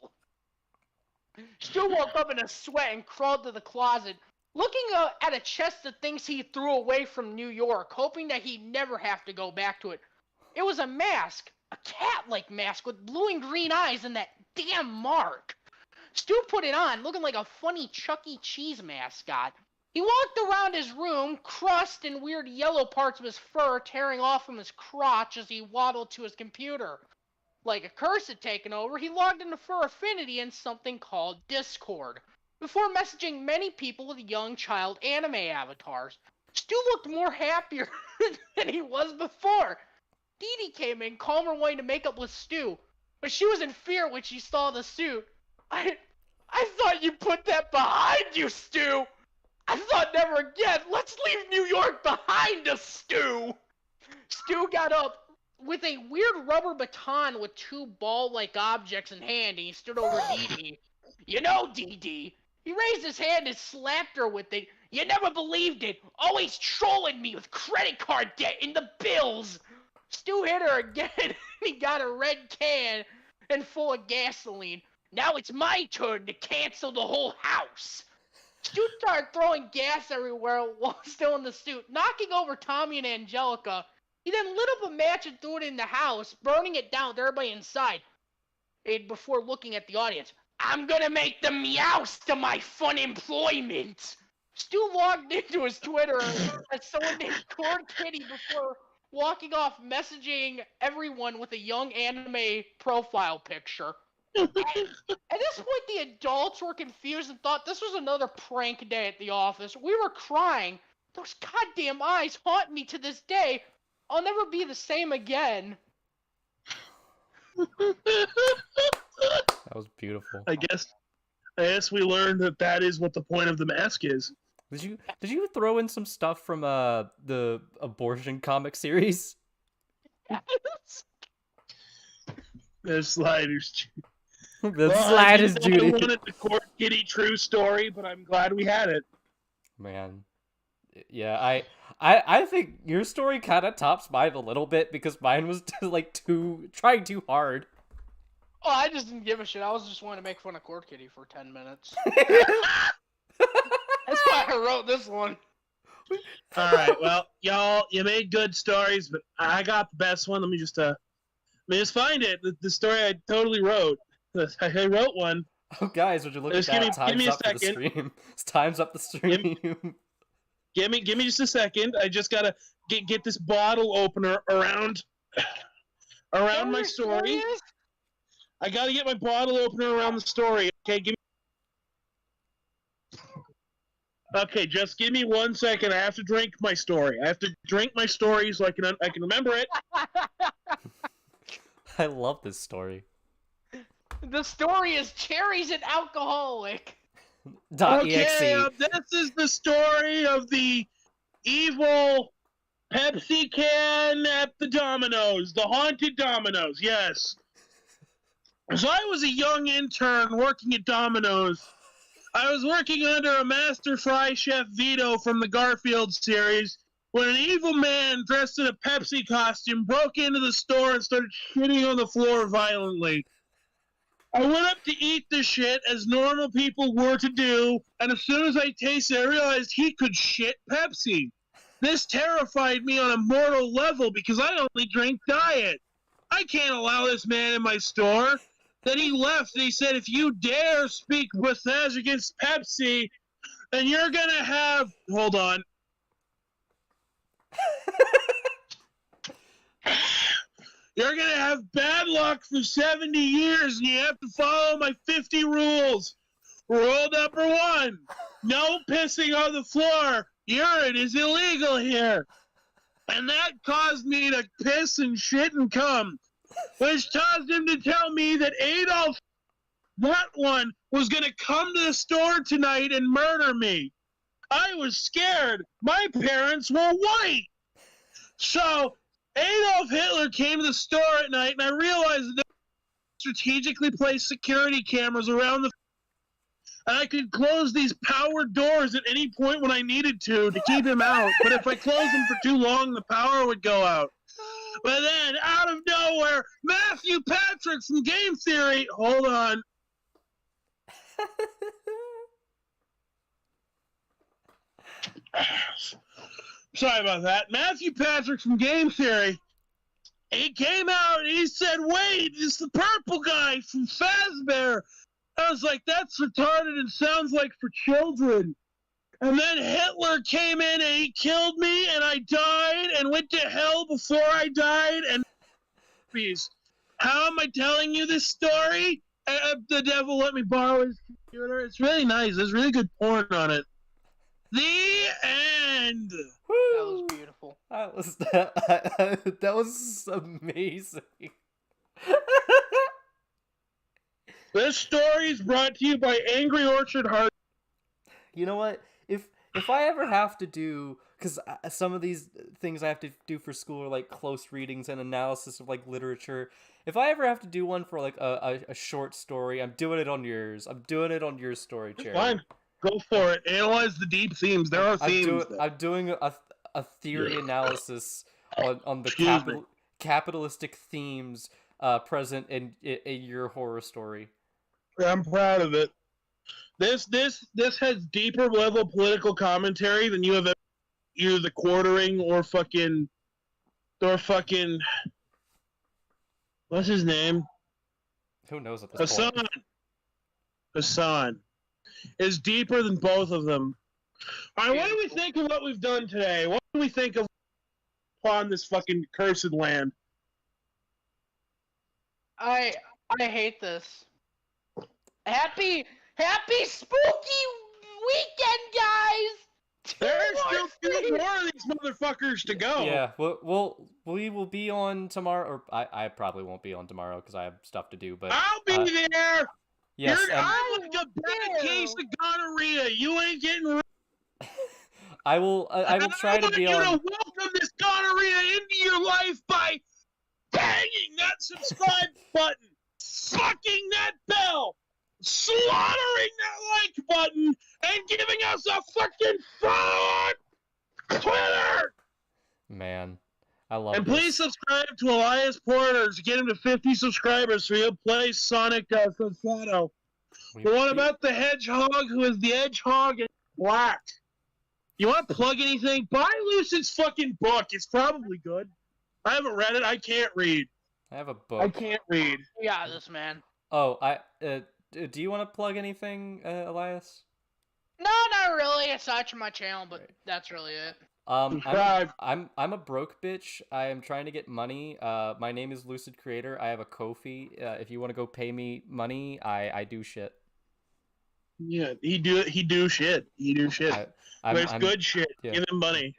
Stu woke up in a sweat and crawled to the closet, looking at a chest of things he threw away from New York, hoping that he'd never have to go back to it. It was a mask. A cat-like mask with blue and green eyes and that damn mark. Stu put it on, looking like a funny Chuck E. Cheese mascot. He walked around his room, crust and weird yellow parts of his fur tearing off from his crotch as he waddled to his computer. Like a curse had taken over, he logged into Fur Affinity and something called Discord, before messaging many people with young child anime avatars. Stu looked more happier than he was before. Dee Dee came in, calmer, wanting to make up with Stu, but she was in fear when she saw the suit. I thought you put that behind you, Stu! I thought never again. Let's leave New York behind us, Stu! Stu got up with a weird rubber baton with two ball-like objects in hand, and he stood over Dee Dee. You know, Dee Dee. He raised his hand and slapped her with it. You never believed it. Always trolling me with credit card debt and the bills. Stu hit her again, and he got a red can and full of gasoline. Now it's my turn to cancel the whole house. Stu started throwing gas everywhere while still in the suit, knocking over Tommy and Angelica. He then lit up a match and threw it in the house, burning it down with everybody inside. And before looking at the audience, I'm gonna make the meows to my fun employment. Stu logged into his Twitter as someone named Cord Kitty before walking off, messaging everyone with a young anime profile picture. At this point, the adults were confused and thought this was another prank day at the office. We were crying. Those goddamn eyes haunt me to this day. I'll never be the same again. That was beautiful. I guess we learned that is what the point of the mask is. Did you throw in some stuff from the abortion comic series? Yes. The sliders. The sliders, Judy. I wanted the Court Kitty true story, but I'm glad we had it. Man, yeah, I think your story kind of tops mine a little bit because mine was trying too hard. Oh, I just didn't give a shit. I was just wanting to make fun of Court Kitty for 10 minutes. That's why I wrote this one. Alright, well, y'all, you made good stories, but I got the best one. Let me just find it. The story I totally wrote. I wrote one. Oh, guys, would you look at that? Time's up for the stream. Time's up the stream. Give me just a second. I just gotta get this bottle opener around my story. I gotta get my bottle opener around the story. Okay, just give me 1 second. I have to drink my story. I have to drink my story so I can remember it. I love this story. The story is Cherry's an alcoholic. .exe. This is the story of the evil Pepsi can at the Domino's, the haunted Domino's, yes. So I was a young intern working at Domino's. I was working under a master fry chef Vito from the Garfield series when an evil man dressed in a Pepsi costume broke into the store and started shitting on the floor violently. I went up to eat the shit as normal people were to do, and as soon as I tasted it, I realized he could shit Pepsi. This terrified me on a mortal level because I only drink diet. I can't allow this man in my store. Then he left and he said, if you dare speak passage against Pepsi, then you're gonna have... Hold on. You're gonna have bad luck for 70 years and you have to follow my 50 rules. Rule number 1, no pissing on the floor. Urine is illegal here. And that caused me to piss and shit and cum, which caused him to tell me that Adolf, that one, was gonna come to the store tonight and murder me. I was scared. My parents were white. So Adolf Hitler came to the store at night, and I realized that there were strategically placed security cameras around the... And I could close these powered doors at any point when I needed to keep him out. But if I closed them for too long, the power would go out. But then, out of nowhere, Matthew Patrick from Game Theory... Hold on. Sorry about that. Matthew Patrick from Game Theory, he came out and he said, wait, it's the purple guy from Fazbear. I was like, that's retarded and sounds like for children. And then Hitler came in and he killed me, and I died and went to hell before I died. And how am I telling you this story? The devil let me borrow his computer. It's really nice. There's really good porn on it. The end. That was beautiful. That was amazing. This story is brought to you by Angry Orchard Heart. You know what? If I ever have to do, because some of these things I have to do for school are like close readings and analysis of like literature. If I ever have to do one for like a short story, I'm doing it on yours. I'm doing it on your story, Cherry. Fine, go for it. Analyze the deep themes. There are themes. I'm doing a theory analysis on the capitalistic themes present in your horror story. I'm proud of it. This has deeper level political commentary than you have ever, either the Quartering or fucking what's his name? Who knows at this point? Hassan is deeper than both of them. All right, what do we think of what we've done today? What do we think of upon this fucking cursed land? I hate this. Happy spooky weekend, guys! There's still 2 more of these motherfuckers to go. Yeah, we will be on tomorrow, or I probably won't be on tomorrow because I have stuff to do. But I'll be there. Yes, I'm like a bad case of gonorrhea. You ain't getting. I will try to be on. I want you to welcome this gonorrhea into your life by banging that subscribe button, sucking that bell, slaughtering that like button, and giving us a fucking follow on Twitter. Man, I love. And please subscribe to Elias Porter to get him to 50 subscribers so he'll play Sonic Shadow. The one about the hedgehog who is the hedgehog in black. You want to plug anything? Buy Lucid's fucking book. It's probably good. I haven't read it. I can't read. I have a book. I can't read. Yeah, this man. Oh, do you want to plug anything, Elias? No, not really. It's not my channel, but that's really it. I'm a broke bitch. I am trying to get money. My name is Lucid Creator. I have a Ko-fi. If you want to go pay me money, I do shit. Yeah, he do shit. He do shit. But it's good shit. Yeah. Give him money.